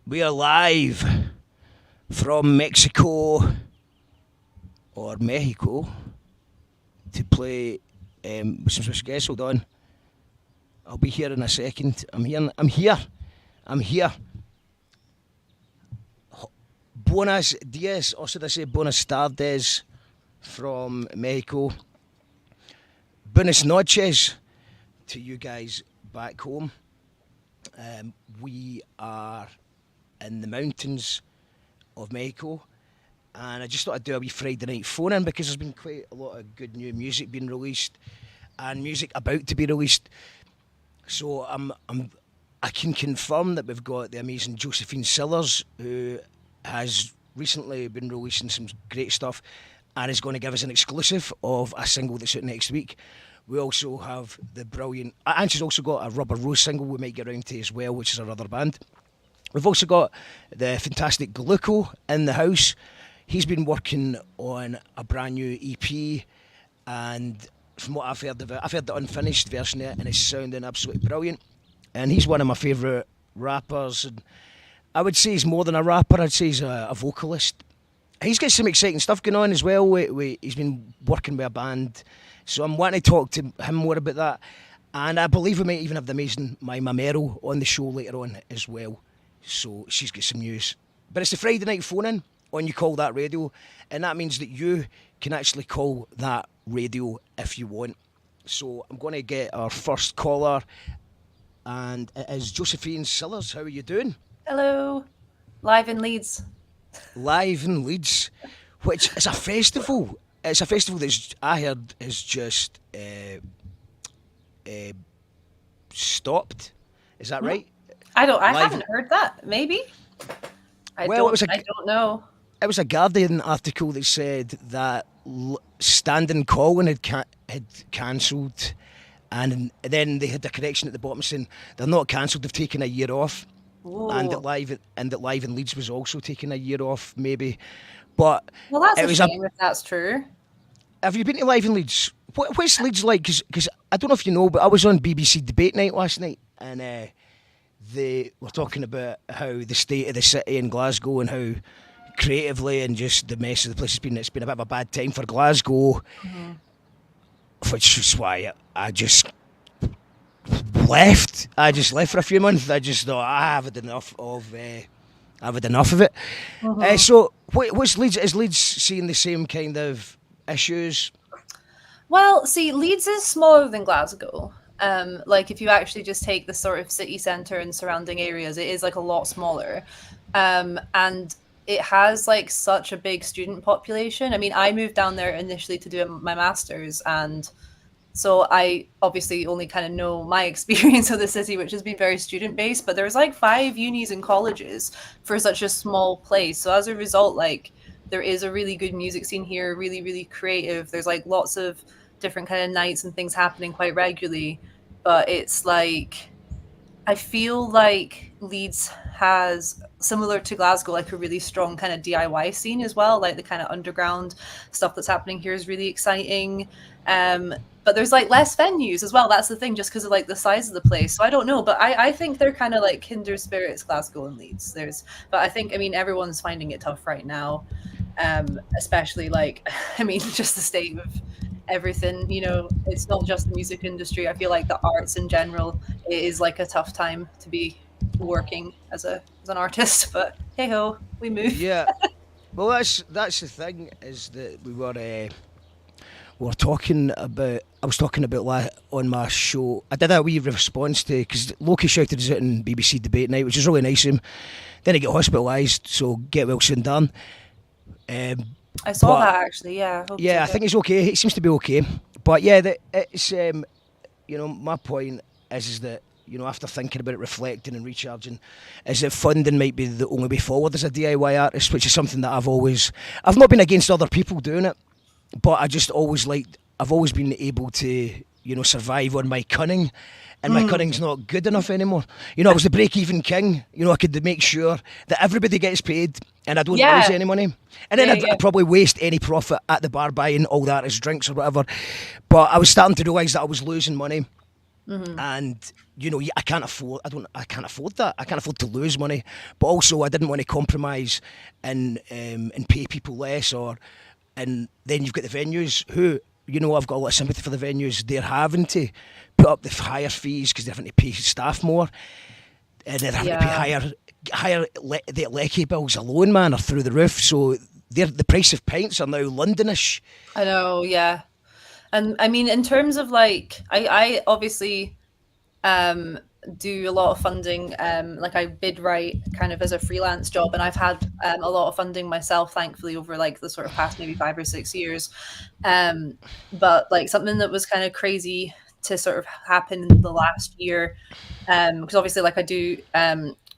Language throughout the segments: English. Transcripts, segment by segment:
We are live from Mexico or Mexico to play some special guests. Hold on. I'll be here in a second. I'm here. I'm here. I'm here. Buenos dias, or should I say buenas tardes from Mexico. Buenas noches to you guys back home. We are in the mountains of Mexico, and I just thought I'd do a wee Friday night phone in because there's been quite a lot of good new music being released and music about to be released. So I can confirm that we've got the amazing Josephine Sillars, who has recently been releasing some great stuff and is going to give us an exclusive of a single that's out next week. We also have the brilliant, and she's also got a Rubber Rose single we might get around to as well, which is our other band. We've also got the fantastic Gluco in the house. He's been working on a brand new EP, and from what I've heard of it, I've heard the unfinished version of it, and it's sounding absolutely brilliant. And he's one of my favourite rappers, and I would say he's more than a rapper, I'd say he's a vocalist. He's got some exciting stuff going on as well. He's been working with a band, so I'm wanting to talk to him more about that. And I believe we might even have the amazing Mima Merrow on the show later on as well. So she's got some news. But it's the Friday night phone-in on You Call That Radio, and that means that you can actually call that radio if you want. So I'm going to get our first caller, and it is Josephine Sillars. How are you doing? Hello. Live in Leeds. Live in Leeds, which is a festival. It's a festival that's, I heard, is just uh, stopped. Is that right? I Live. haven't heard that. Maybe. Well, I don't know. it was a Guardian article that said that Standing Calling had cancelled, and then they had a correction at the bottom saying they're not cancelled. They've taken a year off, and Ooh. that live in Leeds was also taking a year off, maybe. But Well, that's it a was a. shame if that's true. Have you been to live in Leeds? What's Leeds like? Because I don't know if you know, but I was on BBC Debate Night last night, and they were talking about how the state of the city in Glasgow and how creatively and just the mess of the place has been. It's been a bit of a bad time for Glasgow, Hmm. which is why I just left. I just left for a few months. I just thought I've had enough of. I've had enough of it. Hmm. So, what's Leeds? Is Leeds seeing the same kind of issues? Well, see, Leeds is smaller than Glasgow. Like if you actually just take the sort of city centre and surrounding areas, it is like a lot smaller. And it has like such a big student population. I mean, I moved down there initially to do my master's, and so I obviously only kind of know my experience of the city, which has been very student based, but there's like 5 unis and colleges for such a small place. So as a result, like there is a really good music scene here, really, really creative. There's like lots of different kind of nights and things happening quite regularly. But it's like I feel like Leeds has, similar to Glasgow, like a really strong kind of DIY scene as well. Like the kind of underground stuff that's happening here is really exciting. But there's like less venues as well. That's the thing, just because of like the size of the place. So I don't know, but I think they're kind of like kindred spirits, Glasgow and Leeds. But I think, I mean, everyone's finding it tough right now, especially like, I mean, just the state of everything. It's not just the music industry. I feel like the arts in general, it is like a tough time to be working as an artist. But hey ho, we move. Yeah. Well, that's the thing is that we were talking about. I was talking about on my show. I did a wee response to because Loki shouted us out in BBC Debate Night, which is really nice of him. Then he got hospitalised, so get well soon, Dan. I saw But that actually. Yeah, I hope he's yeah, I okay. think he's okay. He seems to be okay. But yeah, it's my point is that after thinking about it, reflecting and recharging, is that funding might be the only way forward as a DIY artist, which is something that I've not been against other people doing it, but I've always been able to survive on my cunning. And my Mm. cunning's not good enough anymore. I was the break-even king. I could make sure that everybody gets paid and I don't lose Yeah, any money. And then yeah, I'd yeah. probably waste any profit at the bar buying all the artist drinks or whatever. But I was starting to realise that I was losing money. and I can't afford. I can't afford that. I can't afford to lose money. But also, I didn't want to compromise and pay people less. And then you've got the venues who. I've got a lot of sympathy for the venues. They're having to put up the higher fees because they're having to pay staff more, and they're having to pay Yeah, the lecky bills alone, man, are through the roof. So the price of pints are now Londonish. I know. Yeah, and I mean, in terms of like, I obviously um, do a lot of funding. Like I bid write kind of as a freelance job, and I've had a lot of funding myself, thankfully, over like the sort of past maybe 5 or 6 years. Um, but like something that was kind of crazy to sort of happen in the last year, because obviously, like I do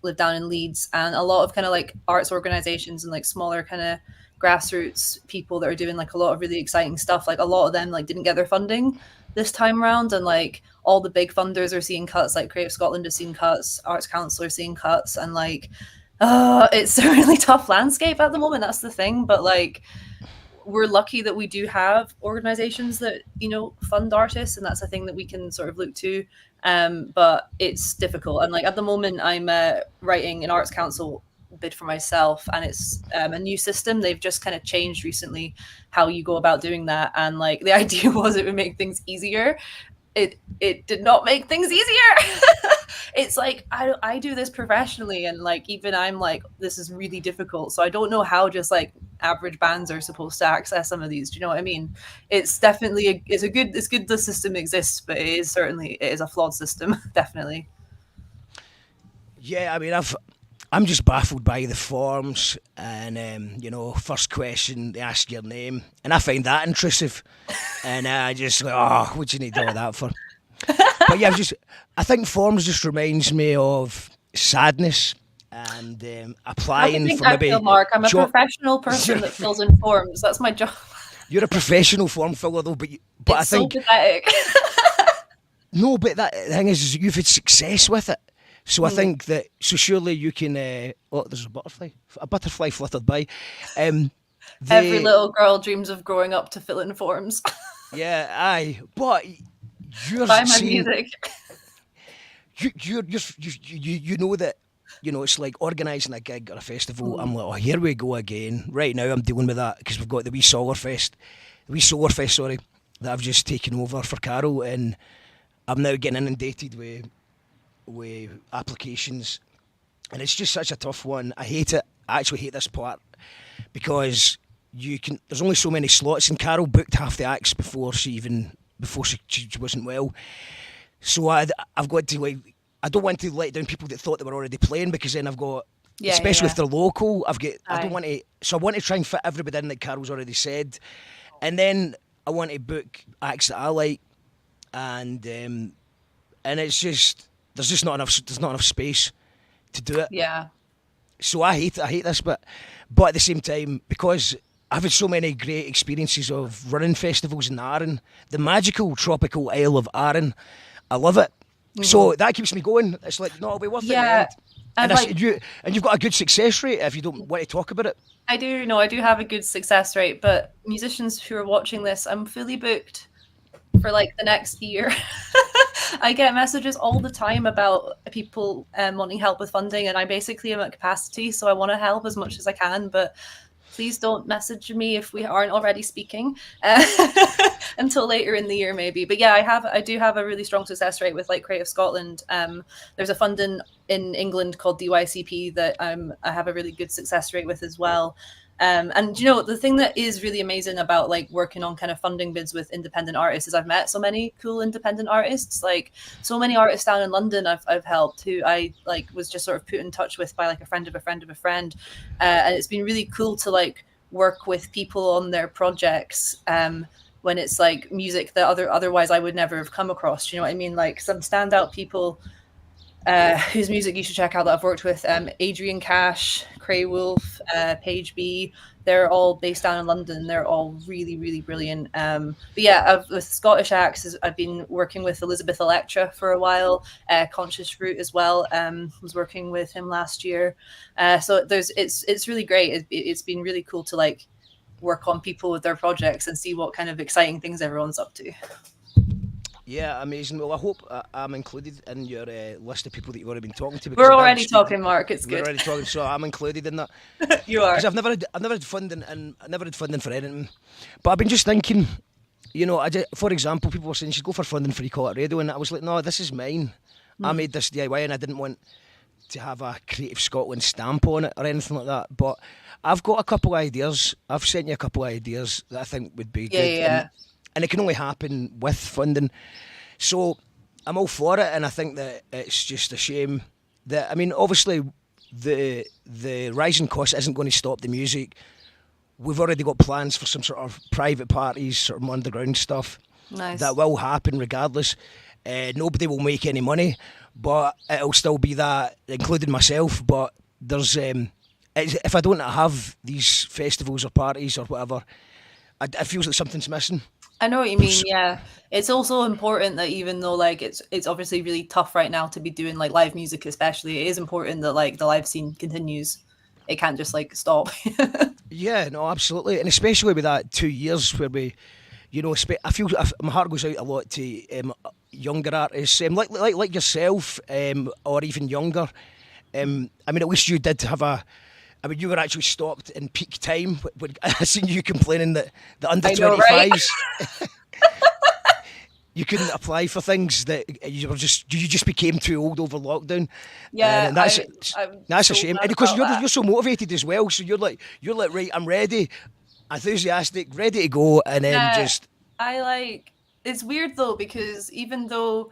live down in Leeds, and a lot of kind of like arts organizations and like smaller kind of grassroots people that are doing like a lot of really exciting stuff. Like a lot of them like didn't get their funding this time around, and like all the big funders are seeing cuts. Like Creative Scotland is seeing cuts, Arts Council are seeing cuts, and like, it's a really tough landscape at the moment. That's the thing, but like we're lucky that we do have organizations that fund artists, and that's a thing that we can sort of look to. But it's difficult, and like at the moment I'm writing an Arts Council bid for myself, and it's a new system. They've just kind of changed recently how you go about doing that, and like the idea was it would make things easier. It did not make things easier. It's like I do this professionally, and like even I'm like, this is really difficult, so I don't know how just like average bands are supposed to access some of these. Do you know what I mean? It's definitely it's good the system exists, but it is a flawed system. Definitely. Yeah, I mean, I'm just baffled by the forms, and first question they ask your name, and I find that intrusive, and I just like, oh, what do you need all that for? But yeah, I think forms just reminds me of sadness and How do you applying think for I feel, maybe Mark? I'm a job. professional person that fills in forms. That's my job. You're a professional form filler though, but I It's so think pathetic. no, but that the thing is you've had success with it. So I think that surely you can. Oh, there's a butterfly. A butterfly fluttered by. Um, Every the little girl dreams of growing up to fill in forms. Yeah, aye, but you're Buy my seeing music. you know that it's like organising a gig or a festival. Mm. I'm like, oh, here we go again. Right now, I'm dealing with that because we've got the wee Solar Fest, sorry, that I've just taken over for Carol, and I'm now getting inundated with applications, and it's just such a tough one. I hate it. I actually hate this part because there's only so many slots, and Carol booked half the acts before she wasn't well. So I've got to like, I don't want to let down people that thought they were already playing, because then I've got, Yeah, yeah, especially if yeah. they're local, I don't Aye. want to, so I want to try and fit everybody in that Carol's already said, and then I want to book acts that I like, and it's just there's not enough space to do it. Yeah. So I hate this, but at the same time, because I've had so many great experiences of running festivals in Arran, the magical tropical Isle of Arran, I love it. So that keeps me going. It's like, no, it'll be worth it in the Yeah. end. And And like you've got a good success rate if you don't want to talk about it. I do have a good success rate, but musicians who are watching this, I'm fully booked for like the next year. I get messages all the time about people wanting help with funding, and I basically am at capacity, so I want to help as much as I can. But please don't message me if we aren't already speaking until later in the year, maybe. But yeah, I do have a really strong success rate with like Creative Scotland. There's a fund in England called DYCP that I have a really good success rate with as well. And the thing that is really amazing about like working on kind of funding bids with independent artists is I've met so many cool independent artists, like so many artists down in London I've helped, who I like was just sort of put in touch with by like a friend of a friend of a friend, and it's been really cool to like work with people on their projects, when it's like music that otherwise I would never have come across. Do you know what I mean? Like some standout people whose music you should check out that I've worked with: Adrian Cash, Cray Wolf, Paige B. They're all based down in London. They're all really, really brilliant. But yeah, with Scottish acts, I've been working with Elizabeth Electra for a while. Conscious Root as well. Was working with him last year. So it's really great. It's been really cool to like work on people with their projects and see what kind of exciting things everyone's up to. Yeah, amazing. Well, I hope I'm included in your list of people that you've already been talking to because We're I did already speak to. talking, Mark. It's We're good. already talking, so I'm included in that You because are. I've never had funding and I never had funding for anything. But I've been just thinking, for example, people were saying you should go for funding for Equality Radio, and I was like, no, this is mine. I Hmm. made this DIY, and I didn't want to have a Creative Scotland stamp on it or anything like that. But I've got a couple of ideas. I've sent you a couple of ideas that I think would be Yeah, good, yeah, yeah. and it can only happen with funding. So I'm all for it, and I think that it's just a shame that obviously the rising cost isn't going to stop the music. We've already got plans for some sort of private parties, sort of underground stuff that Nice. will happen regardless. Nobody will make any money, but it'll still be that, including myself. But there's if I don't have these festivals or parties or whatever, it feels like something's missing. I know what you mean. Yeah, it's also important that even though like it's obviously really tough right now to be doing like live music, especially, it is important that like the live scene continues. It can't just like stop. Yeah, no, absolutely, and especially with that 2 years where we, I feel my heart goes out a lot to younger artists, like yourself, or even younger. At least you did have a. You were actually stopped in peak time. When I seen you complaining that the under I know, right? 25s you couldn't apply for things that you just became too old over lockdown, Yeah, and I'm that's a so shame. glad And because about that. you're so motivated as well, so you're like right, I'm ready, enthusiastic, ready to go, and then Yeah, just I like it's weird though because even though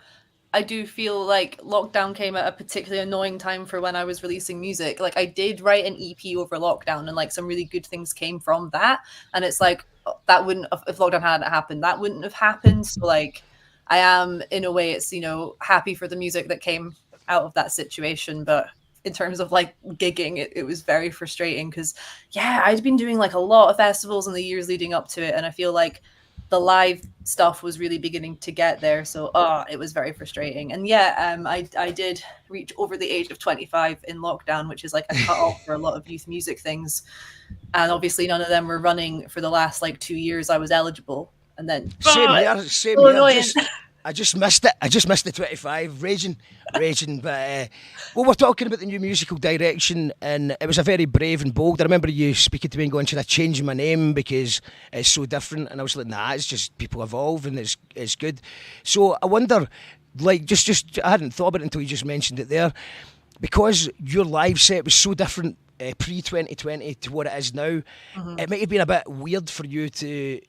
I do feel like lockdown came at a particularly annoying time for when I was releasing music. Like I did write an EP over lockdown and like some really good things came from that. And it's like that wouldn't have, if lockdown hadn't happened, that wouldn't have happened. So like I am in a way it's, happy for the music that came out of that situation. But in terms of like gigging, it was very frustrating because yeah, I'd been doing like a lot of festivals in the years leading up to it. And I feel like the live stuff was really beginning to get there. So it was very frustrating. And yeah, I did reach over the age of 25 in lockdown, which is like a cutoff for a lot of youth music things. And obviously none of them were running for the last like 2 years I was eligible. And then same here, same so here. annoying. I just missed it. I just missed the 25, raging, raging. But well, we're talking about the new musical direction, and it was a very brave and bold. I remember you speaking to me and going, "Should I change my name because it's so different?" And I was like, "Nah, it's just people evolve, and it's good." So I wonder, like, just I hadn't thought about it until you just mentioned it there, because your live set was so different pre 2020 to what it is now. Mhm. It might have been a bit weird for you to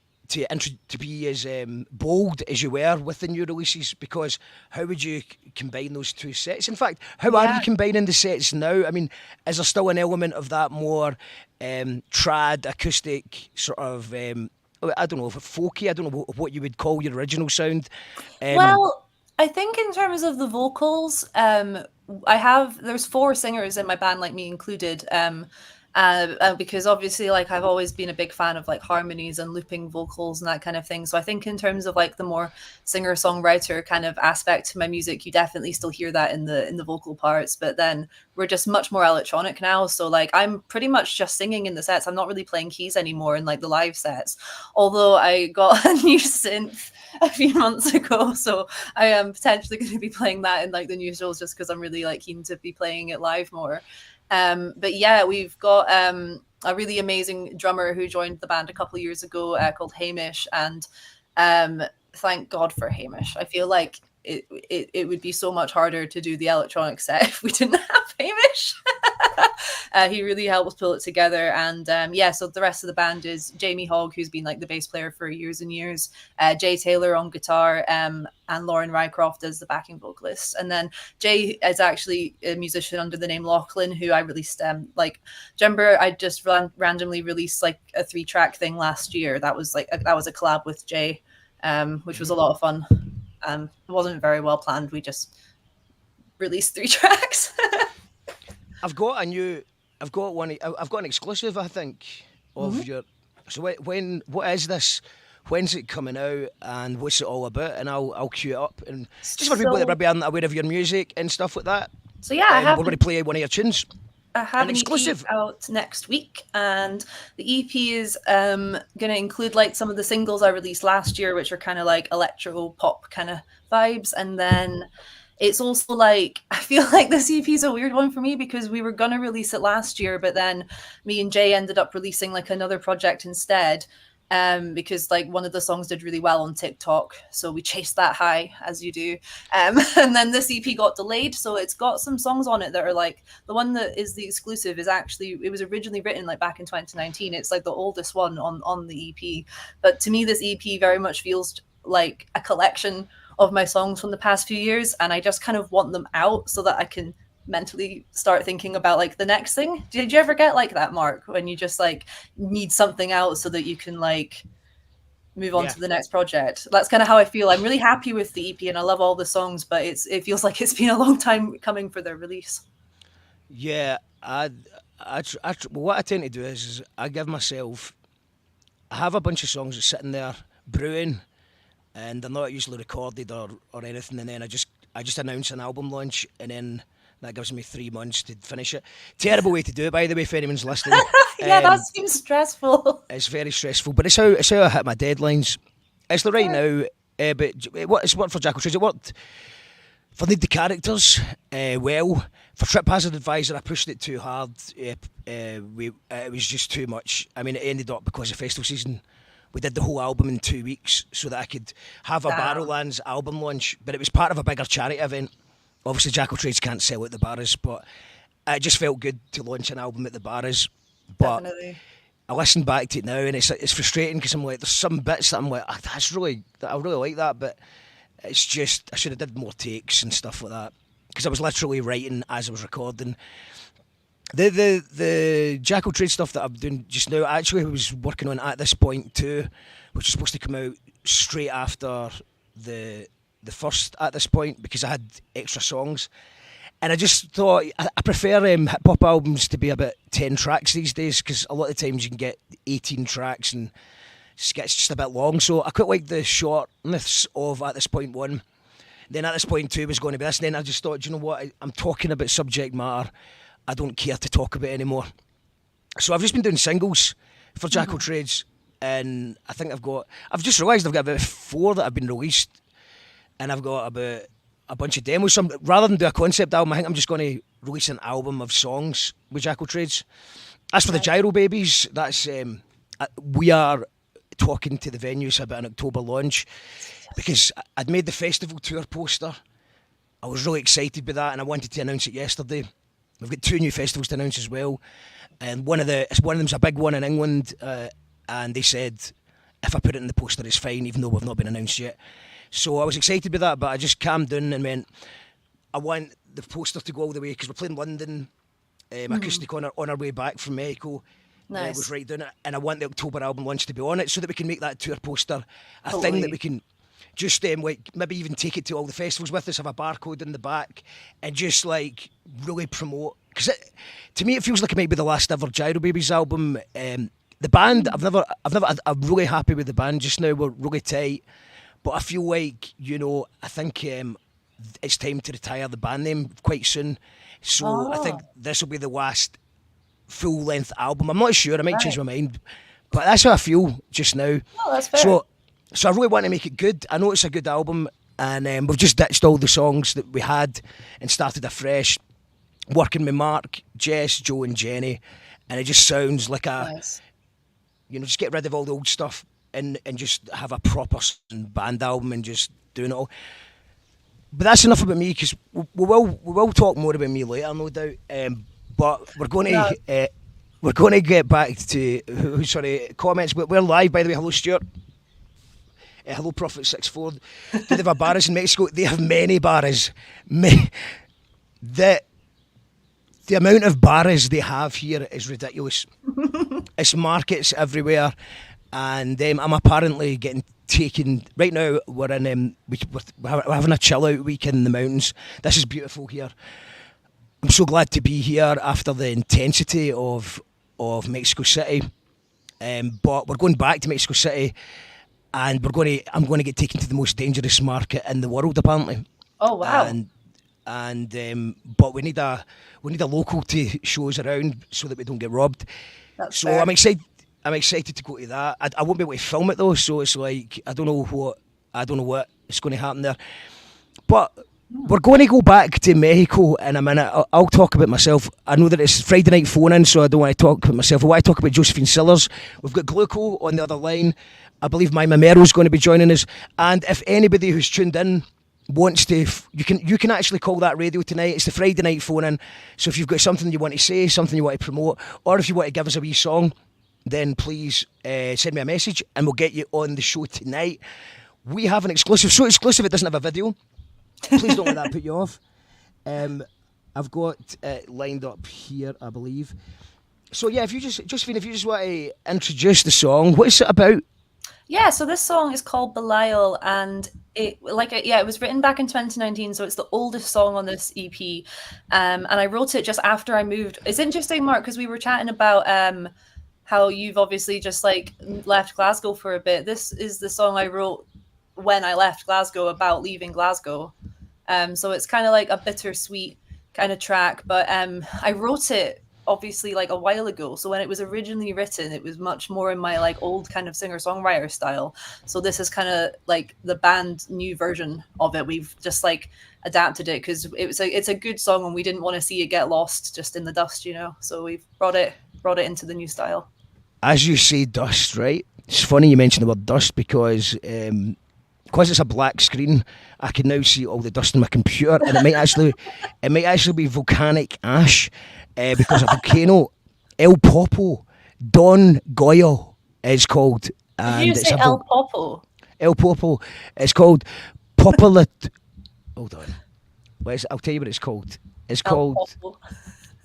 be as bold as you were with the new releases, because how would you combine those two sets? In fact, how are you Yeah. combining the sets now? Is there still an element of that more trad acoustic sort of I don't know, folky? I don't know what you would call your original sound. Um, Well, I think in terms of the vocals, there's four singers in my band, like me included. Because obviously, like I've always been a big fan of like harmonies and looping vocals and that kind of thing. So I think in terms of like the more singer songwriter kind of aspect to my music, you definitely still hear that in the vocal parts. But then we're just much more electronic now. So like I'm pretty much just singing in the sets. I'm not really playing keys anymore in like the live sets. Although I got a new synth a few months ago, so I am potentially going to be playing that in like the new shows just because I'm really like keen to be playing it live more. But yeah, we've got a really amazing drummer who joined the band a couple of years ago called Hamish, and thank God for Hamish. I feel like it would be so much harder to do the electronic set if we didn't have Hamish. He really helped pull it together. And yeah, so the rest of the band is Jamie Hogg, who's been like the bass player for years and years, Jay Taylor on guitar, and Lauren Rycroft as the backing vocalist. And then Jay is actually a musician under the name Lachlan, who I released like, do you remember I just randomly released like a 3-track thing last year? That was like that was a collab with Jay, which was a lot of fun. It wasn't very well planned. We just released 3 tracks. I've got a new, I've got one, I've got an exclusive, I think, Mhm. of your. So what is this? When's it coming out, and what's it all about? And I'll cue it up, and just for people that So maybe aren't aware of your music and stuff like that. so yeah, We're going to play one of your tunes. I An have an EP exclusive. out next week, and the EP is going to include like some of the singles I released last year, which are kind of like electro pop kind of vibes, and then it's also like I feel like this EP is a weird one for me because we were gonna release it last year, but then me and Jay ended up releasing like another project instead. Because like one of the songs did really well on TikTok, so we chased that high as you do. And then this EP got delayed, so it's got some songs on it that are like the one that is the exclusive is actually it was originally written like back in 2019. It's like the oldest one on the EP, but to me this EP very much feels like a collection of my songs from the past few years, and I just kind of want them out so that I can mentally start thinking about like the next thing. Did you ever get like that, Mark, when you just like need something out so that you can like move on Yeah. to the next project? That's kind of how I feel. I'm really happy with the EP and I love all the songs, but it feels like it's been a long time coming for their release. Yeah, well, what I tend to do is I give myself, I have a bunch of songs that's sitting there brewing, and they're not usually recorded or anything, and then I just announce an album launch, and then that gives me 3 months to finish it. Terrible way to do it, by the way, if anyone's listening. Yeah, that seems stressful. It's very stressful, but it's how I hit my deadlines. It's the right now, but it's worked for Jackal Trades. It worked for the characters well. For Trip Hazard Advisor, I pushed it too hard. It was just too much. I mean, it ended up because of festival season. We did the whole album in 2 weeks so that I could have a Damn. Barrowlands album launch, but it was part of a bigger charity event. Obviously, Jackal Trades can't sell at the bars, but it just felt good to launch an album at the bars. But Definitely. I listen back to it now, and it's frustrating because I'm like, there's some bits that I'm like, I really like that, but it's just I should have did more takes and stuff like that because I was literally writing as I was recording. The Jackal Trade stuff that I'm doing just now, I actually was working on at this point too, which is supposed to come out straight after the first at this point because I had extra songs. And I just thought I prefer hip hop albums to be about 10 tracks these days because a lot of times you can get 18 tracks and it gets just a bit long. So I quite like the shortness of at this point one. Then at this point two was going to be this. And then I just thought, you know what? I'm talking about subject matter I don't care to talk about anymore. So I've just been doing singles for Jackal Trades. And I think I've just realised I've got about 4 that have been released. And I've got about a bunch of demos. So rather than do a concept album, I think I'm just going to release an album of songs with Jackal Trades. As for the Gyro Babies, that's we are talking to the venues about an October launch because I'd made the festival tour poster. I was really excited by that, and I wanted to announce it yesterday. We've got 2 new festivals to announce as well, and one of them's a big one in England, and they said if I put it in the poster, it's fine, even though we've not been announced yet. So I was excited by that, but I just calmed down and went, I want the poster to go all the way because we're playing London, acoustic on our way back from Mexico. Nice. Was right down it, and I want the October album launch to be on it so that we can make that tour poster a thing Totally. that we can just like maybe even take it to all the festivals with us, have a barcode in the back, and just like really promote. Because to me, it feels like it might be the last ever Gyro Babies album. The band, I'm really happy with the band just now. We're really tight. But I feel like, I think it's time to retire the band name quite soon. So I think this will be the last full-length album. I'm not sure, I might change my mind. But that's how I feel just now. Oh, that's fair. So I really want to make it good. I know it's a good album, and we've just ditched all the songs that we had and started afresh, working with Mark, Jess, Joe and Jenny. And it just sounds like Nice. just get rid of all the old stuff and just have a proper band album and just doing it all. But that's enough about me because we will talk more about me later, no doubt. But we're going to get back to comments. But we're live, by the way. Hello, Stuart. Hello, Prophet64. Do they have a bars in Mexico? They have many bars. The amount of bars they have here is ridiculous. It's markets everywhere. And I'm apparently getting taken. Right now, we're in. We're having a chill out week in the mountains. This is beautiful here. I'm so glad to be here after the intensity of Mexico City. But we're going back to Mexico City, and I'm going to get taken to the most dangerous market in the world, apparently. Oh, wow. And and but we need a local to show us around so that we don't get robbed. That's So fair. I'm excited to go to that. I won't be able to film it though, so it's like I don't know what is going to happen there. But we're going to go back to Mexico in a minute. I'll talk about myself. I know that it's Friday night phone in, so I don't want to talk about myself. I want to talk about Josephine Sillars. We've got Gluco on the other line. I believe Mima Merrow is going to be joining us. And if anybody who's tuned in wants to, you can actually call that radio tonight. It's the Friday night phone in. So if you've got something you want to say, something you want to promote, or if you want to give us a wee song, then please send me a message and we'll get you on the show tonight. We have an exclusive, so exclusive it doesn't have a video. Please don't let that put you off. I've got it lined up here, I believe. So yeah, if you just, Josephine, if you just want to introduce the song, what is it about? Yeah, so this song is called Belial, and it was written back in 2019, so it's the oldest song on this EP. And I wrote it just after I moved. It's interesting, Mark, because we were chatting about how you've obviously just like left Glasgow for a bit. This is the song I wrote when I left Glasgow about leaving Glasgow. So it's kind of like a bittersweet kind of track, but I wrote it obviously like a while ago. So when it was originally written, it was much more in my like old kind of singer-songwriter style. So this is kind of like the band new version of it. We've just like adapted it because it's a good song and we didn't want to see it get lost just in the dust, you know. So we've brought it into the new style. As you say, dust, right? It's funny you mention the word dust because it's a black screen, I can now see all the dust on my computer, and it might actually be volcanic ash because a volcano, El Popo, Don Goyo is called. Did you say El Popo? El Popo. It's called Popolit. Hold on. I'll tell you what it's called. It's called Popo.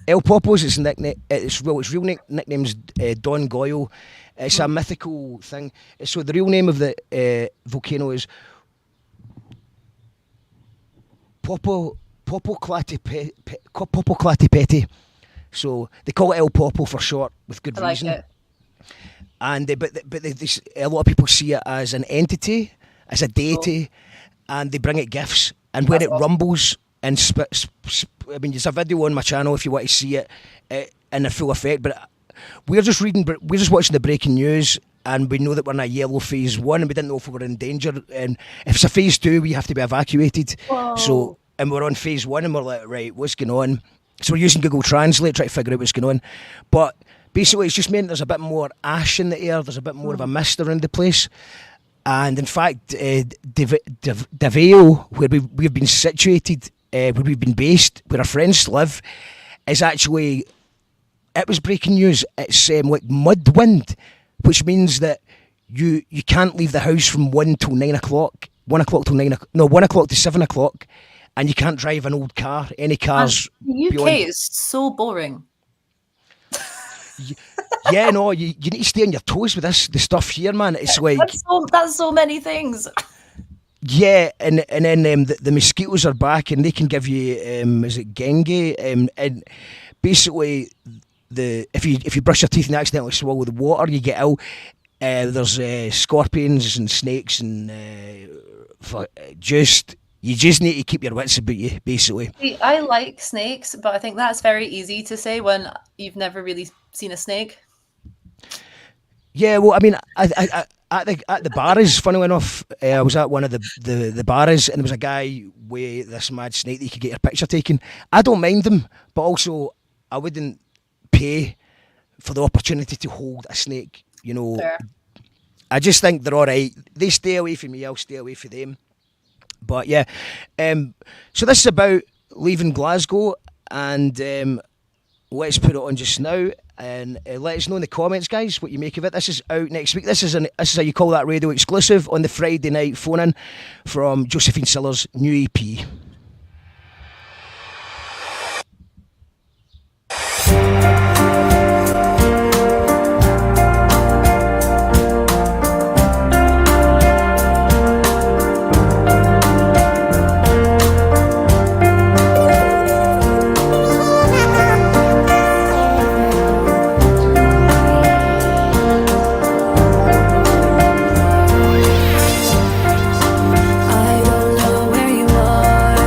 El Popo's its nickname. Its real nickname's Don Goyo. It's a mythical thing. So the real name of the volcano is Popoclatépetl. So they call it El Popo for short, with good reason. Like it. And a lot of people see it as an entity, as a deity, and they bring it gifts. And when it rumbles and there's a video on my channel if you want to see it in the full effect. But we're just watching the breaking news, and we know that we're in a yellow phase 1, and we didn't know if we were in danger. And if it's a phase 2, we have to be evacuated. Whoa. So, and we're on phase 1, and we're like, right, what's going on? So we're using Google Translate, trying to figure out what's going on. But basically, it's just meant there's a bit more ash in the air. There's a bit more of a mist around the place. And in fact, Davao, where we've been situated, where we've been based, where our friends live, is actually, it was breaking news. It's like mud wind, which means that you can't leave the house from 1 till 9 o'clock. 1 o'clock till 9 o'clock. No, 1 o'clock to 7 o'clock. And you can't drive an old car. Any cars. The UK is so boring. Yeah, no, you need to stay on your toes with the stuff here, man. It's like that's so many things. Yeah, and then the mosquitoes are back, and they can give you is it dengue? And basically, if you brush your teeth and accidentally swallow the water, you get ill. There's scorpions and snakes and you just need to keep your wits about you, basically. See, I like snakes, but I think that's very easy to say when you've never really seen a snake. Yeah, well, I mean, at the bars, funnily enough, I was at one of the bars, and there was a guy with this mad snake that you could get your picture taken. I don't mind them, but also I wouldn't pay for the opportunity to hold a snake. You know, Fair. I just think they're all right. They stay away from me, I'll stay away from them. But yeah, so this is about leaving Glasgow, and let's put it on just now, and let us know in the comments, guys, what you make of it. This is out next week. This is how you call that radio exclusive on the Friday night phone in from Josephine Sillars' new EP. I don't know where you are.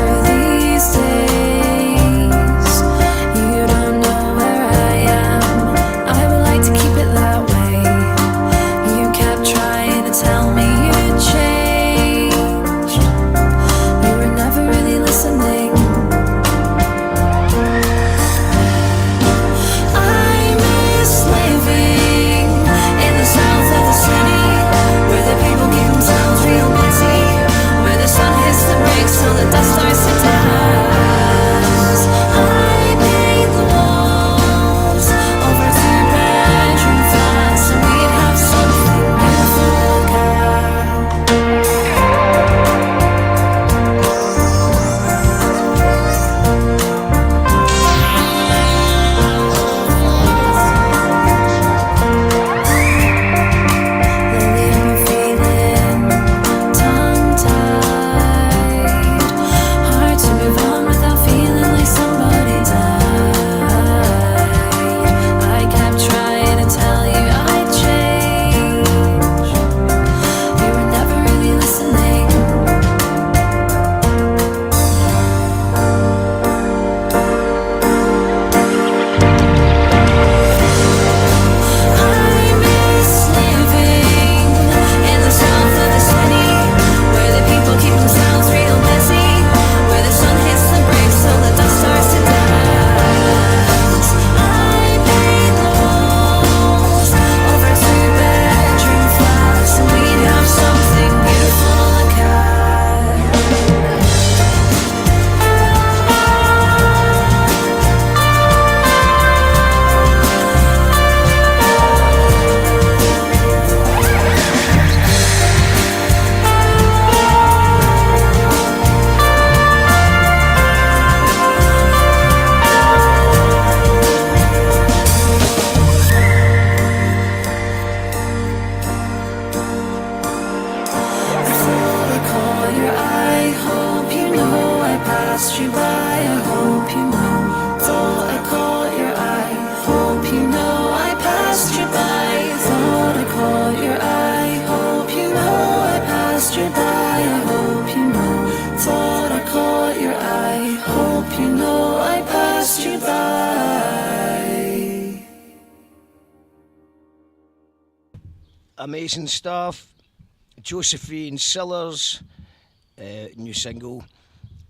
amazing stuff. Josephine Sillars, new single.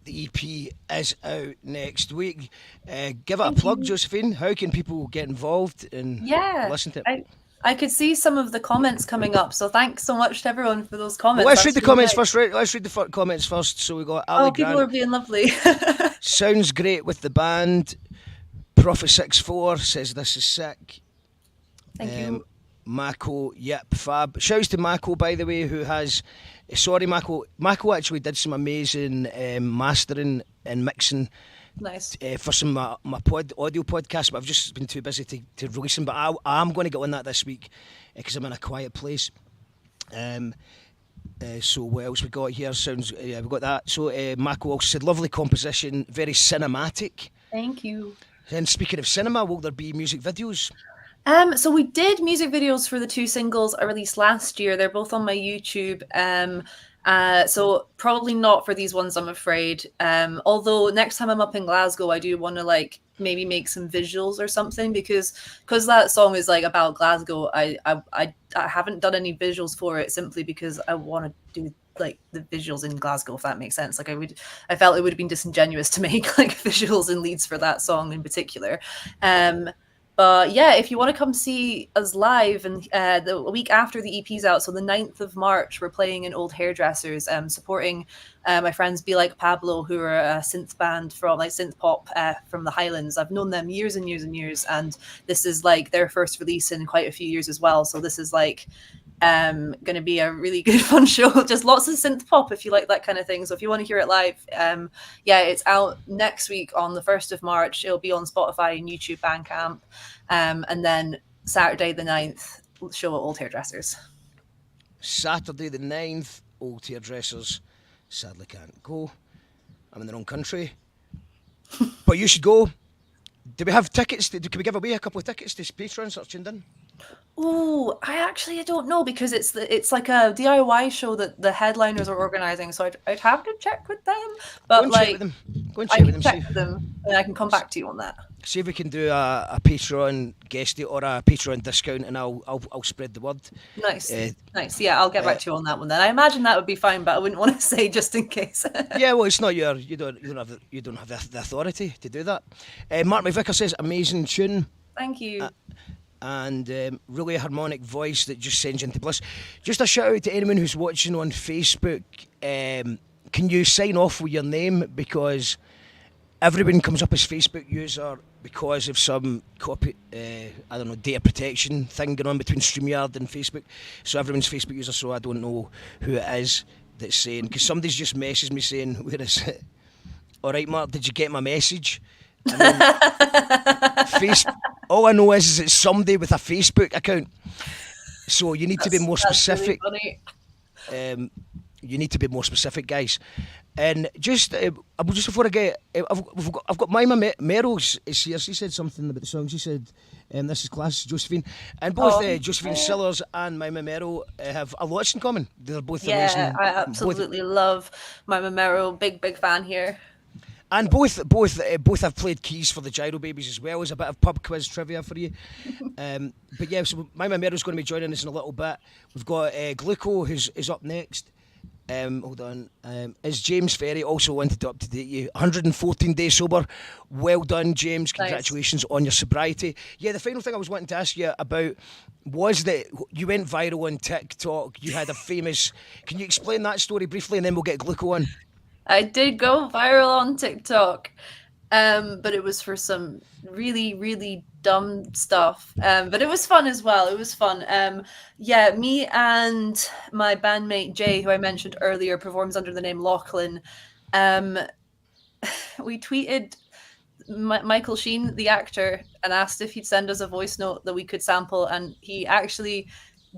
The EP is out next week. Give it a Thank plug, you. Josephine. How can people get involved and Yeah, listen to it? I could see some of the comments coming up, so thanks so much to everyone for those Well, comments. let's read the That's really comments nice. first. Right, let's read the comments first. So we got Ali Oh, people are Grant. being lovely. Sounds great with the band. Prophet 64 says this is sick. Thank Um, you. Mako, yep, fab. Shouts to Mako, by the way, who has. Sorry, Mako. Mako actually did some amazing mastering and mixing Nice. for some my audio podcast, but I've just been too busy to release them. But I'm going to get on that this week because I'm in a quiet place. So what else we got here? Sounds yeah, we got that. So Mako also said lovely composition, very cinematic. Thank you. And speaking of cinema, will there be music videos? So we did music videos for the two singles I released last year. They're both on my YouTube. So probably not for these ones, I'm afraid. Although next time I'm up in Glasgow, I do want to like maybe make some visuals or something because that song is like about Glasgow. I haven't done any visuals for it simply because I want to do like the visuals in Glasgow, if that makes sense. Like I felt it would have been disingenuous to make like visuals and leads for that song in particular. But yeah, if you want to come see us live, and the week after the EP's out, so the 9th of March, we're playing in Old Hairdressers, supporting my friends Be Like Pablo, who are a synth band from like synth pop from the Highlands. I've known them years and years and years, and this is like their first release in quite a few years as well. So this is like going to be a really good fun show. Just lots of synth pop if you like that kind of thing. So if you want to hear it live, yeah, it's out next week on the 1st of March. It'll be on Spotify and YouTube, Bandcamp, and then Saturday the 9th, show at Old Hairdressers. Saturday the 9th, Old Hairdressers. Sadly can't go. I'm in the wrong country. But you should go. Do we have tickets? Can we give away a couple of tickets to Patreon searching done? Oh, I don't know because it's like a DIY show that the headliners are organizing. So I'd have to check with them. Go But and check with like them. Go and I check with can them. check with them and I can come back to you on that. See if we can do a Patreon guest or a Patreon discount, and I'll spread the word. Nice, Uh, nice. Yeah, I'll get back to you on that one then. I imagine that would be fine, but I wouldn't want to say just in case. Yeah, well, it's not you don't have the authority to do that. Mark McVicker says amazing tune. Thank you. And really a harmonic voice that just sends you into bliss. Just a shout out to anyone who's watching on Facebook. Can you sign off with your name, because everyone comes up as Facebook user because of some copy, I don't know, data protection thing going on between StreamYard and Facebook. So everyone's Facebook user. So I don't know who it is that's saying, because somebody's just messaged me saying, "Where is it?" All right, Mark, did you get my message? And then all I know is it's somebody with a Facebook account. So you need to be more specific. Really funny. You need to be more specific, guys. And just before I get, I've got Mima Merrow is here. She said something about the song. She said, "This is class, Josephine," and both Josephine Sillars and Mima Merrow have a lot in common. They're both amazing. Yeah, I absolutely love Mima Merrow. Big fan here. And both have played keys for the Gyro Babies as well, as a bit of pub quiz trivia for you. But yeah, so Mima Merrow's going to be joining us in a little bit. We've got Gluco, who's is up next. Hold on. Is James Ferry also wanted to update you? 114 days sober. Well done, James. Congratulations on your sobriety. Yeah, the final thing I was wanting to ask you about was that you went viral on TikTok. You had a famous. Can you explain that story briefly, and then we'll get Gluco on? I did go viral on TikTok, but it was for some really dumb stuff. But it was fun as well. It was fun. Yeah, me and my bandmate Jay, who I mentioned earlier, performs under the name Lachlan. We tweeted Michael Sheen, the actor, and asked if he'd send us a voice note that we could sample, and he actually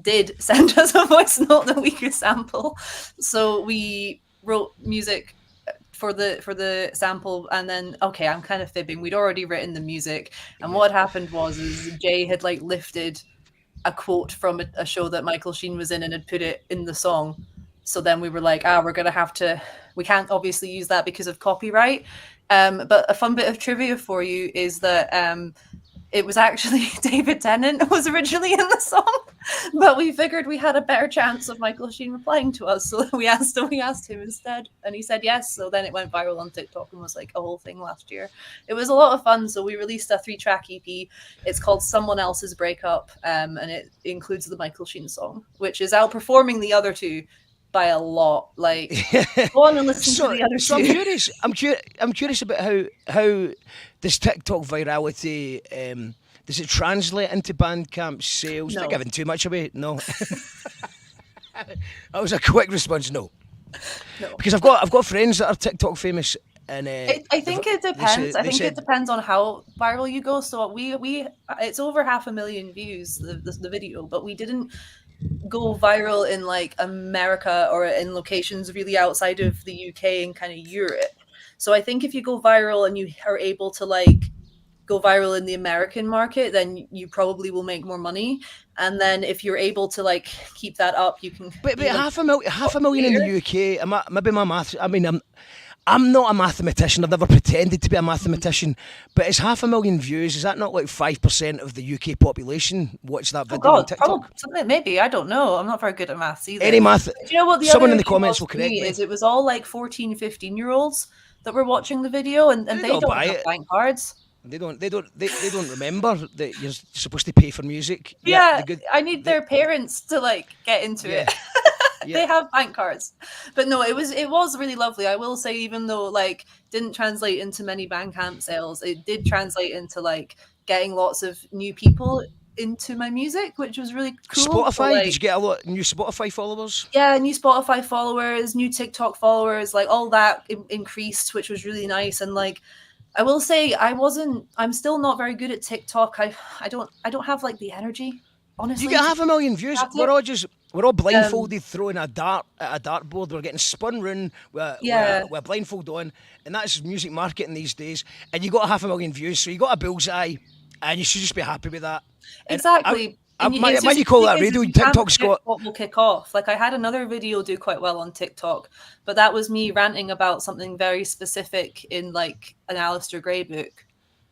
did send us a voice note that we could sample. So we wrote music for the sample, and then I'm kind of fibbing. We'd already written the music, and what happened was Jay had like lifted a quote from a show that Michael Sheen was in and had put it in the song. So then we were like, we're gonna have to. We can't obviously use that because of copyright. But a fun bit of trivia for you is that it was actually David Tennant was originally in the song, but we figured we had a better chance of Michael Sheen replying to us, so we asked him instead, and he said yes. So then it went viral on TikTok and was like a whole thing last year. It was a lot of fun. So we released a 3-track EP. It's called Someone Else's Breakup, and it includes the Michael Sheen song, which is outperforming the other two by a lot. Like, go on and listen to the other so two. I'm curious about how this TikTok virality does it translate into Bandcamp sales? No. Not giving too much away. No. That was a quick response. No. No. Because I've got friends that are TikTok famous. And I think it depends. I think it depends on how viral you go. So we it's over 500,000 views the video, but we didn't go viral in like America or in locations really outside of the UK and kind of Europe. So I think if you go viral and you are able to like go viral in the American market, then you probably will make more money. And then if you're able to like keep that up, you can. But half a million in the UK. Maybe my math. I mean, I'm not a mathematician. I've never pretended to be a mathematician. But it's 500,000 views. Is that not like 5% of the UK population watch that video on TikTok? Probably, maybe. I don't know. I'm not very good at maths either. Any math? Do you know what the someone other in the comments will correct me. Is it was all like 14, 15-year-olds that were watching the video, and they don't have bank cards. They don't remember that you're supposed to pay for music. Yeah, I need their parents to like get into it. They have bank cards. But no, it was really lovely. I will say, even though like didn't translate into many Bandcamp sales, it did translate into like getting lots of new people into my music, which was really cool. Spotify, so, like, did you get a lot of new Spotify followers? Yeah, new Spotify followers, new TikTok followers, like all that increased, which was really nice. And like I will say, I'm still not very good at TikTok. I don't have like the energy. Honestly, you get 500,000 views. We're all blindfolded throwing a dart at a dartboard. We're getting spun round with a blindfold on, and that's music marketing these days. And you got 500,000 views, so you got a bullseye, and you should just be happy with that. Exactly. Why you call that radio? TikTok's got what will kick off. Like I had another video do quite well on TikTok, but that was me ranting about something very specific in like an Alistair Gray book.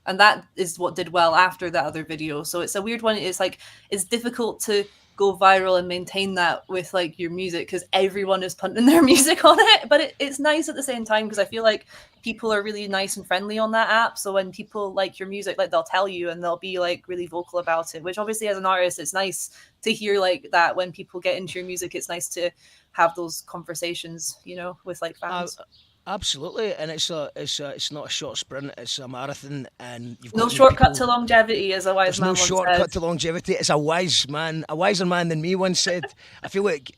And that is what did well after that other video. So it's a weird one. It's like it's difficult to go viral and maintain that with like your music because everyone is punting their music on it. But it's nice at the same time because I feel like people are really nice and friendly on that app. So when people like your music, like they'll tell you and they'll be like really vocal about it, which obviously as an artist, it's nice to hear like that when people get into your music. It's nice to have those conversations, you know, with like fans. Absolutely, and it's not a short sprint; it's a marathon, and you've got no shortcut to longevity, as a wise man once said. There's no shortcut to longevity. It's a wiser man than me once said. I feel like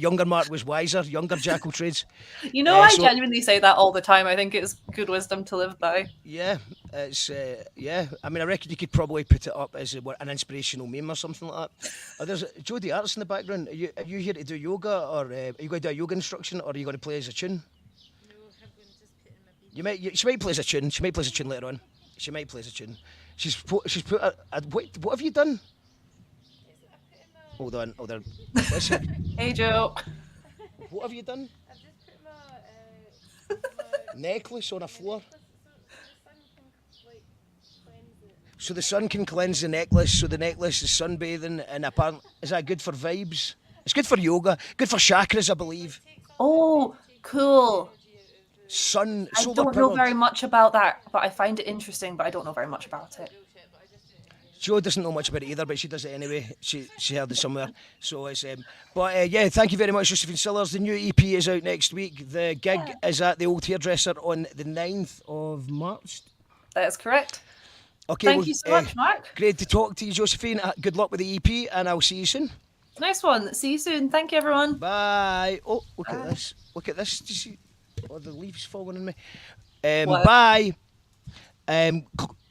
younger Mark was wiser, younger Jack of Trades. You know, I genuinely say that all the time. I think it's good wisdom to live by. Yeah, it's I mean, I reckon you could probably put it up as an inspirational meme or something like that. There's Jodie Arts in the background. Are you here to do yoga, or are you going to do a yoga instruction, or are you going to play as a tune? She might play as a tune. She might play as a tune later on. She might play as a tune. She's put what have you done? Hold on. Listen. Hey Joe. What have you done? I've just put my necklace on a floor. So the sun can cleanse So the sun can cleanse the it. necklace. So the necklace is sunbathing, and apparently, is that good for vibes? It's good for yoga. Good for chakras, I believe. Oh, cool. Solar I don't know very much about that, but I find it interesting, but I don't know very much about it. Jo doesn't know much about it either, but she does it anyway. She heard it somewhere. So it's yeah, thank you very much, Josephine Sillars. The new EP is out next week. The gig is at the Old Hairdresser on the 9th of March. That is correct. Okay, Thank you so much, Mark. Great to talk to you, Josephine. Good luck with the EP, and I'll see you soon. Nice one. See you soon. Thank you, everyone. Bye. Oh, look at this. Look at this. Do you see? Oh, the leaves falling on me. What? Bye.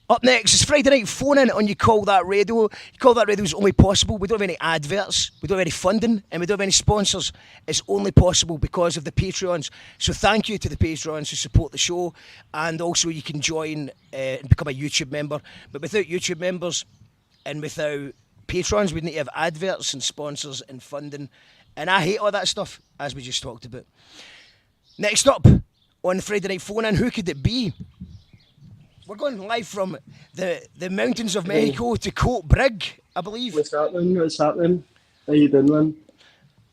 Up next is Friday Night Phone In on You Call That Radio. You Call That Radio is only possible. We don't have any adverts, we don't have any funding, and we don't have any sponsors. It's only possible because of the Patreons. So thank you to the Patreons who support the show, and also you can join and become a YouTube member. But without YouTube members and without Patrons, we need to have adverts and sponsors and funding. And I hate all that stuff, as we just talked about. Next up on Friday Night Phone In, who could it be? We're going live from the mountains of Mexico to Coat Brig, I believe. What's happening? What's happening? How you doing, man?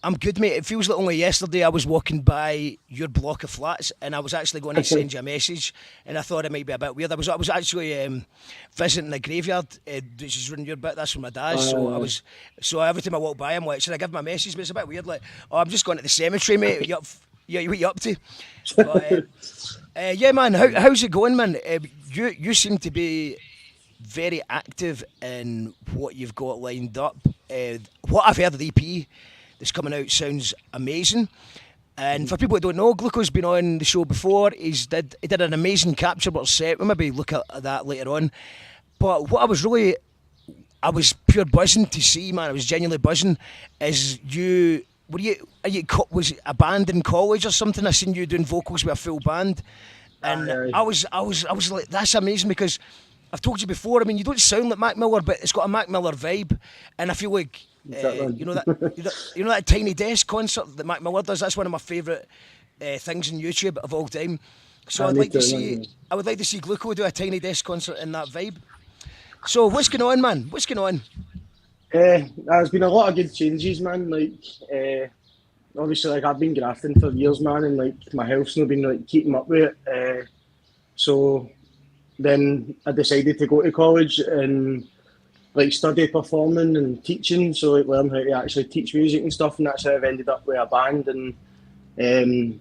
I'm good, mate. It feels like only yesterday I was walking by your block of flats and I was actually going to send you a message, and I thought it might be a bit weird. I was actually visiting the graveyard, which is in your bit. That's from my dad. So every time I walk by, I'm like, should I give him a message? But it's a bit weird. Like, oh, I'm just going to the cemetery, mate. What you up to? But, yeah, man. How's it going, man? You seem to be very active in what you've got lined up. What I've heard of the EP that's coming out sounds amazing. And for people that don't know, Gluco's been on the show before. He did an amazing capture board set. We'll maybe look at that later on. But what I was pure buzzing to see, man. I was genuinely buzzing. Is was it a band in college or something? I seen you doing vocals with a full band, and I was like, that's amazing, because I've told you before. I mean, you don't sound like Mac Miller, but it's got a Mac Miller vibe, and I feel like you know that Tiny Desk concert that Mac Miller does. That's one of my favourite things on YouTube of all time. So I would like to see Gluco do a Tiny Desk concert in that vibe. So what's going on, man? What's going on? There's been a lot of good changes, man. Like, obviously, like, I've been grafting for years, man, and like my health's not been like keeping up with it. So then I decided to go to college and like study performing and teaching. So like learn how to actually teach music and stuff, and that's how I've ended up with a band. And the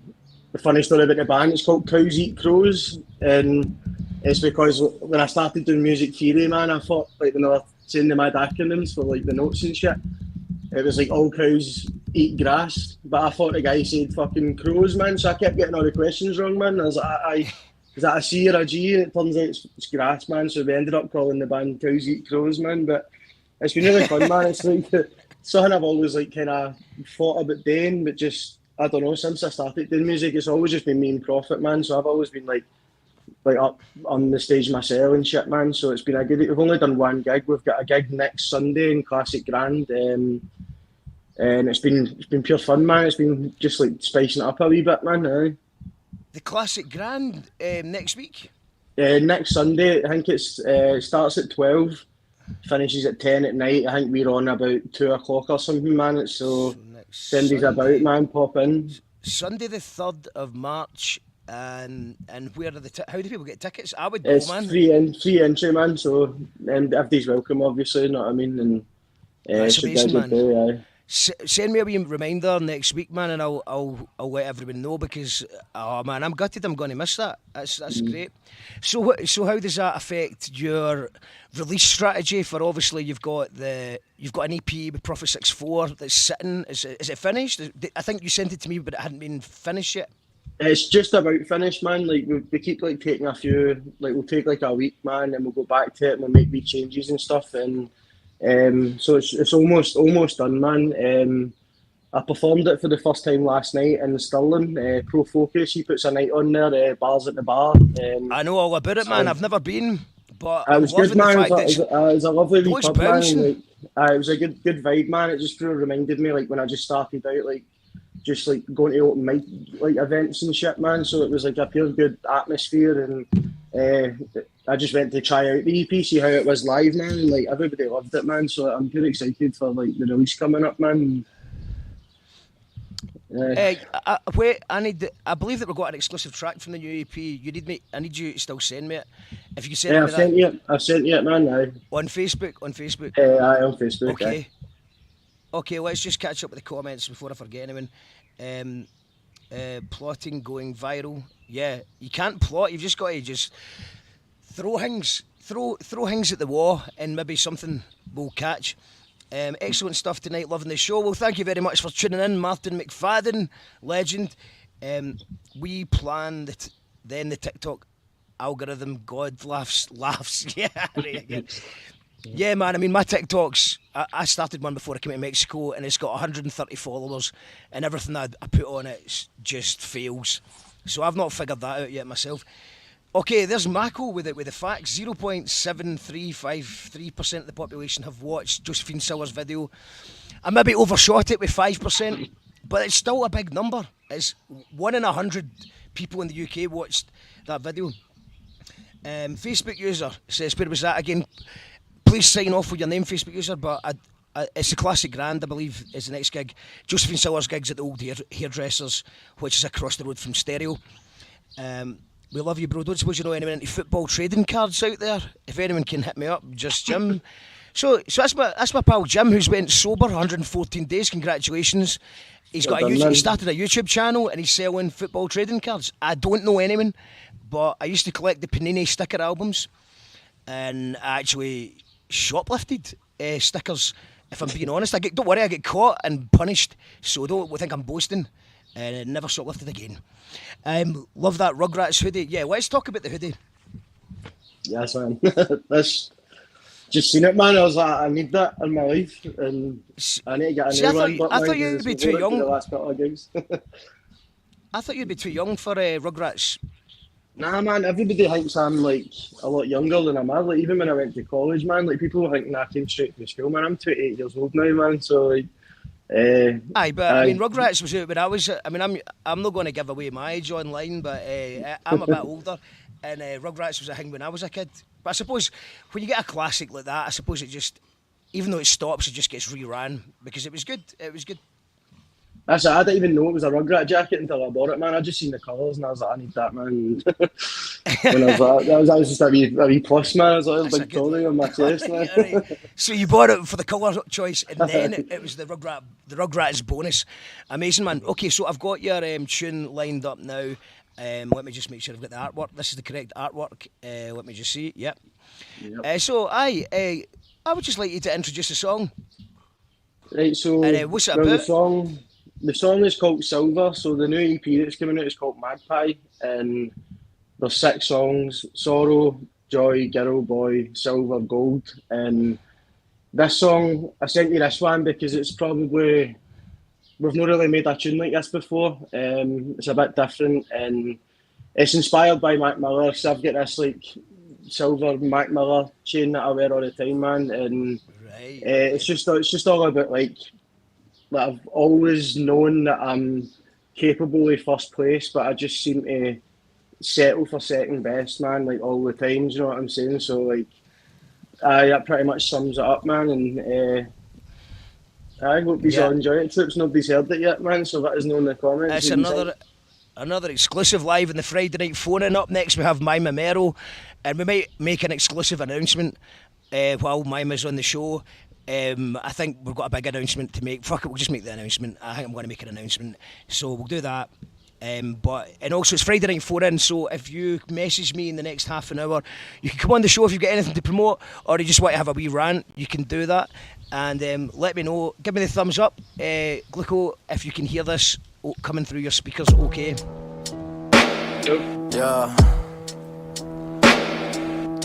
funny story about the band, it's called Cows Eat Crows, and it's because when I started doing music theory, man, I thought like when they were saying the mad acronyms for like the notes and shit, it was like all cows eat grass, but I thought the guy said fucking crows, man. So I kept getting all the questions wrong, man. I was like, is that a C or a G? And it turns out it's grass, man. So we ended up calling the band Cows Eat Crows, man. But it's been really fun, man. It's like something I've always like kind of thought about doing, but just I don't know. Since I started doing music, it's always just been me and Prophet, man. So I've always been like up on the stage myself and shit, man. So it's been a good. We've only done one gig. We've got a gig next Sunday in Classic Grand, and it's been pure fun, man. It's been just like spicing it up a wee bit, man. The Classic Grand next week? Next Sunday. I think it starts at 12, finishes at 10 at night. I think we're on about 2 o'clock or something, man. So Sunday's about, man. Pop in. Sunday the 3rd of March. And where are how do people get tickets? I would go, it's man. Free entry, man. So everybody's welcome, obviously. You know what I mean? And that's amazing, man. Day, send me a wee reminder next week, man, and I'll let everyone know, because man, I'm gutted. I'm going to miss that. That's great. So how does that affect your release strategy? For obviously you've got an EP with Prophet 64 that's sitting. Is it finished? I think you sent it to me, but it hadn't been finished yet. It's just about finished, man. Like we keep like taking a few, like we'll take like a week, man, and we'll go back to it and we'll make wee changes and stuff. And so it's almost done, man. I performed it for the first time last night in Stirling. Pro Focus, he puts a night on there, Bars at the Bar. I know all about it, man. I've never been, but it was good, man. It was a lovely wee pub, man. Like, it was a good vibe, man. It just reminded me like when I just started out, like just like going to open mic like events and shit, man. So it was like a pure good atmosphere, and I just went to try out the EP, see how it was live, man, and like everybody loved it, man. So I'm pretty excited for like the release coming up, man. Wait, I believe that we've got an exclusive track from the new EP. I need you to still send me it. If you can send me I've sent you it, man. On Facebook. On Facebook. Okay. Okay, let's just catch up with the comments before I forget anyone. Plotting going viral. Yeah, you can't plot. You've just got to just throw things at the wall, and maybe something will catch. Excellent stuff tonight. Loving the show. Well, thank you very much for tuning in, Martin McFadden, legend. We planned then the TikTok algorithm. God laughs. Yeah, right again. Yeah, man. I mean, my TikToks. I started one before I came to Mexico, and it's got 130 followers, and everything I put on it just fails. So I've not figured that out yet myself. Okay, there's Mako with the facts. 0.7353% of the population have watched Josephine Sillars' video. I maybe overshot it with 5%, but it's still a big number. It's 1 in 100 people in the UK watched that video. Facebook user says, where was that again? Please sign off with your name, Facebook user, but it's the Classic Grand, I believe, is the next gig. Josephine Sillars gigs at the old hairdressers, which is across the road from Stereo. We love you, bro. Don't suppose you know anyone into football trading cards out there? If anyone can hit me up, just Jim. So that's my pal Jim, who's went sober 114 days. Congratulations. He started a YouTube channel and he's selling football trading cards. I don't know anyone, but I used to collect the Panini sticker albums, and I actually shoplifted stickers. If I'm being honest, don't worry, I get caught and punished, so don't think I'm boasting. And I never shoplifted again. Love that Rugrats hoodie. Yeah, let's talk about the hoodie. Yes, man. That's just seen it, man. I was like, I need that in my life, and I need to get a new one. I thought you'd be too young. The last couple of gigs. I thought you'd be too young for Rugrats. Nah, man. Everybody thinks I'm like a lot younger than I'm. Like even when I went to college, man, like people were thinking I came straight from school, man. I'm 28 years old now, man. So like. I mean, Rugrats was out when I was. I mean, I'm not going to give away my age online, but I'm a bit older, and Rugrats was a thing when I was a kid. But I suppose when you get a classic like that, I suppose it just, even though it stops, it just gets reran because it was good. It was good. That's it. I didn't even know it was a Rugrat jacket until I bought it, man. I just seen the colours and I was like, I need that, man. And I was like, that was just a wee plus, man. I was like, big Tony on my chest, man. Right. So you bought it for the colour choice, and then it was the Rugrats bonus. Amazing, man. Okay, so I've got your tune lined up now. Let me just make sure I've got the artwork. This is the correct artwork. Let me just see. Yep. So I would just like you to introduce the song. Right. So and, what's it about? The song is called Silver. So the new EP that's coming out is called Magpie, and there's 6 songs: Sorrow, Joy, Girl, Boy, Silver, Gold. And this song, I sent you this one because it's probably, we've not really made a tune like this before. It's a bit different, and it's inspired by Mac Miller. So I've got this like silver Mac Miller chain that I wear all the time, man. And it's just all about like I've always known that I'm capable of first place, but I just seem to settle for second best, man, like all the times, you know what I'm saying? So like that pretty much sums it up, man. And I hope you all enjoy it. Troops, nobody's heard it yet, man, so let us know in the comments. It's another exclusive live in the Friday night phone-in. Up next we have Mima Merrow, and we might make an exclusive announcement while Mima's on the show. I think we've got a big announcement to make. Fuck it, we'll just make the announcement. I think I'm going to make an announcement, so we'll do that. And also it's Friday night phone-in, so if you message me in the next half an hour, you can come on the show if you've got anything to promote, or you just want to have a wee rant, you can do that. And let me know, give me the thumbs up, Gluco, if you can hear this coming through your speakers, okay? Yeah.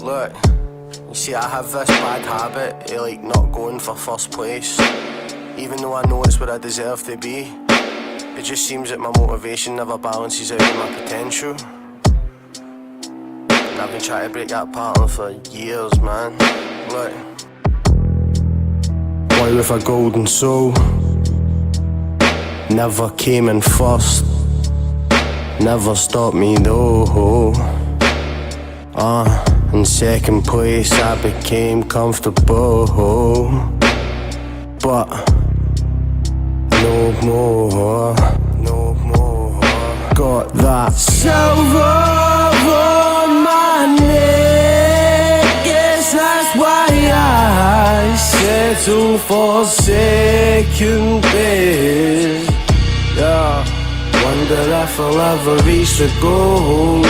Look, you see, I have this bad habit of like not going for first place, even though I know it's where I deserve to be. It just seems that my motivation never balances out with my potential. And I've been trying to break that pattern for years, man. Look, boy with a golden soul, never came in first, never stopped me though. In second place I became comfortable, but no more. Got that silver on my neck, guess that's why I settle for second best. Yeah, wonder if I'll ever reach the goal.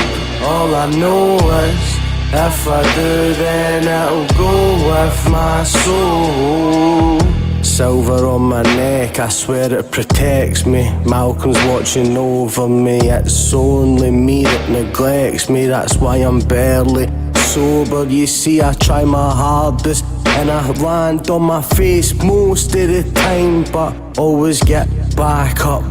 All I know is if I do, then it'll go with my soul. Silver on my neck, I swear it protects me. Malcolm's watching over me, it's only me that neglects me. That's why I'm barely sober. You see, I try my hardest and I land on my face most of the time, but always get back up.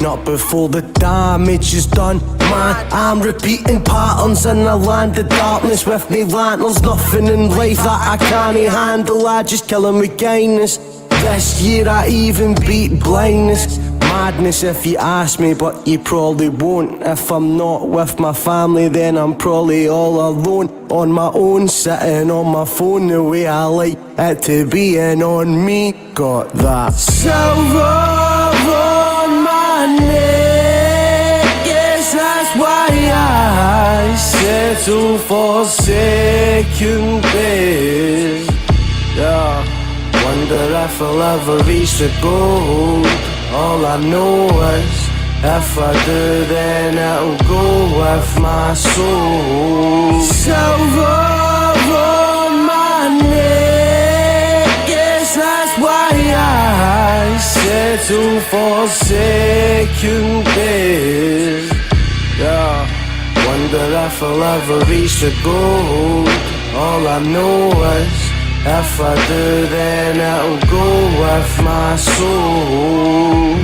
Not before the damage is done, man. I'm repeating patterns in the land of darkness with me lanterns. Nothing in life that I can't handle, I just kill 'em with kindness. This year I even beat blindness. madness if you ask me, but you probably won't. If I'm not with my family, then I'm probably all alone, on my own, sitting on my phone the way I like it to be, and on me got that silver on my neck. Guess that's why I settle for second best. Yeah. Wonder if I'll ever reach the goal. All I know is if I do, then it'll go with my soul. Silver on my neck. Guess that's why I settle for second best. Yeah. Wonder if I'll ever reach the goal. All I know is if I do, then it'll go with my soul.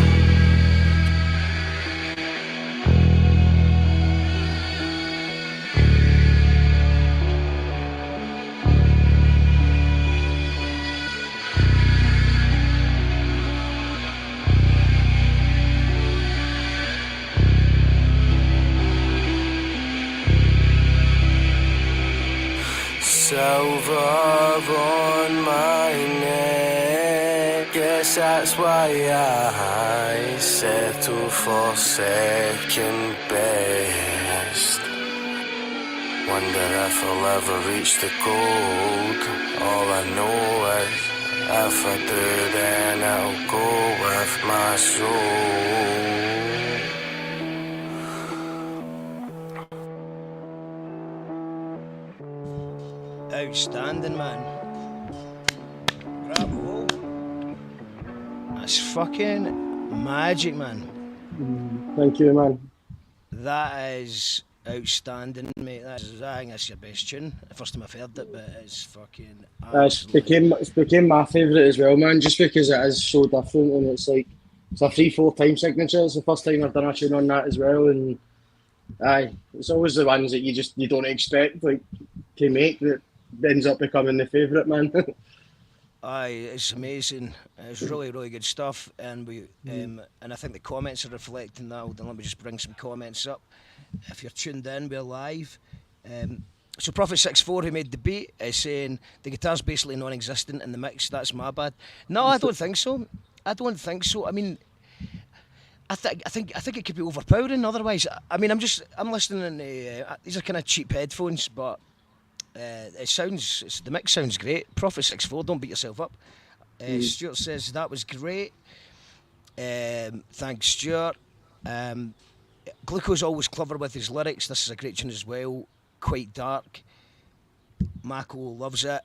Silver on my neck. Guess that's why I settle for second best. Wonder if I'll ever reach the gold. All I know is if I do, then I'll go with my soul. Outstanding, man. Bravo. That's fucking magic, man. Thank you, man. That is outstanding, mate. I think that's your best tune. The first time I've heard it, but it's fucking It's became my favourite as well, man, just because it is so different, and it's like it's a 3-4 time signature. It's the first time I've done a tune on that as well, and it's always the ones that you don't expect like to make that ends up becoming the favourite, man. It's amazing. It's really, really good stuff, and we and I think the comments are reflecting that. Hold on, let me just bring some comments up. If you're tuned in, we're live. So Prophet64, who made the beat, is saying the guitar's basically non-existent in the mix. That's my bad. No, I don't think so. I I mean, I think it could be overpowering. Otherwise, I mean, I'm listening. These are kind of cheap headphones, but the mix sounds great. Prophet64, don't beat yourself up. Stuart says that was great. Thanks, Stuart. Gluco's always clever with his lyrics. This is a great tune as well. Quite dark. Mako loves it.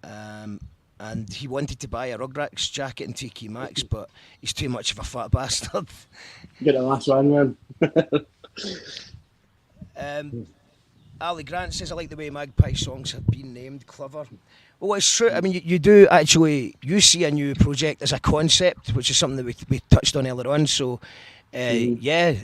And he wanted to buy a Rugrats jacket and Tiki Maxx, but he's too much of a fat bastard. Get the last one, man. Ali Grant says, I like the way Magpie songs have been named. Clever. Well, it's true. I mean, you do actually, you see a new project as a concept, which is something that we touched on earlier on. So, yeah,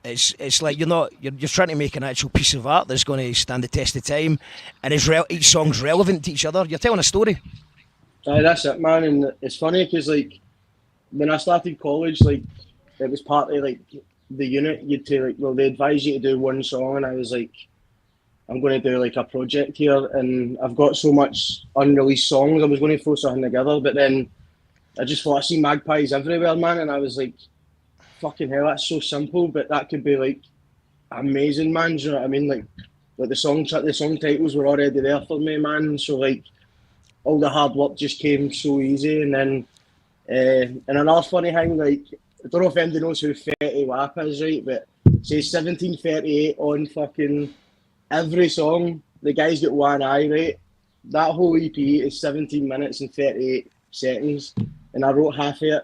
it's like you're trying to make an actual piece of art that's going to stand the test of time, and each song's relevant to each other. You're telling a story. That's it, man. And it's funny because like when I started college, like it was part of like the unit. They advise you to do one song, and I was like, I'm going to do like a project here, and I've got so much unreleased songs. I was going to throw something together, but then I just thought I see magpies everywhere, man, and I was like, fucking hell, that's so simple, but that could be like amazing, man. Do you know what I mean? Like the song titles were already there for me, man. So like all the hard work just came so easy, and then and another funny thing, like I don't know if anybody knows who Fetty Wap is, right? But it says 1738 on fucking every song. The guy's got one eye, right? That whole EP is 17 minutes and 38 seconds, and I wrote half of it,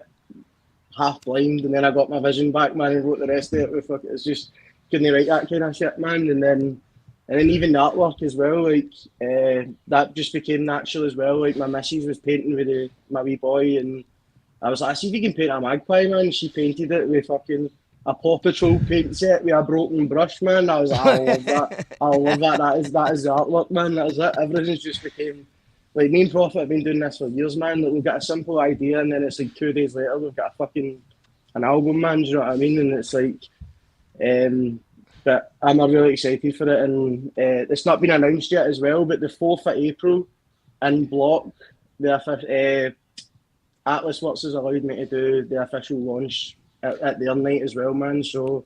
half blind, and then I got my vision back, man, and wrote the rest of it. It's just couldn't write that kind of shit, man. And then even the artwork as well, like that just became natural as well. Like my missus was painting with my wee boy, and I was like, see if you can paint a magpie, man. She painted it with fucking a Paw Patrol paint set with a broken brush, man. I was like, I love that. I love that. That is the artwork, man. That was it. Everything's just became like me and Prophet have been doing this for years, man. Like we've got a simple idea, and then it's like 2 days later we've got a fucking an album, man. Do you know what I mean? And it's like, but I'm really excited for it, and it's not been announced yet as well. But the 4th of April in Block, the Atlas Works has allowed me to do the official launch at their night as well, man. So,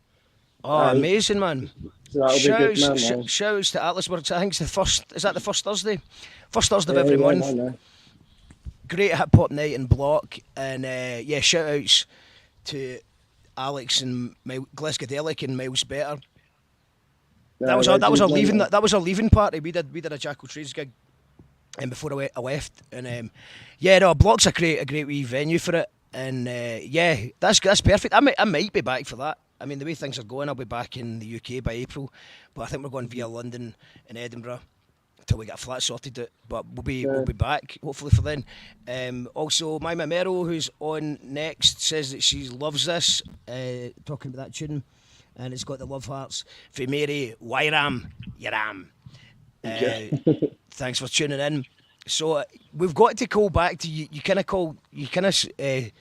amazing, man. So that'll be good, man. Shouts to Atlas Works. I think it's the first. Is that the first Thursday? First Thursday of every month. Man, Great hip hop night in Block, and shout outs to Alex and Glasgow and Miles Better. That was our leaving party. We did a Jackal Trades gig, and before I left, and Block's a great wee venue for it, and that's perfect. I might be back for that. I mean, the way things are going, I'll be back in the UK by April, but I think we're going via London and Edinburgh until we get a flat sorted out. But we'll be back hopefully for then. Also, Mima Merrow, who's on next, says that she loves this, talking about that tune, and it's got the love hearts for Mary Wyram Yaram. Thanks for tuning in. So we've got to call back to you. You kind of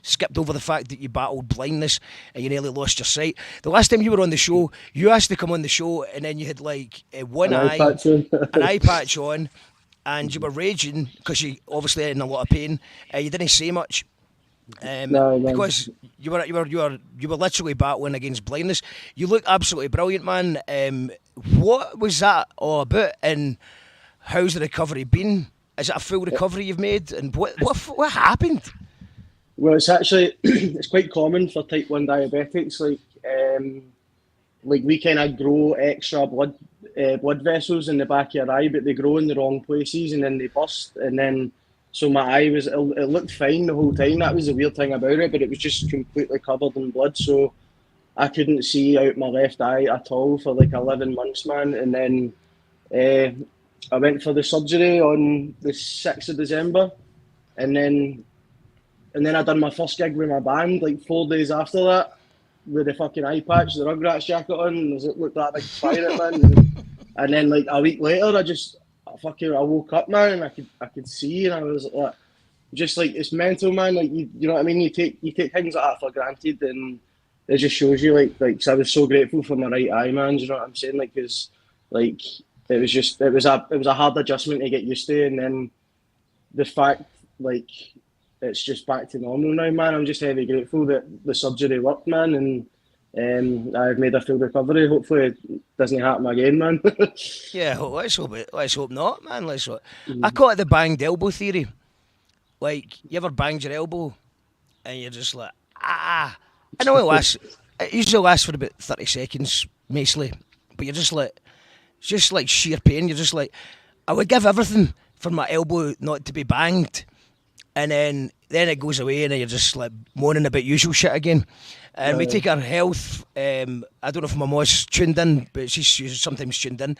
skipped over the fact that you battled blindness and you nearly lost your sight. The last time you were on the show, you asked to come on the show, and then you had like one eye patch on, and you were raging because you obviously in a lot of pain. You didn't say much. Because you were literally battling against blindness. You look absolutely brilliant, man. What was that all about, and how's the recovery been? Is it a full recovery you've made, and what happened? Well, it's actually it's quite common for type 1 diabetics. Like we kind of grow extra blood vessels in the back of your eye, but they grow in the wrong places and then they burst. And then so my eye it looked fine the whole time. That was the weird thing about it, but it was just completely covered in blood. So I couldn't see out my left eye at all for like 11 months, man. And then I went for the surgery on the 6th of December, and then I done my first gig with my band like 4 days after that with the fucking eye patch, the Rugrats jacket on, and it looked like a big pirate, man. And then like a week later, I woke up, man, and I could see, and I was like, just like it's mental, man. Like you know what I mean? You take things like that for granted, and it just shows you like. Cause I was so grateful for my right eye, man. Do you know what I'm saying? Like, cause like. It was a hard adjustment to get used to, and then the fact like it's just back to normal now, man. I'm just heavy grateful that the surgery worked, man, and I've made a full recovery. Hopefully, it doesn't happen again, man. Yeah, let's hope not, man. Let's hope. I call it the banged elbow theory. Like, you ever banged your elbow, and you're just like, I know it usually lasts for about 30 seconds, mostly, but you're just like. It's just like sheer pain. You're just like, I would give everything for my elbow not to be banged, and then it goes away, and then you're just like moaning about usual shit again. And we take our health. I don't know if my mom's tuned in, but she's sometimes tuned in.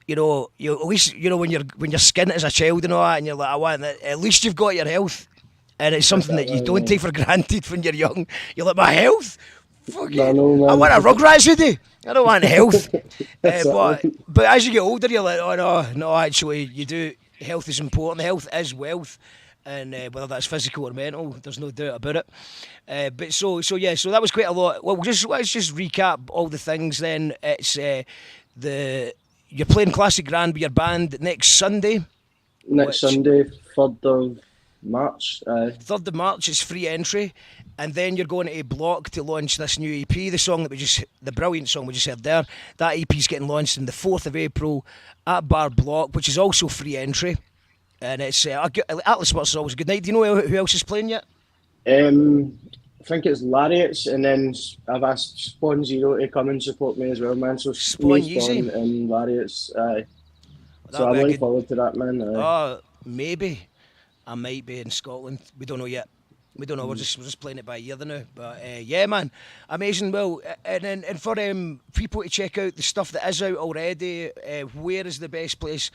You know, at least when you're skint as a child and all that, and you're like, I want that. At least you've got your health, and it's something that you don't take for granted when you're young. You're like, my health. Fuck I want a Rugrats hoodie. I don't want health. But as you get older, you're like, oh no, actually, you do. Health is important. Health is wealth, and whether that's physical or mental, there's no doubt about it. But so that was quite a lot. Well, let's just recap all the things. Then it's you're playing Classic Grand with your band next Sunday. Sunday, 3rd of March. 3rd of March is free entry. And then you're going to a Block to launch this new EP, the brilliant song we just heard there. That EP is getting launched on the 4th of April at Bar Block, which is also free entry. And it's Atlas Works is always a good night. Do you know who else is playing yet? I think it's Lariats, and then I've asked Spawn Zero to come and support me as well, man. So Spawn and Lariats. So I'm looking forward to that, man. Maybe I might be in Scotland. We don't know yet. We don't know. We're just playing it by ear now. But yeah, man, amazing. Well, and for people to check out the stuff that is out already, where is the best place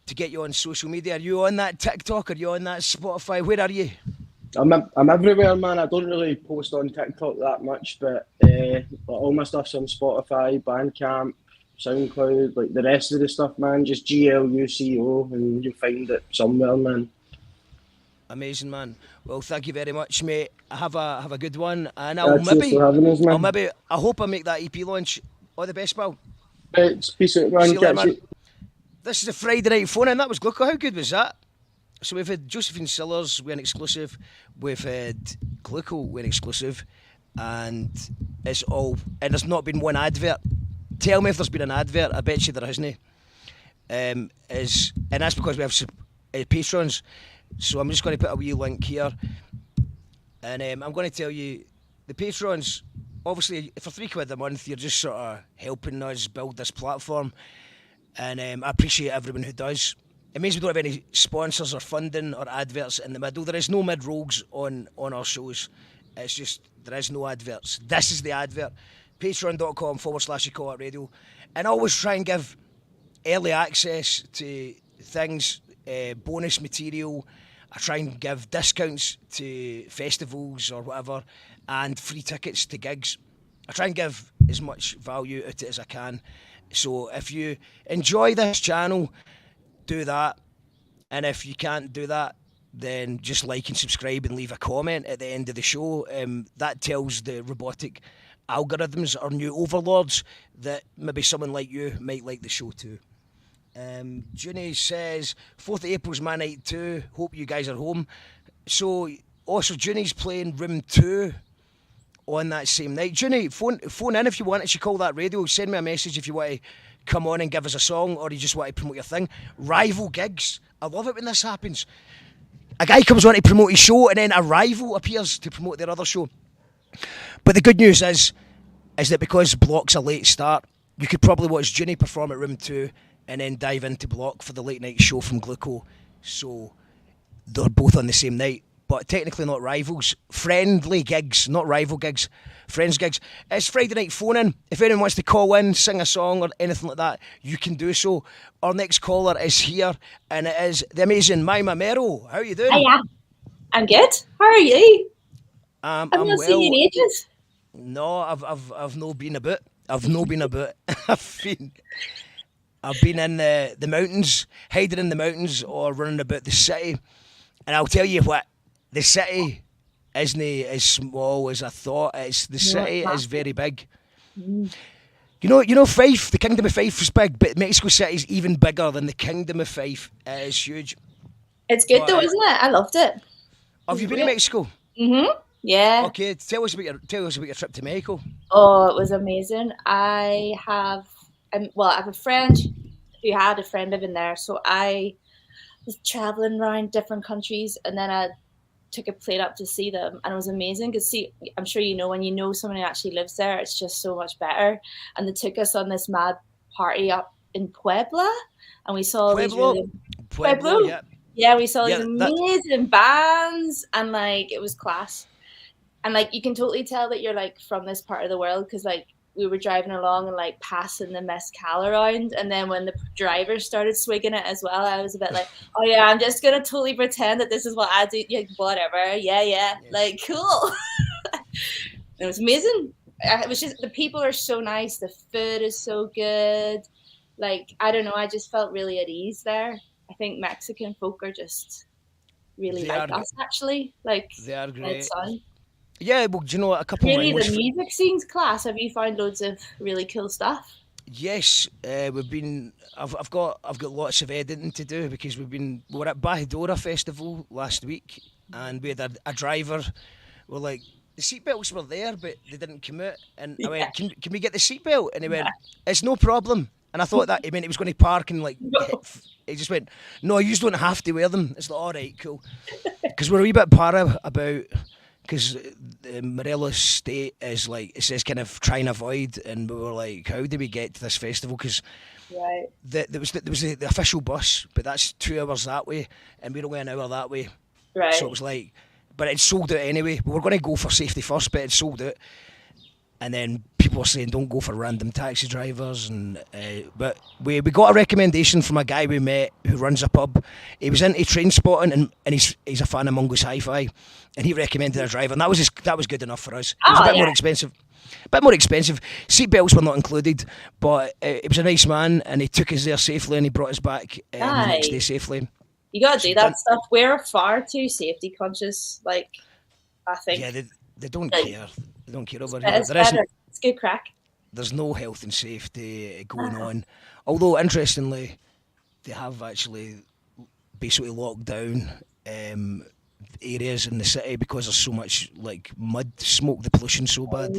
to get you on social media? Are you on that TikTok? Are you on that Spotify? Where are you? I'm everywhere, man. I don't really post on TikTok that much, but all my stuff's on Spotify, Bandcamp, SoundCloud, like the rest of the stuff, man. Just GLUCO, and you'll find it somewhere, man. Amazing, man. Well, thank you very much, mate. Have a good one, and Cheers for having us, man. I hope I make that EP launch. All the best, pal. Right, peace out, man. See you later, Catch man. you. This is the Friday night phone, and that was Gluco. How good was that? So we've had Josephine Sillars with an exclusive, we've had Gluco with an exclusive, and it's all, and there's not been one advert. Tell me if there's been an advert. I bet you there isn't. And that's because we have patrons. So I'm just going to put a wee link here, and I'm going to tell you the patrons. Obviously, for £3 a month, you're just sort of helping us build this platform, and I appreciate everyone who does. It means we don't have any sponsors or funding or adverts in the middle. There is no mid-rolls on our shows. It's just, there is no adverts. This is the advert. Patreon.com/YouCallItRadio. And I always try and give early access to things, bonus material. I try and give discounts to festivals or whatever, and free tickets to gigs. I try and give as much value out of it as I can. So if you enjoy this channel, do that. And if you can't do that, then just like and subscribe and leave a comment at the end of the show. That tells the robotic algorithms or new overlords that maybe someone like you might like the show too. Junie says 4th of April's my night too. Hope you guys are home. So also Junie's playing Room 2 on that same night. Junie, phone in if you want. She call that radio. Send me a message if you want to come on and give us a song, or you just want to promote your thing. Rival gigs. I love it when this happens. A guy comes on to promote his show, and then a rival appears to promote their other show. But the good news is that because Block's a late start, you could probably watch Junie perform at Room 2 and then dive into Block for the late night show from Gluco. So they're both on the same night, but technically not rivals. Friendly gigs, not rival gigs. Friends gigs. It's Friday night phone in. If anyone wants to call in, sing a song or anything like that, you can do so. Our next caller is here, and it is the amazing Mima Merrow. How are you doing? Hiya. I'm good. How are you? I'm I've not well. seen you in ages. No, I've not been about. I've been in the mountains, hiding in the mountains or running about the city. And I'll tell you what, the city isn't as small as I thought. The city is very big. You know Fife, the Kingdom of Fife is big, but Mexico City is even bigger than the Kingdom of Fife. It is huge. It's good though, isn't it? I loved it. Have you been to Mexico? Yeah. Okay, tell us about your trip to Mexico. Oh, it was amazing. I have a friend who had a friend living there, so I was traveling around different countries, and then I took a plane up to see them, and it was amazing because I'm sure you know, when you know someone who actually lives there, it's just so much better. And they took us on this mad party up in Puebla, and we saw Pueblo, yeah. Yeah, we saw these amazing bands, and like it was class. And like you can totally tell that you're like from this part of the world because like we were driving along and like passing the mezcal around, and then when the driver started swigging it as well, I was a bit like, oh yeah, I'm just gonna totally pretend that this is what I do. Yeah, whatever. Yeah. Like cool. It was amazing. It was just the people are so nice. The food is so good. Like I don't know, I just felt really at ease there. I think Mexican folk are just really like us actually. Like they are great. Son. Yeah, well, do you know what? A couple really, of the music scene's class. Have you found loads of really cool stuff? Yes, we've been. I've got lots of editing to do because we were at Bahidora Festival last week, and we had a driver. We're like, the seatbelts were there, but they didn't commute. And I went, can we get the seatbelt? And he went, it's no problem. And I thought that he meant he was going to park and like. He just went, no, you just don't have to wear them. It's like, all right, cool. Because we're a wee bit para about. Because Morelos State is like, it says kind of try and avoid, and we were like, how do we get to this festival? Because there was the official bus, but that's 2 hours that way, and we're only an hour that way. Right. So it was like, but it sold out anyway. We were going to go for safety first, but it sold out. And then people were saying don't go for random taxi drivers, and but we got a recommendation from a guy we met who runs a pub. He was into train spotting, and he's a fan of Mungo's Hi-Fi, and he recommended a driver, and that was good enough for us. It was a bit more expensive. Seatbelts were not included, but it was a nice man, and he took us there safely, and he brought us back the next day safely. You gotta do that stuff. We're far too safety conscious. Like, I think. Yeah, they don't like, care. They don't care over here. It's better. It's good crack. There's no health and safety going on. Although, interestingly, they have actually basically locked down areas in the city because there's so much like mud smoke. The pollution's so bad.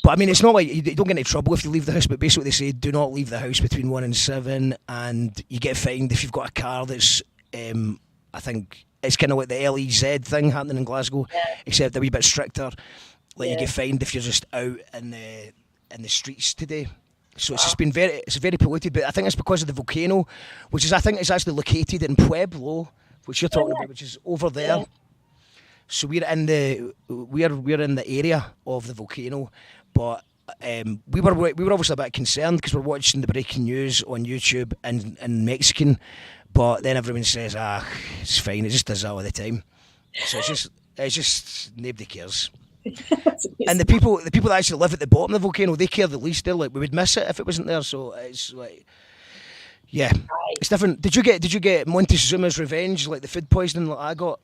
But I mean, it's not like you don't get into trouble if you leave the house. But basically, they say do not leave the house between 1 and 7, and you get fined if you've got a car that's. I think it's kind of like the LEZ thing happening in Glasgow, except a wee bit stricter. Like you get fined if you're just out in the streets today. So it's just been very polluted. But I think it's because of the volcano, which is I think it's actually located in Pueblo, which you're talking about, which is over there. Yeah. So we're in the area of the volcano, but we were obviously a bit concerned because we're watching the breaking news on YouTube in Mexican, but then everyone says, it's fine, it just does that all the time. So it's just nobody cares. And the people that actually live at the bottom of the volcano, they care the least. They're like, we would miss it if it wasn't there. So it's like, yeah, it's different. Did you get Montezuma's revenge, like the food poisoning that I got?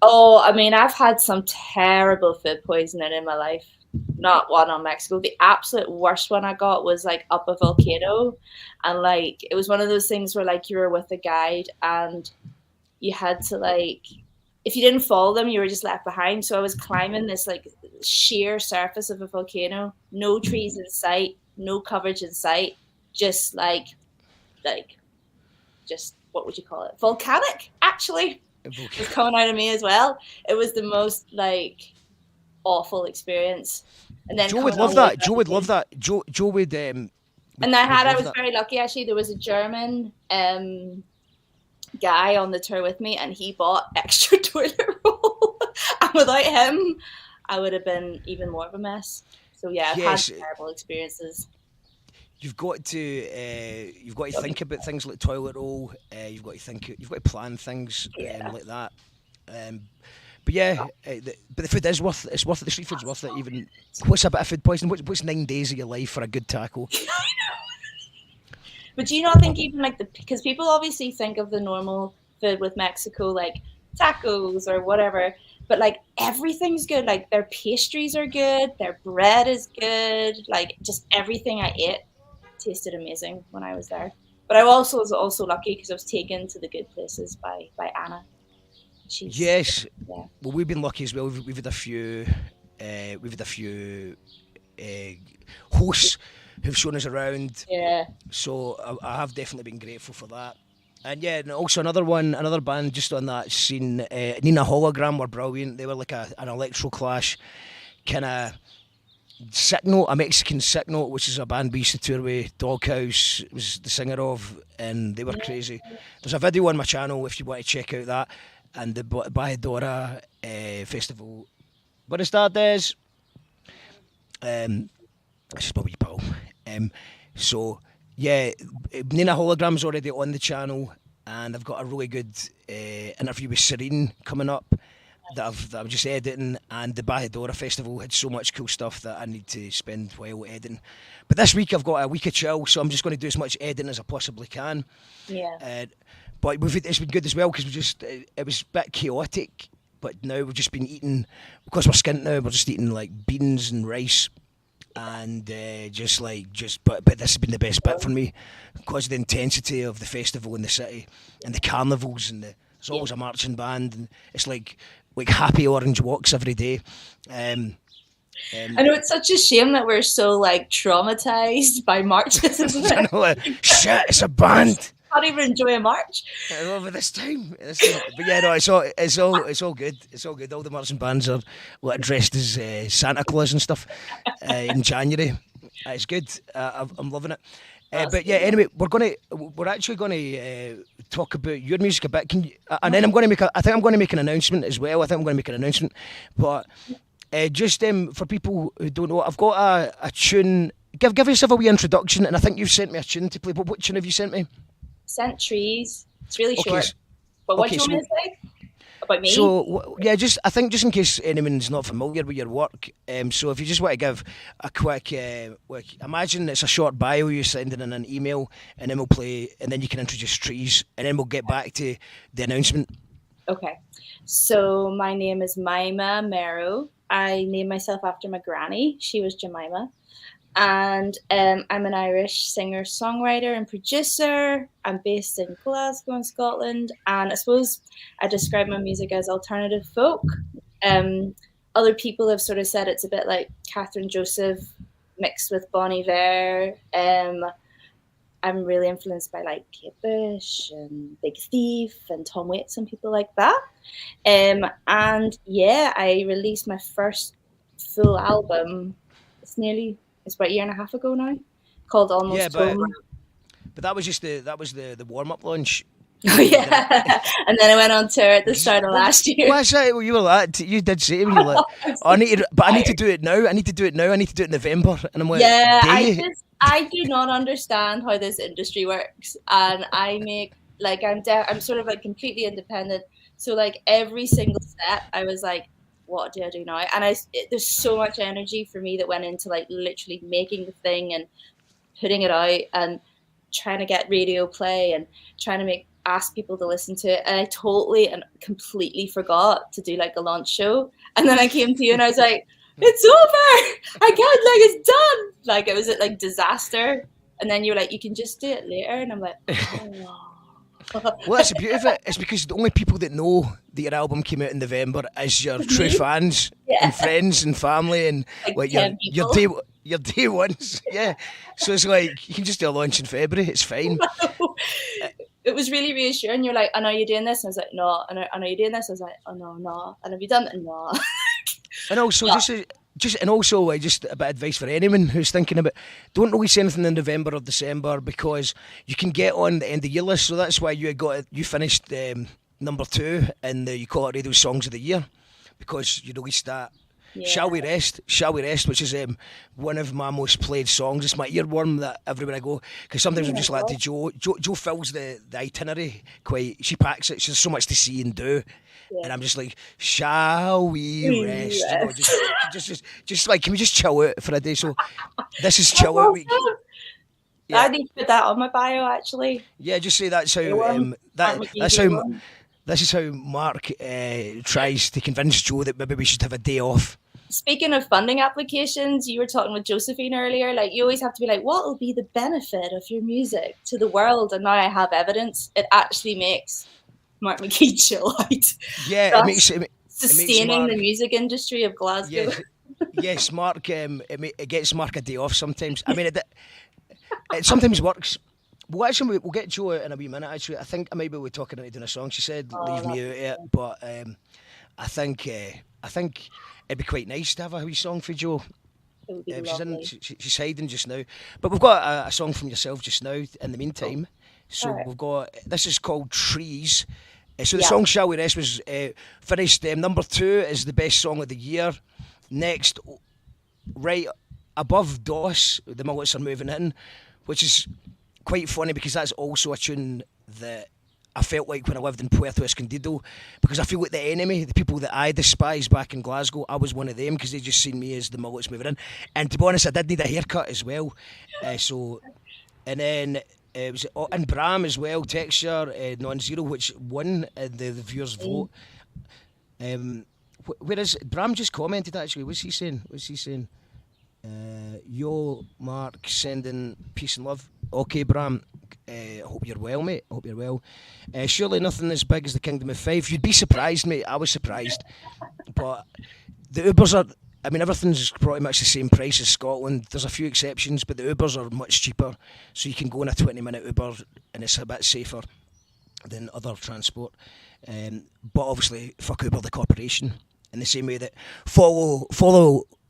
Oh, I mean, I've had some terrible food poisoning in my life. Not one on Mexico. The absolute worst one I got was like up a volcano, and like it was one of those things where like you were with a guide and you had to like, if you didn't follow them, you were just left behind. So I was climbing this like sheer surface of a volcano, no trees in sight, no coverage in sight, just like what would you call it? Volcanic, actually. It was coming out of me as well. It was the most like awful experience. And then Joe would love that. Joe would love that. Joe would. And I was very lucky actually. There was a German guy on the tour with me, and he bought extra toilet roll. And without him, I would have been even more of a mess. So yeah, I've had terrible experiences. You've got to think about things like toilet roll. You've got to plan things like that. But yeah, but the food is worth it. The street food's worth it. Even what's a bit of food poisoning? What's 9 days of your life for a good taco? But do you not think even like because people obviously think of the normal food with Mexico like tacos or whatever, but like everything's good. Like their pastries are good, their bread is good. Like just everything I ate tasted amazing when I was there. But I was also lucky because I was taken to the good places by Anna. Yes. Yeah. Well, we've been lucky as well. We've had a few hosts who've shown us around. Yeah. So I have definitely been grateful for that. And yeah, and also another band just on that scene, Nina Hologram were brilliant. They were like an electro clash kind of Sick Note, a Mexican Sick Note, which is a band we used to tour with. Doghouse was the singer of, and they were crazy. There's a video on my channel if you want to check out that. And the Bajadora festival. What is that, Des? This is my wee pal. So, yeah, Nina Hologram's already on the channel, and I've got a really good interview with Serene coming up that I'm just editing, and the Bajadora festival had so much cool stuff that I need to spend while editing. But this week I've got a week of chill, so I'm just going to do as much editing as I possibly can. Yeah. But it's been good as well because it was a bit chaotic. But now we've just been eating, because we're skint now. We're just eating like beans and rice, and but this has been the best bit for me because of the intensity of the festival in the city and the carnivals and there's always a marching band and it's like happy orange walks every day. I know it's such a shame that we're so like traumatized by marches, isn't it? I know, shit, it's a band. Can't even enjoy a march. Over this time. But yeah, no, it's all good. It's all good. All the marching bands are dressed as Santa Claus and stuff in January. It's good. I'm loving it. But yeah, anyway, we're actually gonna talk about your music a bit. Can you, and then I think I'm going to make an announcement as well. But just for people who don't know, I've got a tune. Give yourself a wee introduction, and I think you've sent me a tune to play. But what tune have you sent me? Sent Trees. It's really short. But what do you want me to say? about me. So I think just in case anyone's not familiar with your work, so if you just want to give a quick, imagine it's a short bio you send in an email, and then we'll play, and then you can introduce Trees, and then we'll get back to the announcement. Okay, so my name is Mima Merrow. I named myself after my granny. She was Jemima. And I'm an Irish singer, songwriter, and producer. I'm based in Glasgow, in Scotland, and I suppose I describe my music as alternative folk. Other people have sort of said it's a bit like Catherine Joseph mixed with Bon Iver. I'm really influenced by like Kate Bush and Big Thief and Tom Waits and people like that. And yeah, I released my first full album. It's about a year and a half ago now, called Almost Home. But that was just the warm up launch. Oh yeah, and then I went on tour at the start of last year. What's that? You were like, you did say to me, you're like, I need to do it now. I need to do it in November, and I'm like, yeah, I do not understand how this industry works, and I make like I'm sort of like completely independent. So like every single set, I was like, what do I do now? And there's so much energy for me that went into like literally making the thing and putting it out and trying to get radio play and trying to ask people to listen to it. And I totally and completely forgot to do like a launch show. And then I came to you and I was like, it's over. I can't, like, it's done. Like it was like disaster. And then you were like, you can just do it later. And I'm like, oh. Well, that's the beauty of it. It's because the only people that know that your album came out in November is your true fans and friends and family and like your day ones. Yeah. So it's like you can just do a launch in February. It's fine. It was really reassuring. You're like, I know you're doing this. And I was like, no. And I know you're doing this. I was like, oh no. And have you done it? No. And also just a bit of advice for anyone who's thinking about, don't release anything in November or December because you can get on the end of year list. So that's why you finished number 2 in the You Call It Radio Songs of the Year, because you released that. Yeah. Shall We Rest, which is one of my most played songs. It's my earworm that everywhere I go, because sometimes I'm just like to Jo fills the itinerary quite, she packs it, she's so much to see and do. Yeah. And I'm just like, shall we rest? You know, just like, can we just chill out for a day? So this is chill out week. Yeah. I need to put that on my bio, actually. Yeah, just say that's how this is how Mark tries to convince Jo that maybe we should have a day off. Speaking of funding applications, you were talking with Josephine earlier. Like, you always have to be like, what will be the benefit of your music to the world? And now I have evidence. It actually makes Mark McGee chill out. Yeah, it makes sustaining the music industry of Glasgow. Yes, Mark. It gets Mark a day off sometimes. I mean, it sometimes works. Well, actually, we'll get Jo out in a wee minute. Actually, I think maybe we're talking about doing a song. She said, "Leave me out of it," but I think it'd be quite nice to have a wee song for Jo. She's hiding just now, but we've got a song from yourself just now. In the meantime, so we've got this is called Trees. So the song "Shall We Rest" was finished. Number 2 is the best song of the year. Next, right above DOS, the Mullets Are Moving In, which is quite funny because that's also a tune that I felt like when I lived in Puerto Escondido, because I feel like the enemy, the people that I despise back in Glasgow, I was one of them because they just seen me as the Mullets Moving In. And to be honest, I did need a haircut as well. And then it was in Bram as well, Texture, Non-Zero, which won the viewers' vote. Whereas Bram just commented actually, what's he saying? Yo, Mark, sending peace and love. Okay, Bram, hope you're well, mate. Hope you're well. Surely nothing as big as the Kingdom of Five. You'd be surprised, mate. I was surprised. But the Ubers are, I mean, everything's pretty much the same price as Scotland. There's a few exceptions, but the Ubers are much cheaper. So you can go in a 20-minute Uber and it's a bit safer than other transport. But obviously, fuck Uber, the corporation. In the same way that follow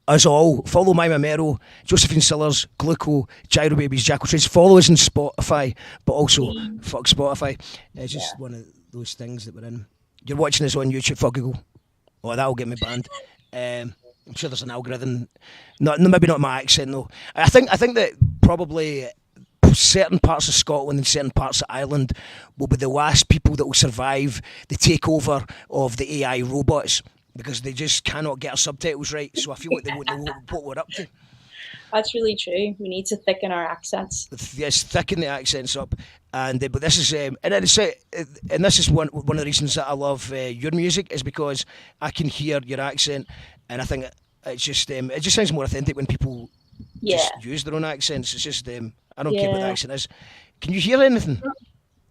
us all, follow Mima Merrow, Josephine Sillars, Gluco, Gyro Babies, Jackal Trades. Follow us on Spotify, but also fuck Spotify. It's just one of those things that we're in. You're watching us on YouTube, fuck Google. Oh, that'll get me banned. I'm sure there's an algorithm. Maybe not my accent though. I think that probably certain parts of Scotland and certain parts of Ireland will be the last people that will survive the takeover of the AI robots because they just cannot get our subtitles right. So I feel like they won't know what we're up to. That's really true. We need to thicken our accents. Yes, thicken the accents up, and but this is and this is one of the reasons that I love your music is because I can hear your accent, and I think it just sounds more authentic when people just use their own accents. It's just I don't care what the accent is. Can you hear anything?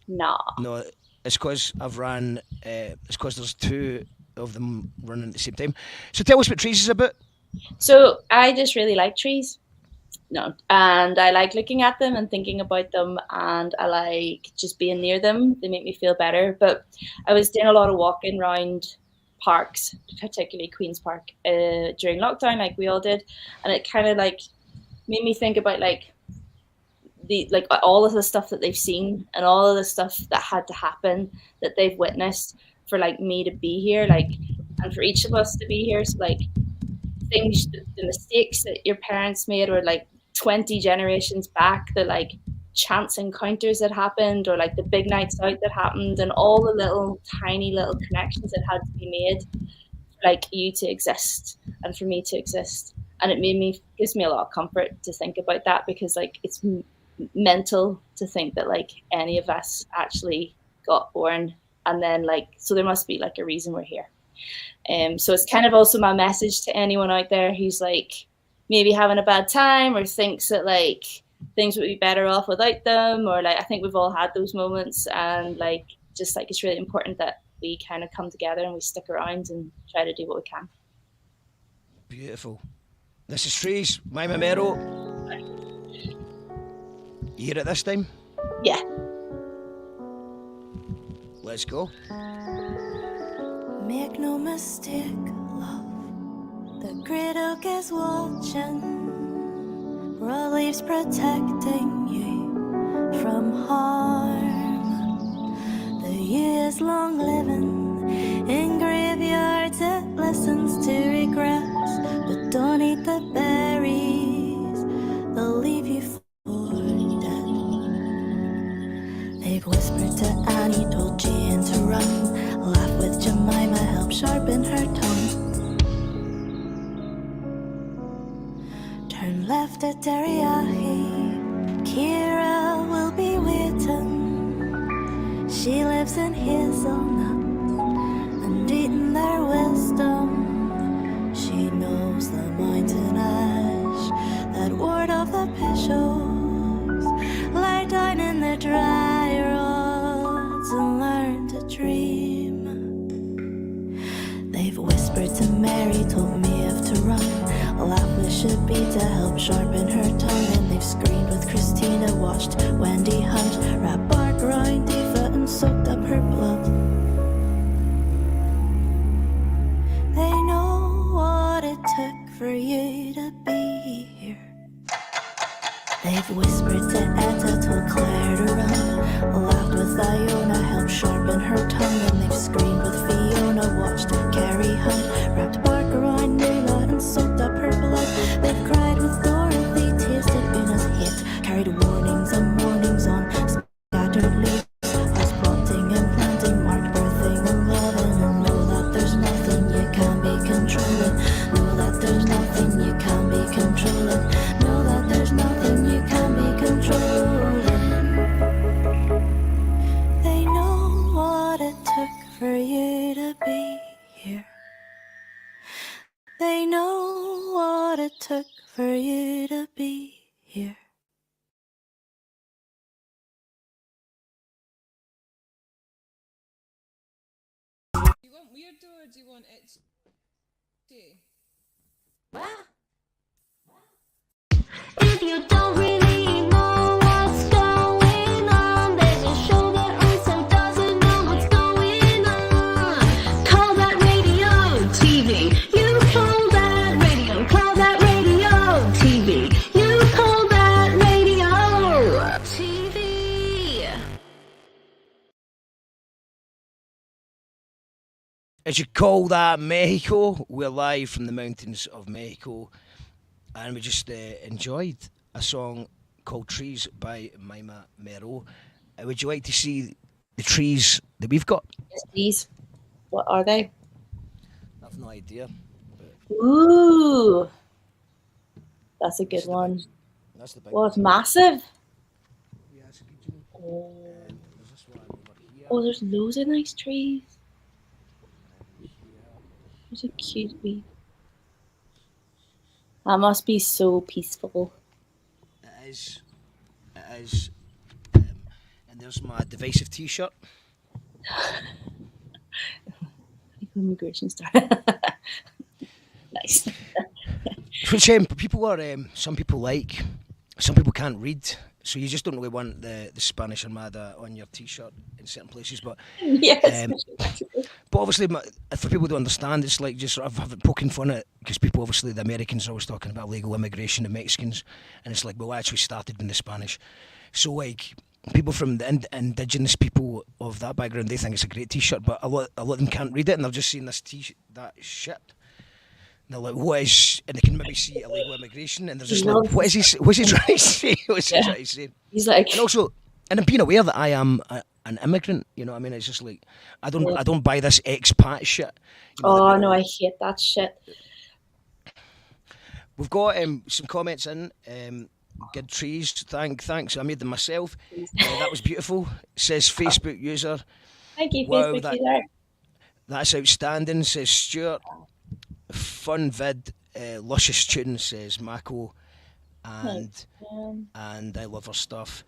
Nah. No, it's because I've ran. It's because there's two of them running at the same time. So tell us what Trees is about. So I just really like trees. No, and I like looking at them and thinking about them, and I like just being near them. They make me feel better. But I was doing a lot of walking around parks, particularly Queen's Park, during lockdown, like we all did, and it kind of like made me think about all of the stuff that they've seen and all of the stuff that had to happen that they've witnessed for like me to be here, like, and for each of us to be here. So like things, the mistakes that your parents made, or like 20 generations back, the like chance encounters that happened, or like the big nights out that happened, and all the little tiny little connections that had to be made for like you to exist and for me to exist. And it gives me a lot of comfort to think about that, because like it's mental to think that like any of us actually got born, and then like, so there must be like a reason we're here. So it's kind of also my message to anyone out there who's like maybe having a bad time or thinks that like things would be better off without them, or like I think we've all had those moments, and like just like it's really important that we kind of come together and we stick around and try to do what we can. Beautiful. This is Trees, Mima Merrow. You hear it this time? Yeah. Let's go. Make no mistake, love, the great oak is watching. Broad leaves protecting you from harm. The year is long living in graveyards, it listens to regrets, but don't eat the berries, they'll leave you for dead. They've whispered to Annie, told Jean to run, laugh with Jemima, help sharpen her tongue. Turn left at Derryahy, Kira will be waiting. She lives in hazelnut and eating their wisdom. She knows the mountain ash, that word of the Pishos. Lie down in the dry roads and learn to dream. They've whispered to Mary, told me if to run, laugh with should be to help sharpen her tongue. And they've screamed with Christina, watched Wendy hunt, wrap bark round Eva and soaked up her blood. They know what it took for you to be here. They've whispered to Etta, told Claire to run, laughed with Iona, helped sharpen her tongue. And they've screamed with Fiona, watched Carrie hunt, wrapped bark around Nula and soaked up her blood. They've cried with Dorothy, tasted Una's hate, carried warnings and warnings on scattered leaves, us plotting and planting, marked birthing and loving. And know that there's nothing you can be controlling, know that there's nothing you can be controlling, know that there's nothing you can be controlling. They know what it took for you to be here. They know what it took for you to be here. Do you want weirdo or do you want itchy? If you don't really know what's going on, there's a show that also doesn't know what's going on. Call that radio TV. You call that radio. Call that radio TV. You call that radio TV. As you call that Mexico, we're live from the mountains of Mexico, and we just enjoyed a song called Trees by Mima Merrow. Would you like to see the trees that we've got? Yes, please. What are they? I've no idea. Ooh, that's a good one. That's the big Well, it's one. massive. Yeah, that's a good one. There's this one over here. Oh, there's loads of nice trees. There's a cute wee. That must be so peaceful. It is. It is. And there's my divisive T-shirt. Immigration star. Nice. Which people are, some people can't read, so you just don't really want the Spanish Armada on your T-shirt in certain places. But Yes. but obviously, for people to understand, it's like just sort of having poking fun at it, because people, obviously, the Americans are always talking about illegal immigration, the Mexicans, and it's like, well, actually started in the Spanish. So like people from the indigenous people of that background, they think it's a great T-shirt, but a lot of them can't read it, and they're just seeing this that shit. And they're like, what is? And they can maybe see illegal immigration, and they're just like, what's he trying to say? What's he trying to say? He's like, and also, and being aware that I am an immigrant, you know what I mean? It's just like, I don't buy this expat shit. You know, oh no, I hate that shit. We've got some comments in. Good trees, thanks. I made them myself. That was beautiful. Says Facebook user. Thank you, Wow, Facebook user. That's outstanding, says Stuart. Fun vid, luscious tune, says Mako, and I love her stuff.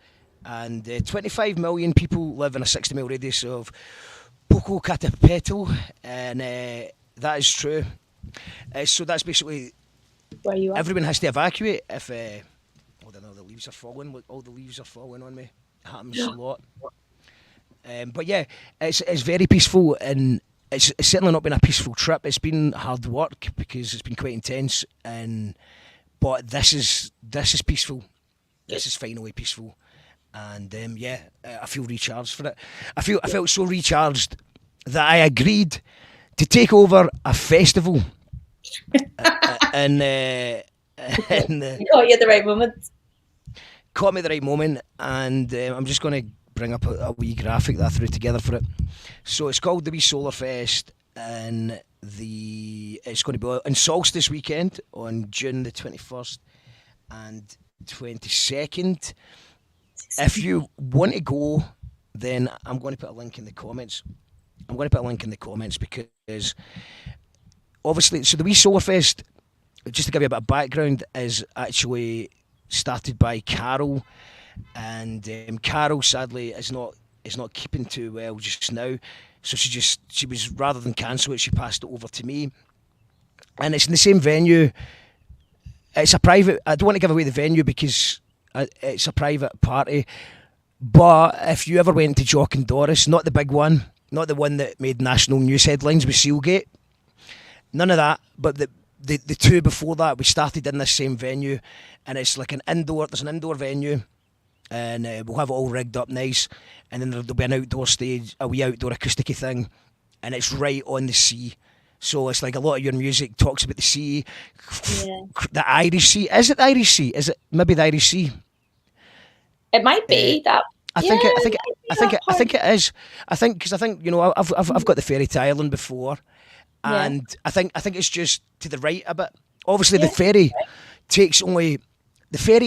And 25 million people live in a 60-mile radius of Popocatépetl, and that is true. So that's basically where you are. Everyone has to evacuate if. I don't know, the leaves are falling. All the leaves are falling on me. It happens a lot. But yeah, it's very peaceful, and it's certainly not been a peaceful trip. It's been hard work because it's been quite intense, but this is peaceful. This is finally peaceful, and I feel recharged for it. I felt so recharged that I agreed to take over a festival, and caught you at the right moment. Caught me at the right moment, and I'm just going to bring up a wee graphic that I threw together for it. So it's called the Wee Solar Fest, and it's going to be in Solstice weekend on June the 21st and 22nd. If you want to go, then I'm going to put a link in the comments. Because obviously, so the Wee Solar Fest, just to give you a bit of background, is actually started by Carol, and Carol sadly is not keeping too well just now, so she was, rather than cancel it, she passed it over to me, and it's in the same venue. It's a private, I don't want to give away the venue because it's a private party, but if you ever went to Jock and Doris, not the big one, not the one that made national news headlines with Sealgate, none of that, but the two before that, we started in this same venue, and it's like there's an indoor venue, and we'll have it all rigged up nice, and then there'll be an outdoor stage, a wee outdoor acoustic thing, and it's right on the sea. So it's like a lot of your music talks about the sea, the Irish Sea. Is it the Irish Sea? Is it maybe the Irish Sea? It might be that. I think it is. I think because you know, I've got the ferry to Ireland before, and I think it's just to the right a bit. Obviously, the ferry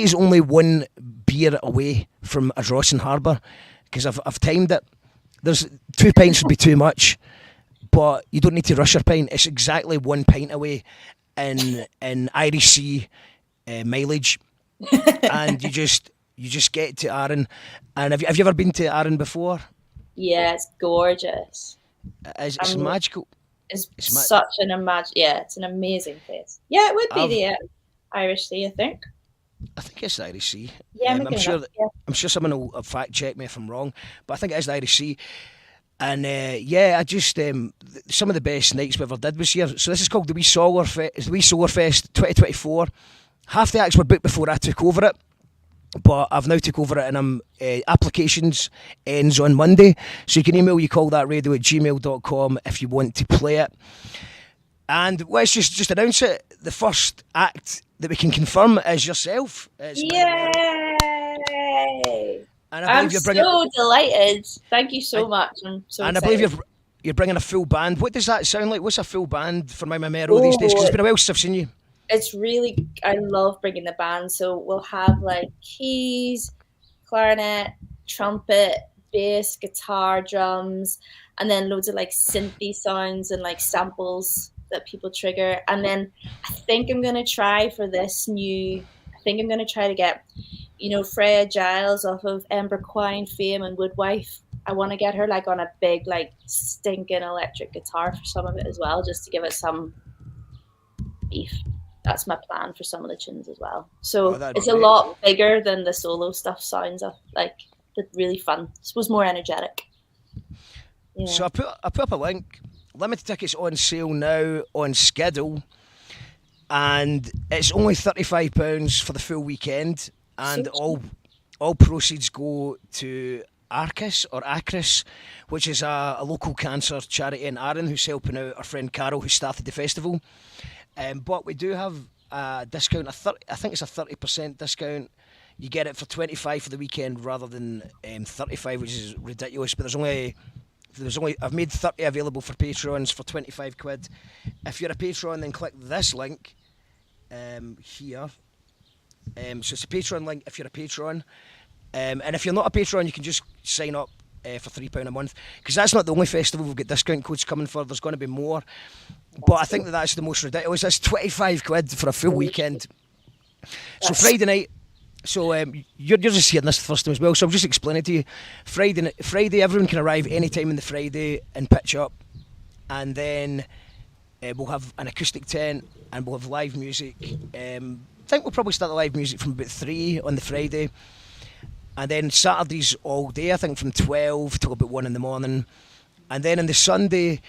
is only one beer away from Ardrossan Harbour, because I've timed it. There's 2 pints would be too much, but you don't need to rush your pint. It's exactly 1 pint away in Irish Sea mileage, and you just get to Arran. And have you ever been to Arran before? Yeah, it's gorgeous. It's magical. It's such an it's an amazing place. Yeah, it would be the Irish Sea, I think. I think it's the Irish Sea. Yeah, I'm sure someone will fact check me if I'm wrong, but I think it is the Irish Sea. And I just some of the best nights we ever did was here. So this is called the Wee Solar Fest 2024. Half the acts were booked before I took over it, but I've now took over it, and applications ends on Monday, so you can email youtcallthatradio@gmail.com if you want to play it. And let's just announce it. The first act that we can confirm is yourself. It's Yay! Yay! And I I'm believe you're bringing. so delighted. Thank you so much. I'm so And I excited. believe you're bringing a full band. What does that sound like? What's a full band for Mima Merrow these days? Because it's been a while since I've seen you. It's really, I love bringing the band. So we'll have like keys, clarinet, trumpet, bass, guitar, drums, and then loads of like synthy sounds and like samples that people trigger. And then I think I'm gonna try for this new. I think I'm gonna try to get, Freya Giles off of Emberquine fame and Woodwife. I want to get her like on a big like stinking electric guitar for some of it as well, just to give it some beef. That's my plan for some of the tunes as well. So it's a lot bigger than the solo stuff sounds of. Like, really fun. I suppose more energetic. Yeah. So I put up a link. Limited tickets on sale now on Skiddle, and it's only £35 for the full weekend, and all proceeds go to Acris, which is a local cancer charity in Arran, who's helping out our friend Carol, who started the festival. But we do have a discount. I think it's a 30% discount. You get it for 25 for the weekend rather than 35, which is ridiculous. But there's only I've made 30 available for patrons for 25 quid. If you're a patron, then click this link here. So it's a Patreon link if you're a patron. And if you're not a patron, you can just sign up for £3 a month, because that's not the only festival we've got discount codes coming for. There's going to be more, but I think that's the most ridiculous. That's 25 quid for a full weekend. So Friday night, so you're just hearing this first time as well, so I'll just explain it to you. Friday, everyone can arrive any time in the Friday and pitch up, and then we'll have an acoustic tent and we'll have live music. I think we'll probably start the live music from about 3 on the Friday. And then Saturdays all day, I think from 12 till about 1 in the morning. And then on the Sunday,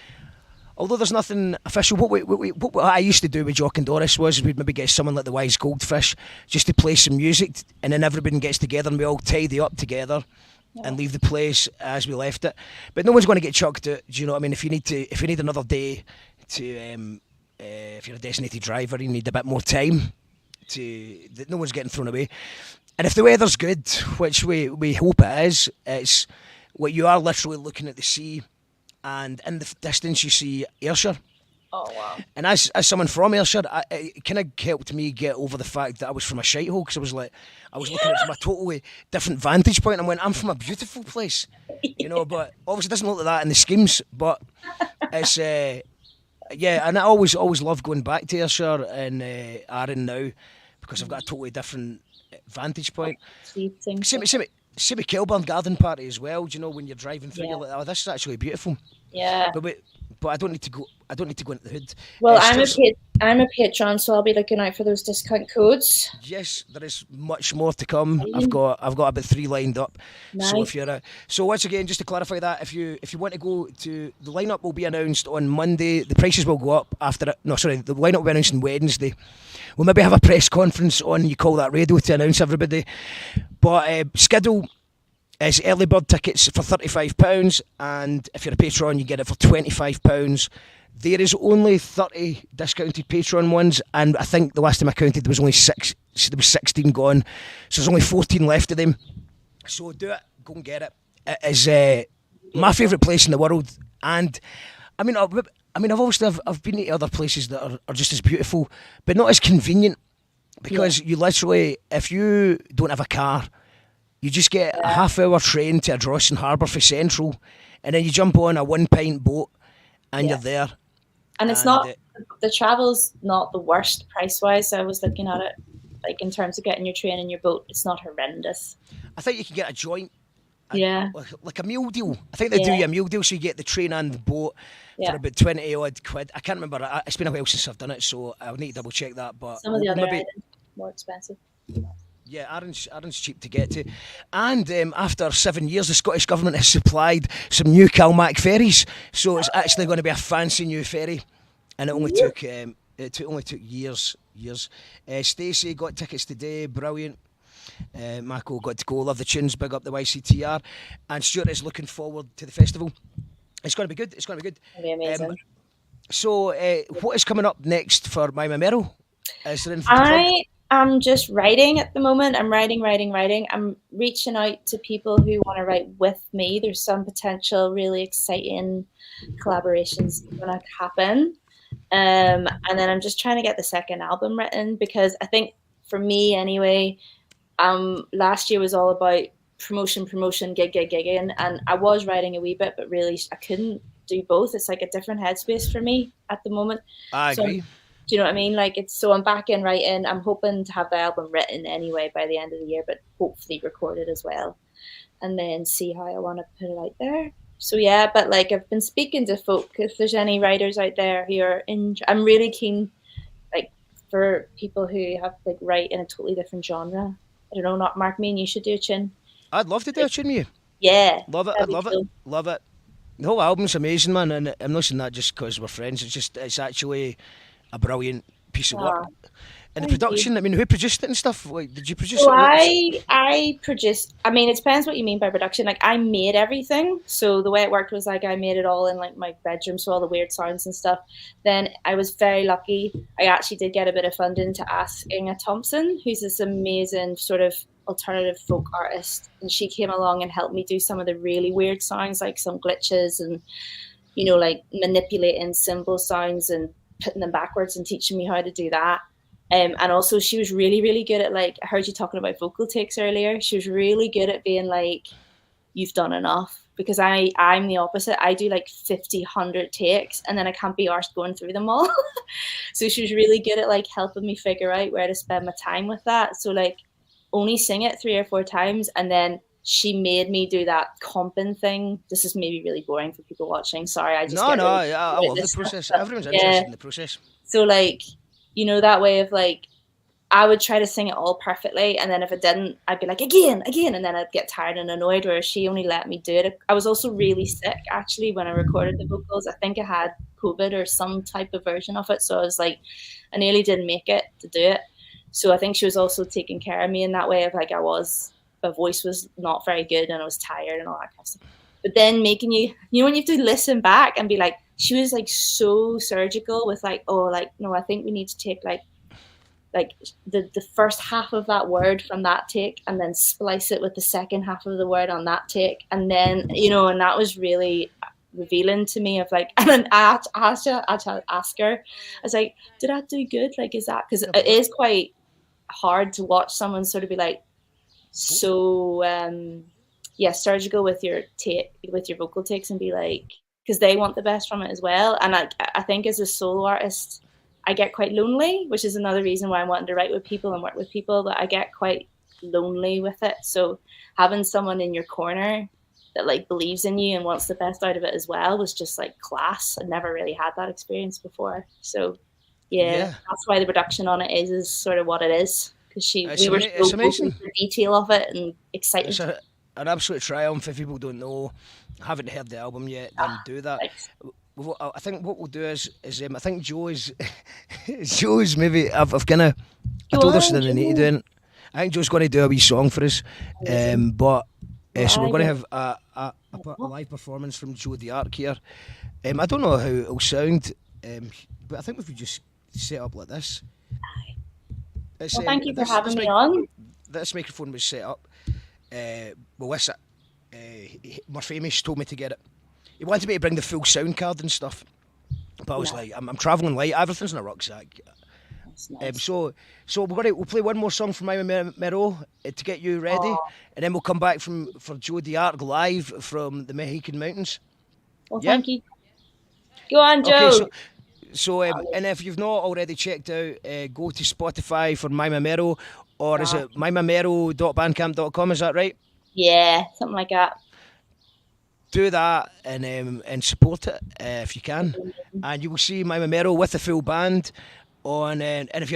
although there's nothing official, what I used to do with Jock and Doris was we'd maybe get someone like the Wise Goldfish just to play some music, and then everybody gets together and we all tidy up together and leave the place as we left it. But no one's going to get chucked out. Do you know what I mean? If you need another day to, if you're a designated driver, you need a bit more time. No one's getting thrown away. And if the weather's good, which we hope it is, it's what you are literally looking at the sea, and in the distance you see Ayrshire. Oh wow! And as someone from Ayrshire, it kind of helped me get over the fact that I was from a shithole, because I was looking at it from a totally different vantage point. And I'm from a beautiful place, but obviously it doesn't look like that in the schemes. But it's yeah, and I always love going back to Ayrshire and Arran now, because I've got a totally different vantage point. Same with Kilburn Garden Party as well. Do you know, when you're driving through, you're like, oh, this is actually beautiful. Yeah. But I don't need to go into the hood. Well, I'm a patron, so I'll be looking out for those discount codes. Yes, there is much more to come. I've got about 3 lined up. Nice. So if you're so once again, just to clarify that, if you want to go to, the lineup will be announced on Monday. The prices will go up after it. No, sorry, the lineup will be announced on Wednesday. We'll maybe have a press conference on You Call That Radio to announce everybody. But Skiddle is early bird tickets for £35, and if you're a patron, you get it for £25. There is only 30 discounted patron ones, and I think the last time I counted there was only 16 gone, so there's only 14 left of them. So do it, go and get it. It is my favourite place in the world, and I've been to other places that are just as beautiful, but not as convenient, because you literally, if you don't have a car, you just get a half-hour train to Ardrossan Harbour for Central, and then you jump on a 1-pint boat, and you're there. And it's not, the travel's not the worst price-wise. I was looking at it, like in terms of getting your train and your boat, it's not horrendous. I think you can get a joint. Like a meal deal. I think they do you a meal deal, so you get the train and the boat for about 20 odd quid. I can't remember. It's been a while since I've done it, so I'll need to double check that. But some of the other items more expensive. Yeah, Arran's cheap to get to. And after 7 years, the Scottish Government has supplied some new Calmac ferries. So it's actually going to be a fancy new ferry. And it only took years. Stacey got tickets today, brilliant. Mako got to go, love the tunes, big up the YCTR. And Stuart is looking forward to the festival. It's going to be good. It's going to be good. It'll be amazing. So what is coming up next for Mima Merrow? Is there anything I'm just writing at the moment. I'm writing. I'm reaching out to people who want to write with me. There's some potential really exciting collaborations going to happen. And then I'm just trying to get the second album written, because I think for me anyway, last year was all about promotion, gigging, and I was writing a wee bit, but really I couldn't do both. It's like a different headspace for me at the moment. I So agree. do you know what I mean? Like, it's, so I'm back in writing. I'm hoping to have the album written anyway by the end of the year, but hopefully recorded as well, and then see how I want to put it out there. So yeah, but like, I've been speaking to folk. If there's any writers out there who are I'm really keen, like, for people who have like write in a totally different genre. I don't know, not Mark, me and you should do a tune. I'd love to do a tune with you. Yeah, Love it. that'd I'd be love cool. it. Love it. The whole album's amazing, man, and I'm not saying that just because we're friends. It's actually a brilliant piece of work. Aw, And the thank you. production, I mean, who produced it and stuff? Like, did you produce So it? I produced. I mean, it depends what you mean by production. Like, I made everything. So the way it worked was like I made it all in like my bedroom, so all the weird sounds and stuff. Then I was very lucky. I actually did get a bit of funding to ask Inga Thompson, who's this amazing sort of alternative folk artist, and she came along and helped me do some of the really weird sounds, like some glitches and, you know, like manipulating cymbal sounds and putting them backwards and teaching me how to do that. And also she was really, really good at, like, I heard you talking about vocal takes earlier. She was really good at being like, you've done enough. Because I'm the opposite. I do like 50, 100 takes and then I can't be arsed going through them all. So she was really good at like helping me figure out where to spend my time with that. So like, only sing it 3 or 4 times, and then she made me do that comping thing. This is maybe really boring for people watching. Sorry, I just No, get no, really I love the process. Everyone's interested in the process. So like, you know, that way of like, I would try to sing it all perfectly, and then if it didn't, I'd be like, again, and then I'd get tired and annoyed, whereas she only let me do it. I was also really sick, actually, when I recorded the vocals. I think I had COVID or some type of version of it, so I was like, I nearly didn't make it to do it. So I think she was also taking care of me in that way of like, my voice was not very good and I was tired and all that kind of stuff. But then making you know, when you have to listen back and be like, she was like so surgical with like, oh, like, no, I think we need to take like the first half of that word from that take and then splice it with the second half of the word on that take. And then, you know, and that was really revealing to me of like, and then I had to ask her, I was like, did I do good? Like, is that, because it is quite hard to watch someone sort of be like, so surgical with your vocal takes and be like, because they want the best from it as well. And I think as a solo artist, I get quite lonely, which is another reason why I'm wanting to write with people and work with people, but I get quite lonely with it. So having someone in your corner that like believes in you and wants the best out of it as well was just like class. I never really had that experience before. So yeah. That's why the production on it is sort of what it is, because we were so focused on the detail of it and excited. It's an absolute triumph. If people don't know, haven't heard the album yet, then do that. Thanks. I think what we'll do is I think Joe's maybe I've kind of I told her she didn't need to do it. I think Joe's going to do a wee song for us, but so we're going to have a live performance from Joe the Arc here. I don't know how it'll sound, but I think if we just set up like this. Well, thank you for having me on. This microphone was set up. Melissa, more famous, told me to get it. He wanted me to bring the full sound card and stuff, but I was like, I'm travelling light. Everything's in a rucksack. Nice. So we'll play one more song from Mima Merrow to get you ready, and then we'll come back for Joe the Arc live from the Mexican mountains. Well, thank you. Go on, Joe. Okay, so and if you've not already checked out, go to Spotify for Mima Merrow, or is it mimamerrow.bandcamp.com? Is that right? Yeah, something like that. Do that and support it if you can, and you will see Mima Merrow with the full band on. And if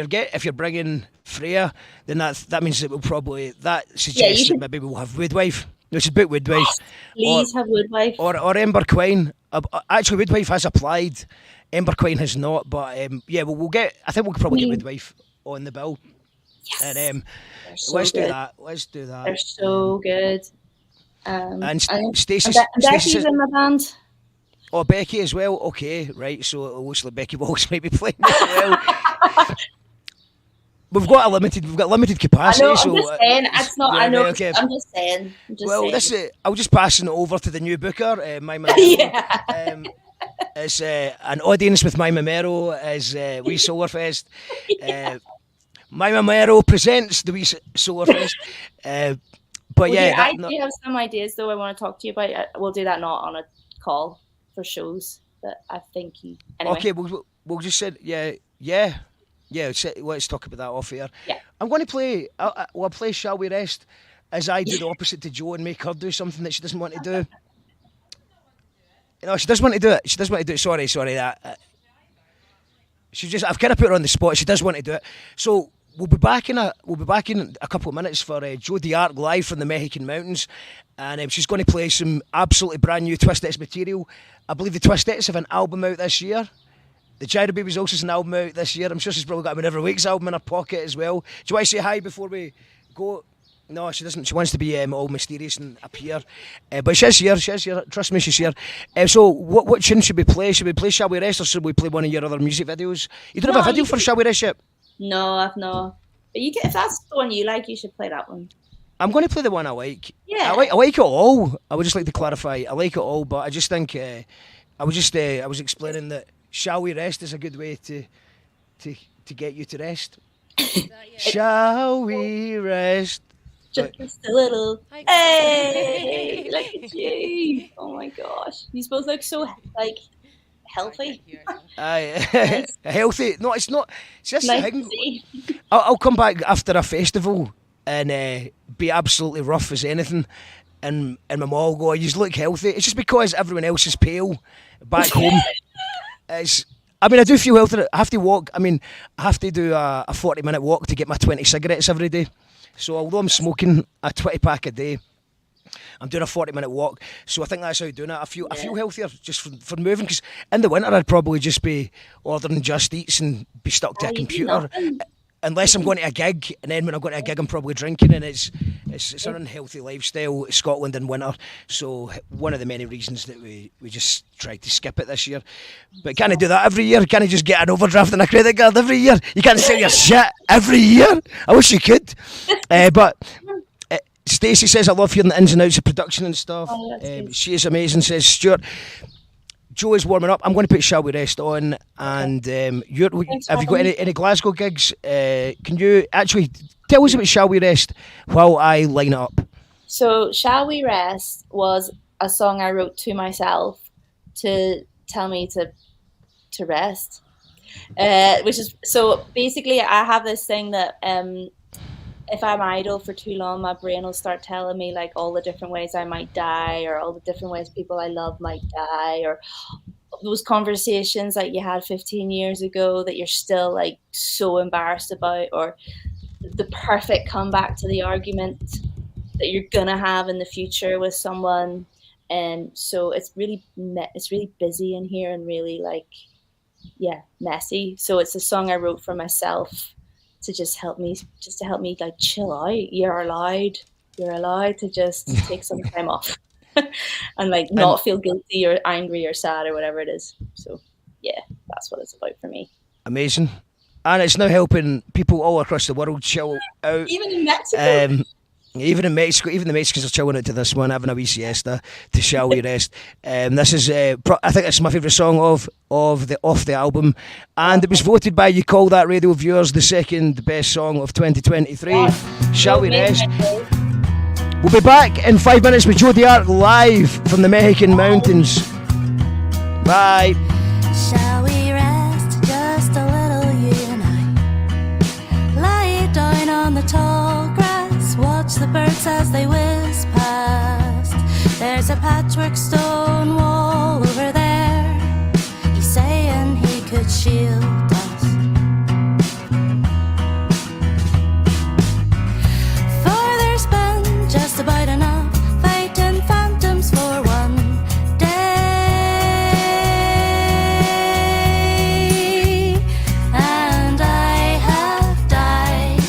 you're bringing Freya, then that means that we'll probably suggests that maybe we'll have Woodwife. No, it's about Woodwife. Please have Woodwife or Ember Quine. Actually, Woodwife has applied. Ember Quine has not, but we'll get. I think we'll probably get Woodwife on the bill. Yes. And so do that. Let's do that. They're so good. And Stacey's in the band. Oh, Becky as well. Okay, right. So it looks like Becky Walsh might be playing as well. we've got limited I capacity. know. I'm so just saying. It's not. yeah, I know. right, okay. I'm just saying. Well, saying. I'll just passing it over to the new booker, Mima. Yeah. It's an audience with Mima Merrow as Wee Solarfest. Mima Merrow presents the Wee Solarfest. But Well, yeah, dear, I do have some ideas though. I want to talk to you about. We'll do that not on a call for shows. But I think you. Anyway. Okay, we'll just say yeah. Let's talk about that off air. Yeah. I'm going to play. I'll play "Shall We Rest" as I do the opposite to Jo and make her do something that she doesn't want to do. No, she does want to do it. She does want to do it. Sorry. That I've kind of put her on the spot. She does want to do it. So we'll be back in a couple of minutes for Jo D'Arc live from the Mexican mountains, and she's going to play some absolutely brand new Twistettes material. I believe the Twistettes have an album out this year. The Gyro Babies also has an album out this year. I'm sure she's probably got a Whenever Week's album in her pocket as well. Do you want to say hi before we go? No, she doesn't. She wants to be all mysterious and appear. But she's here. Trust me, she's here. So what tune should we play? Should we play Shall We Rest or should we play one of your other music videos? You don't have a video for Shall We Rest yet? No, I've not. But if that's the one you like, you should play that one. I'm going to play the one I like. Yeah. I like it all. I would just like to clarify. I like it all, but I just think I was explaining that Shall We Rest is a good way to get you to rest. Shall we rest? Just a little. Hey, look at you! Oh my gosh, you both look so like healthy. Healthy? No, it's not. It's just Nice the to thing. see. I'll come back after a festival and be absolutely rough as anything, and my mum will go, "You look healthy." It's just because everyone else is pale back home. I do feel healthy. I have to walk. I have to do a 40-minute walk to get my 20 cigarettes every day. So although I'm smoking a 20-pack a day, I'm doing a 40-minute walk. So I think that's how I'm doing it. I feel healthier just for moving. Because in the winter, I'd probably just be ordering Just Eats and be stuck to a computer. Unless I'm going to a gig, and then when I'm going to a gig, I'm probably drinking, and it's an unhealthy lifestyle, Scotland in winter. So one of the many reasons that we just tried to skip it this year. But can't I do that every year? Can't I just get an overdraft and a credit card every year? You can't sell your shit every year. I wish you could. But Stacey says, I love hearing the ins and outs of production and stuff. She is amazing, says Stuart. Jo is warming up. I'm going to put Shall We Rest on, and have you got any Glasgow gigs? Can you actually tell us about Shall We Rest while I line it up? So Shall We Rest was a song I wrote to myself to tell me to rest. Which is, so basically I have this thing that if I'm idle for too long, my brain will start telling me like all the different ways I might die, or all the different ways people I love might die, or those conversations that you had 15 years ago that you're still like so embarrassed about, or the perfect comeback to the argument that you're gonna have in the future with someone. And so it's really busy in here and really messy. So it's a song I wrote for myself to just help me like chill out. You're allowed to just take some time off and like not feel guilty or angry or sad or whatever it is. So yeah, that's what it's about for me. Amazing. And it's now helping people all across the world chill out. Even in Mexico. Even in Mexico, even the Mexicans are chilling out to this one, having a wee siesta to Shall We Rest. This is, I think it's my favourite song off the album, and it was voted by You Call That Radio viewers the second best song of 2023. Shall We Rest? We'll be back in 5 minutes with Jo D'Arc live from the Mexican mountains. Bye. Shall we rest just a little, you and I? Lie down on the tall grass, watch the birds as they whiz past. There's a patchwork stone wall over there. He's saying he could shield us. For there's been just about enough fighting phantoms for one day. And I have died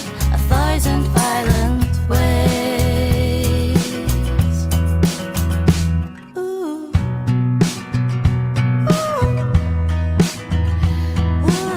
1,000 violent ways. Ooh. Ooh. Ooh.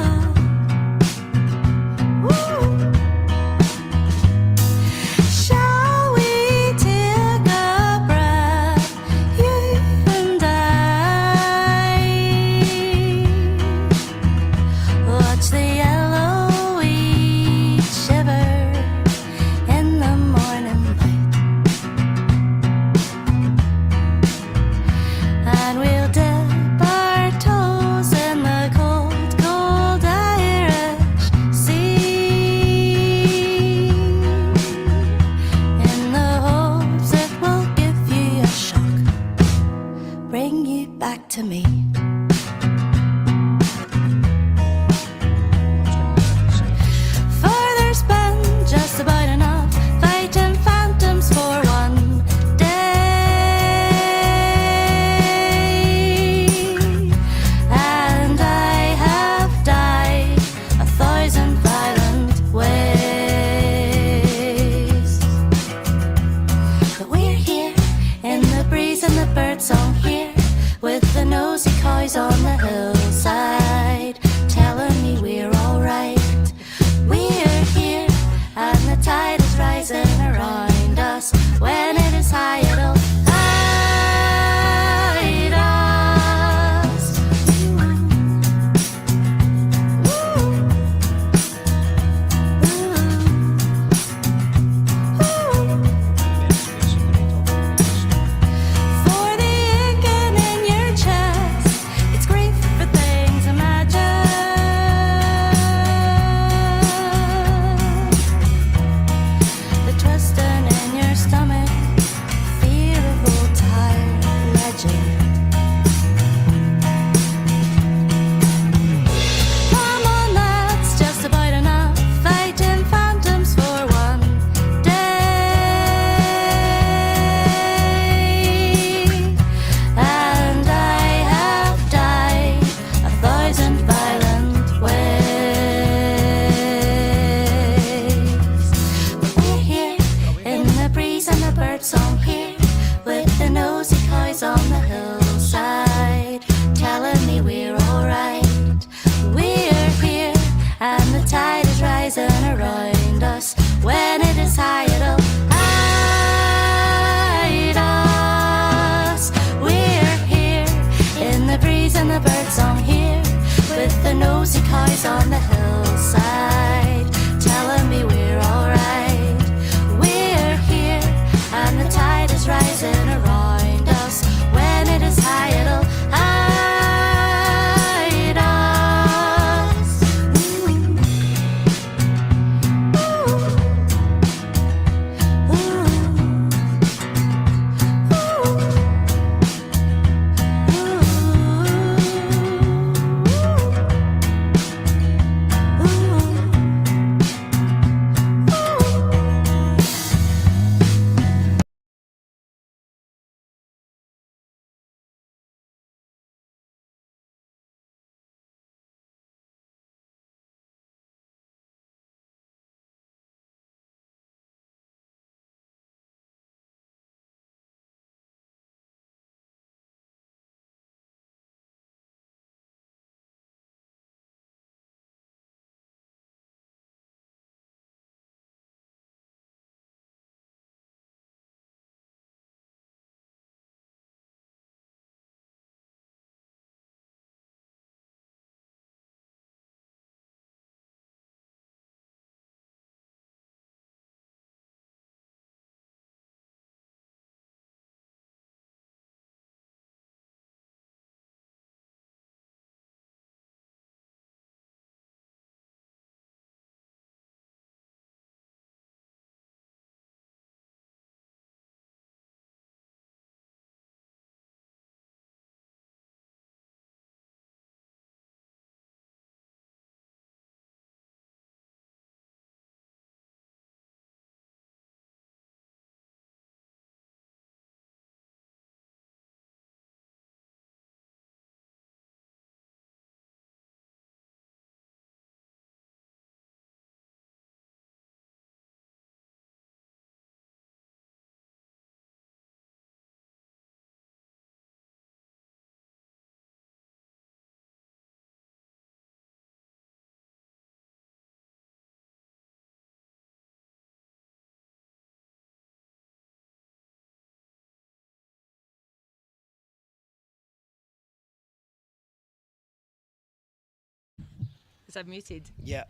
because I'm muted. Yeah.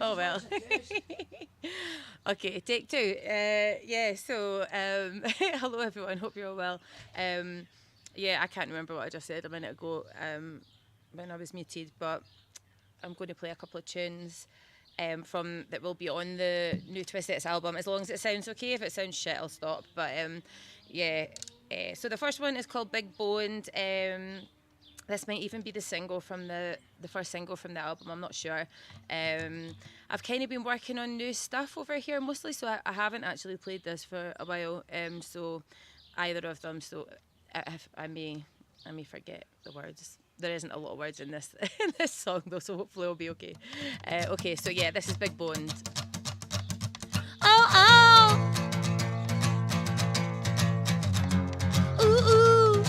Oh well. Okay, take two. Yeah. So, hello everyone. Hope you're all well. Yeah, I can't remember what I just said a minute ago. When I was muted, but I'm going to play a couple of tunes. From that will be on the new Twisteds album, as long as it sounds okay. If it sounds shit, I'll stop. But yeah. So the first one is called Big Boned. This might even be the single from the first single from the album. I'm not sure. I've kind of been working on new stuff over here mostly, so I haven't actually played this for a while. So either of them. So I may forget the words. There isn't a lot of words in this song though, so hopefully it'll be okay. Okay, so yeah, this is Big Boned. Oh oh, ooh ooh,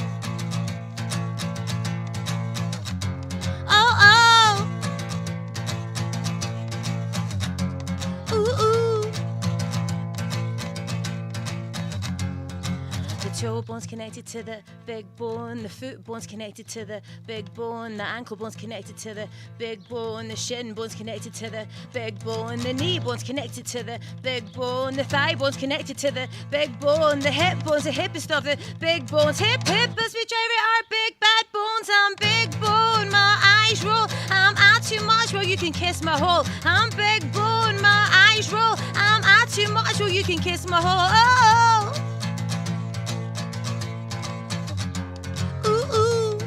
oh oh, ooh ooh. The toe bone's connected to the big bone, the foot bone's connected to the big bone, the ankle bone's connected to the big bone, the shin bone's connected to the big bone, the knee bone's connected to the big bone, the thigh bone's connected to the big bone, the hip bone's the hippest of the big bones. Hip hip as we drive it, our big bad bones. I'm big bone, my eyes roll. I'm out too much, well you can kiss my hole. I'm big bone, my eyes roll. I'm out too much, well you can kiss my hole. Oh, oh. Ooh, ooh.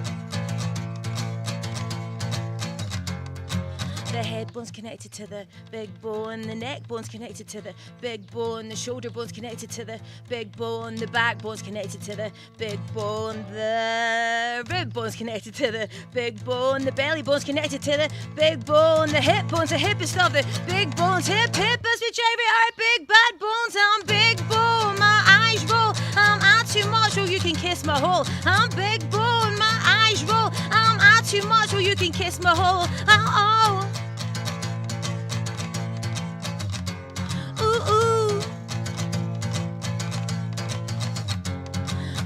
The head bone's connected to the big bone, the neck bone's connected to the big bone, the shoulder bone's connected to the big bone, the back bone's connected to the big bone, the rib bone's connected to the big bone, the belly bone's connected to the big bone, the hip bone's the hippest of the big bones. Hip hip as we drive it, our big bad bones. I'm big bone, my eyes roll. I'm out too much, or you can kiss my hole. I'm big bone, my eyes roll. I'm out too much, or you can kiss my hole. Oh, oh. Ooh, ooh.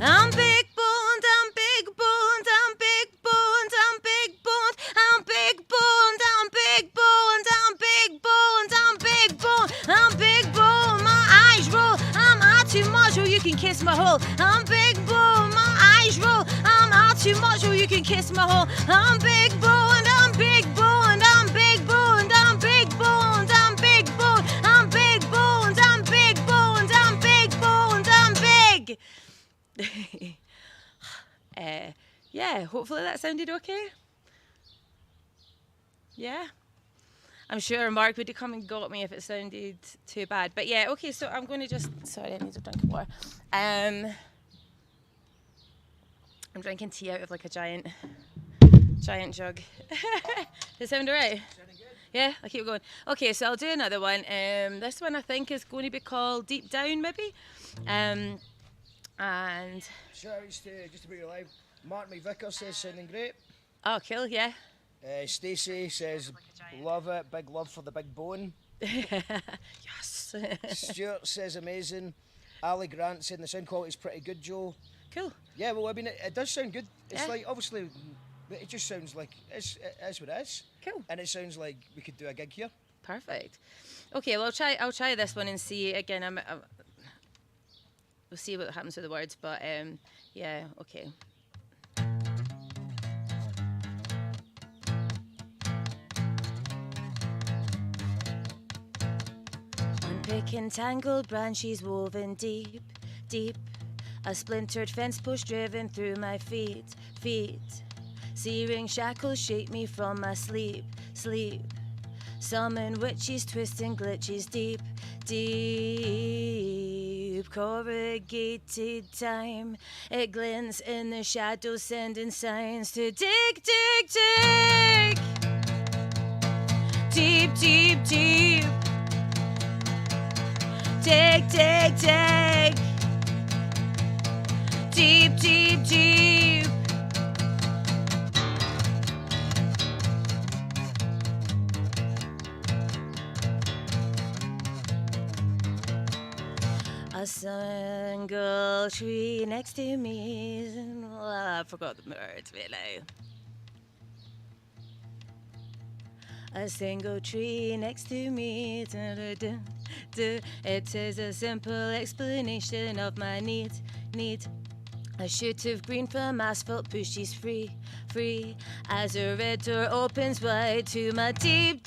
I'm big boned, I'm big boned, I'm big boned, I'm big boned, I'm big boned, I'm big boned, I'm big boned, I'm big boned, I'm big boned, my eyes roll. I'm out too much, or you can kiss my hole. I'm big boned, my eyes roll. I'm out too much, or you can kiss my hole. I'm big boned, I'm big boned, I'm big boned, I'm big boned, I'm big boned, I'm big boned, I'm big boned, I'm big boned, I'm big. Yeah, hopefully that sounded okay. Yeah. I'm sure Mark would have come and got me if it sounded too bad. But yeah, okay, so I'm going to just... Sorry, I need a drink of water. I'm drinking tea out of like a giant jug. Does it sound alright? Sounding good. Yeah, I'll keep going. Okay, so I'll do another one. This one I think is going to be called Deep Down, maybe. And... Shout outs to, just to be alive, Martin McVicker says sounding great. Oh, cool, yeah. Stacey says love it, big love for the big bone. Yes. Stuart says amazing. Ali Grant saying the sound quality is pretty good, Joe. Cool. Yeah, well, I mean, it does sound good. It's Yeah. like, obviously, it just sounds like it is what it is. Cool. And it sounds like we could do a gig here. Perfect. Okay, well, I'll try this one and see. Again, we'll see what happens with the words, but yeah, okay. Unpicking tangled branches woven deep, deep. A splintered fence post driven through my feet. Searing shackles shake me from my sleep. Summon witches, twisting glitches deep. Corrugated time, it glints in the shadows, sending signs to dig. Deep. Dig. Deep. A single tree next to me. I forgot the words, really. a single tree next to me. It is a simple explanation of my need. A shoot of green from asphalt pushes free as a red door opens wide to my deep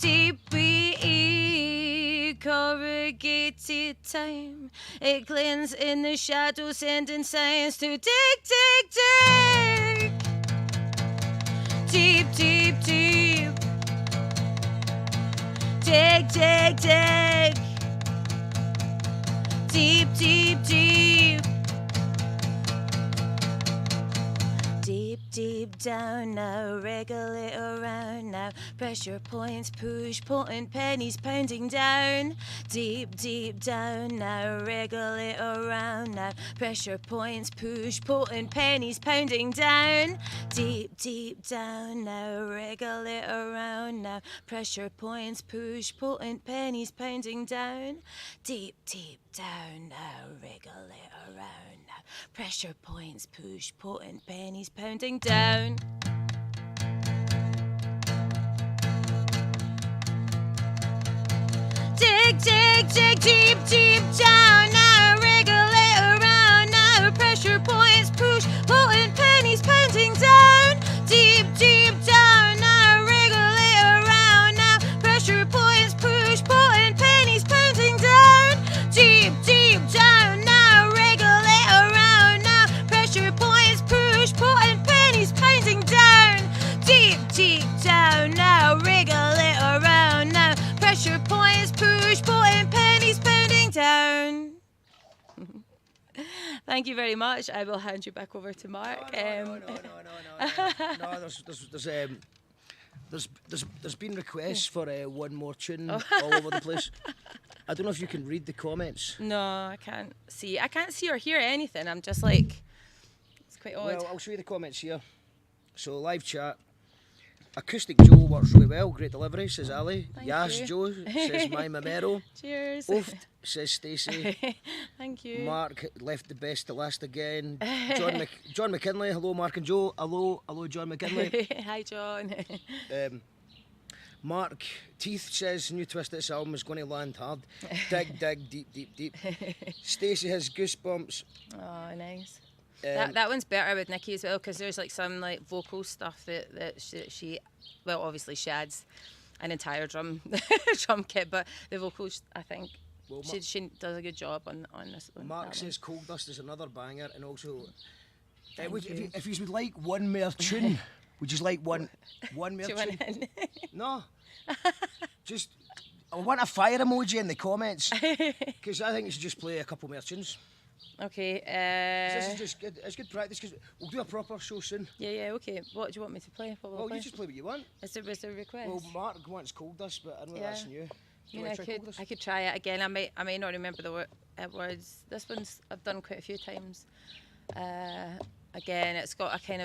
corrugated time. It glens in the shadows, sending signs to dig. Deep. Dig. Deep. Deep down now, wriggle it around now. Pressure points push, potent pennies pounding down. Deep down now, wriggle it around now. Pressure points push, potent pennies pounding down. Deep down now, wriggle it around now. Pressure points push, potent pennies pounding down. Deep down now, wriggle it around now. Pressure points push, potent pennies pounding down. Dig, deep down now, wriggle it around now. Pressure points push, potent pennies pounding down. Deep down now, wriggle it around now. Pressure points push, potent pennies pounding down. Deep down now, wriggle it around now. Pressure points push, potent pennies pounding down. Deep down now, wriggle it around now. Pressure points push, potent pennies pounding down. Thank you very much. I will hand you back over to Mark. No. There's been requests for one more tune all over the place. I don't know if you can read the comments. No, I can't see. I can't see or hear anything. I'm just like, it's quite odd. Well, I'll show you the comments here. So live chat. Acoustic Joe works really well. Great delivery, says Ali. Thank Yas you. Joe, says Mima Merrow. Cheers. Oof, says Stacey. Thank you. Mark left the best to last again. John McKinley. Hello, Mark and Joe. Hello, John McKinley. Hi, John. Mark Teeth says new twist of this album is going to land hard. Dig, deep. Stacey has goosebumps. Oh, nice. That one's better with Nikki as well, because there's like some like vocal stuff that she well, obviously she adds an entire drum kit, but the vocals, I think she does a good job on this one. Mark says Cold Dust is another banger, and also if you would like one more tune, would you like one more tune? No, just I want a fire emoji in the comments, because I think you should just play a couple more tunes. Okay. This is just good. It's good practice, because we'll do a proper show soon. Yeah. Okay. What do you want me to play? Well, you just play what you want. Is there a request? Well, Mark wants Cold Dust, but I know that's new. I could try it again. I may not remember the words. This one's I've done quite a few times. Again, it's got a kind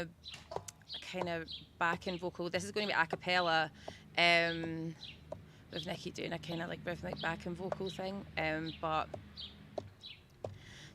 of backing vocal. This is going to be a cappella, with Nikki doing a kind of like rhythmic backing vocal thing. But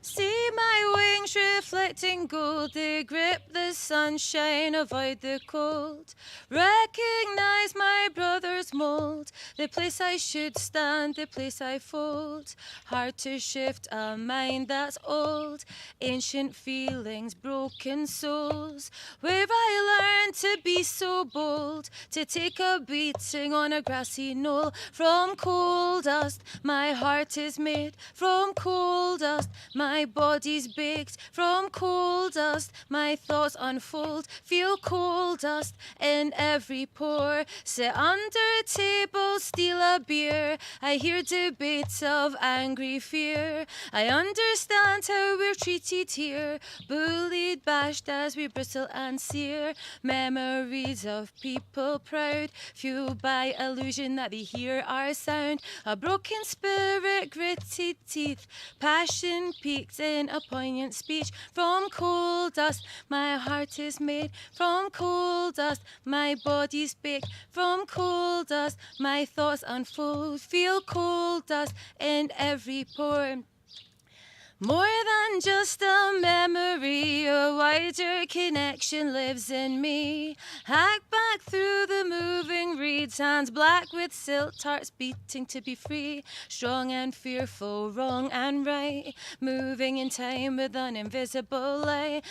see my wings reflecting gold, they grip the sunshine, avoid the cold. Recognize my brother's mold, the place I should stand, the place I fold. Hard to shift a mind that's old, ancient feelings, broken souls. Where I learned to be so bold, to take a beating on a grassy knoll. From coal dust, my heart is made, from coal dust, my body's baked. From coal dust, my thoughts unfold. Feel coal dust in every pore. Sit under a table, steal a beer. I hear debates of angry fear. I understand how we're treated here, bullied, bashed as we bristle and sear. Memories of people proud, fueled by illusion that they hear our sound. A broken spirit, gritted teeth, passion peaked in a poignant speech. From coal dust, my heart is made. From coal dust, my body's baked. From coal dust, my thoughts unfold. Feel coal dust in every pore. More than just a memory, a wider connection lives in me. Hack back through the moving reeds, hands black with silt, hearts beating to be free. Strong and fearful, wrong and right, moving in time with an invisible light.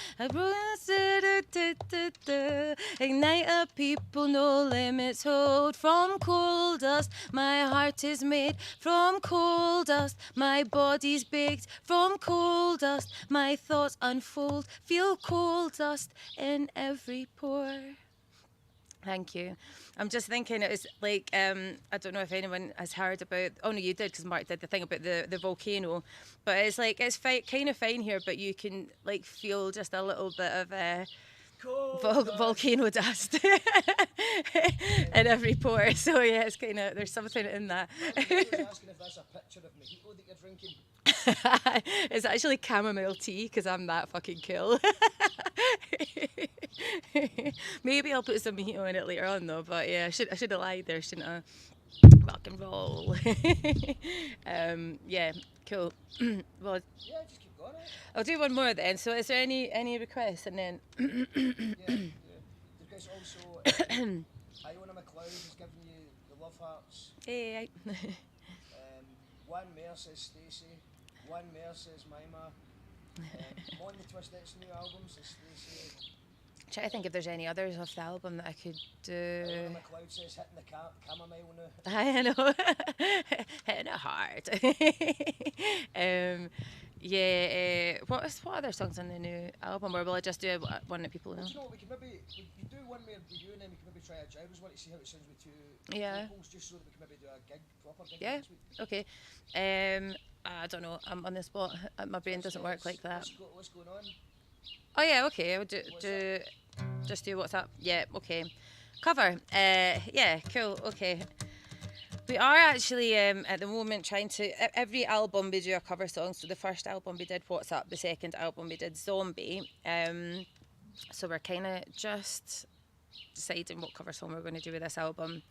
Ignite a people, no limits hold. From coal dust, my heart is made. From coal dust, my body's baked. From coal dust, my thoughts unfold. Feel coal dust in every pore. Thank you. I'm just thinking it was like, I don't know if anyone has heard about, oh no, you did, because Mark did the thing about the volcano, but it's like, it's kind of fine here, but you can like feel just a little bit of volcano dust in every pore. So yeah, it's kind of, there's something in that. I was asking if that's a picture of mojito that you're drinking. It's actually chamomile tea, because I'm that fucking cool. Maybe I'll put some mojito in it later on though, but yeah, I should have lied there, shouldn't I? Rock and roll. Yeah, cool. Well, Yeah, just keep going. I'll do one more then. So is there any requests? And then Because also, Iona McLeod is giving you the love hearts. hey, One Mayor says Stacey. One Mayor says Mima. On the Twistettes new album says Stacey. try to think if there's any others off the album that I could do. Iona McLeod says hitting the chamomile now. I know, hitting it hard. Yeah. What other songs on the new album, or will I just do one that people know? You know, we can maybe we do one more with you, and then we can maybe try a Gyrus one to see how it sounds with two Yeah. vocals, just so that we can maybe do a gig, proper gig Yeah. next week. Okay. I don't know. I'm on the spot. My brain doesn't work like that. What's going on? Oh yeah. Okay. I'll just do what's up. Yeah. Okay. Cover. Yeah. Cool. Okay. We are actually at the moment trying to, every album we do a cover song. So the first album we did What's Up, the second album we did Zombie. So we're kind of just deciding what cover song we're going to do with this album.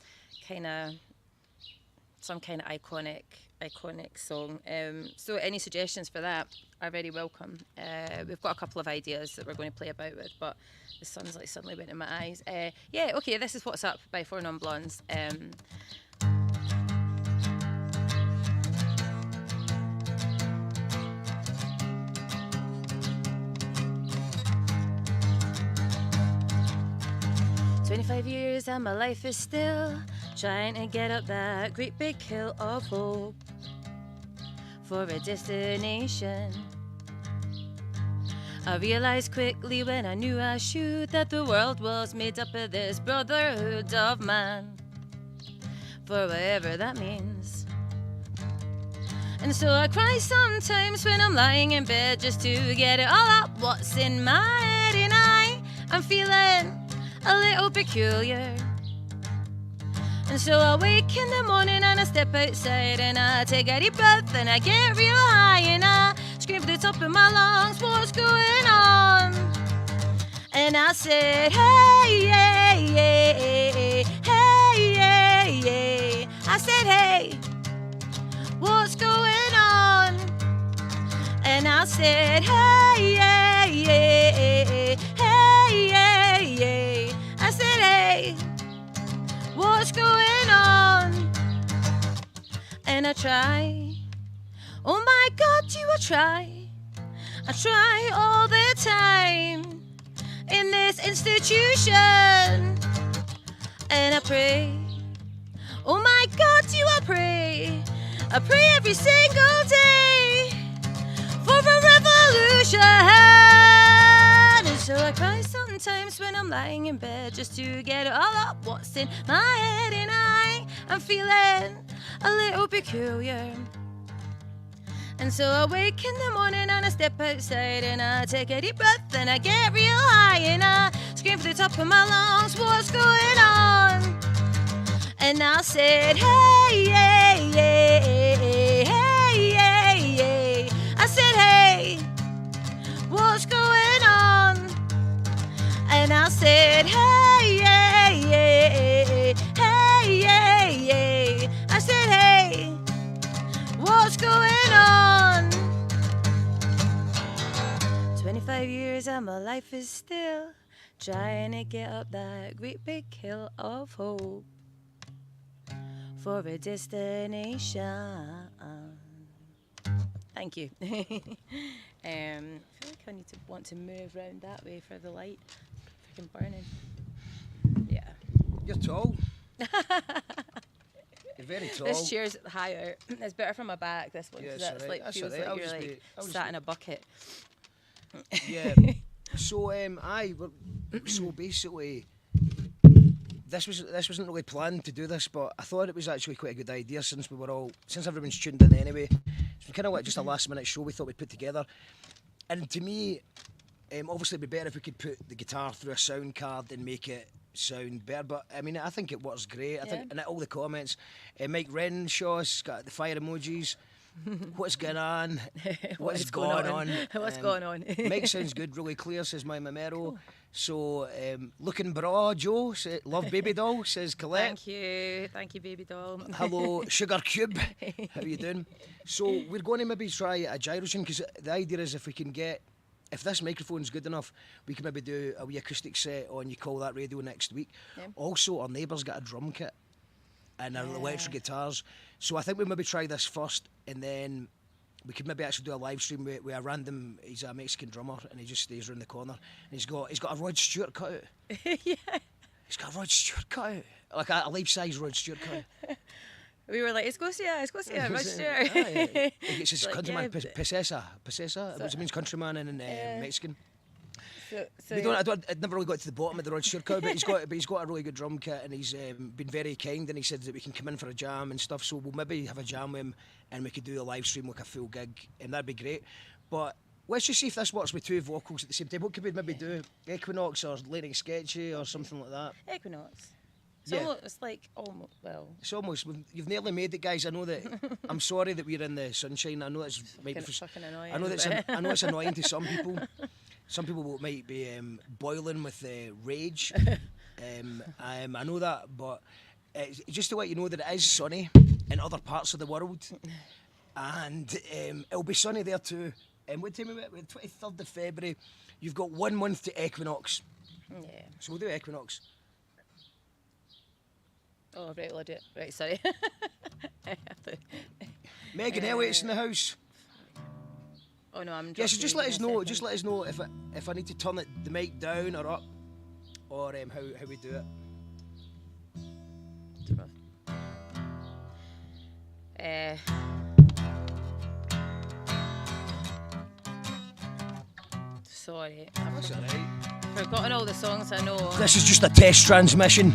Kind of some kind of iconic song. So any suggestions for that are very welcome. We've got a couple of ideas that we're going to play about with, but the sun's like suddenly went in my eyes. Yeah, okay, this is What's Up by Four Non Blondes. "25 years and my life is still trying to get up that great big hill of hope for a destination. I realized quickly when I knew I should that the world was made up of this brotherhood of man, for whatever that means. And so I cry sometimes when I'm lying in bed just to get it all out what's in my head, and I'm feeling a little peculiar. And so I wake in the morning and I step outside and I take a deep breath and I get real high and I scream at the top of my lungs, what's going on? And I said, hey, hey, hey, hey, hey, hey. I said, hey, what's going on? And I said, hey, hey, hey, hey, hey, hey. I said, hey, what's going on? And I try, oh my God, do I try all the time in this institution. And I pray, oh my God, do I pray every single day for a revolution. And so I cry sometimes when I'm lying in bed just to get it all up what's in my head, and I'm feeling a little peculiar. And so I wake in the morning and I step outside and I take a deep breath and I get real high and I scream from the top of my lungs, what's going on? And I said, hey, hey, hey, hey, hey, hey. I said, hey, what's going on? And I said, hey, hey, hey, hey, hey, hey. I said, hey, what's going on? 5 years and my life is still trying to get up that great big hill of hope for a destination. Thank you. I feel like I need to want to move around that way for the light. Freaking burning. Yeah. You're tall. You're very tall. This chair's high out. It's better for my back, this one. Yeah, Yeah, it's that's alright. like That's feels alright. like you're like sat in a bucket. Yeah. So so basically, this wasn't really planned to do this, but I thought it was actually quite a good idea since everyone's tuned in anyway. It's kind of like just a last minute show we thought we'd put together. And to me, obviously it'd be better if we could put the guitar through a sound card and make it sound better. But I mean, I think it works great. I think, and all the comments, Mike Renshaw's got the fire emojis. What's going on? What's going on? What's going on? Mike sounds good, really clear, says Mima Merrow. Cool. So, looking bra, Joe, love baby doll, says Colette. Thank you, baby doll. Hello, Sugar Cube, how you doing? So, we're going to maybe try a gyrosyn, because the idea is if this microphone's good enough, we can maybe do a wee acoustic set on You Call That Radio next week. Yeah. Also, our neighbour's got a drum kit and our electric guitars. So I think we'll maybe try this first, and then we could maybe actually do a live stream with a random. He's a Mexican drummer, and he just stays around the corner. And he's got a Rod Stewart cut out. Yeah. He's got a Rod Stewart cut out, like a life-size Rod Stewart cut out. We were like, Escocia, Rod Stewart. It's just countryman, Pesesa, which means countryman in Mexican. I never really got to the bottom of the Rod Stewart cut, but he's got a really good drum kit, and he's been very kind, and he said that we can come in for a jam and stuff. So we'll maybe have a jam with him, and we could do a live stream like a full gig, and that'd be great. But let's just see if this works with two vocals at the same time. What could we maybe do? Equinox or Lightning Sketchy or something like that? Equinox. It's like almost, well... It's almost... You've nearly made it, guys. I know that... I'm sorry that we're in the sunshine. I know it's... fucking annoying. I know it's annoying to some people. Some people might be boiling with rage. I know that, but just to let you know that it is sunny in other parts of the world. And it'll be sunny there too. What time are we at? 23rd of February. You've got 1 month to equinox. Yeah. So we'll do equinox. Oh, right, legit. Right, sorry. Megan Elliott's in the house. Oh no, I'm. Yeah, so just let us know. Just let us know if I need to turn the mic down or up, or how we do it. Sorry, that's alright. Forgotten all the songs I know. This is just a test transmission.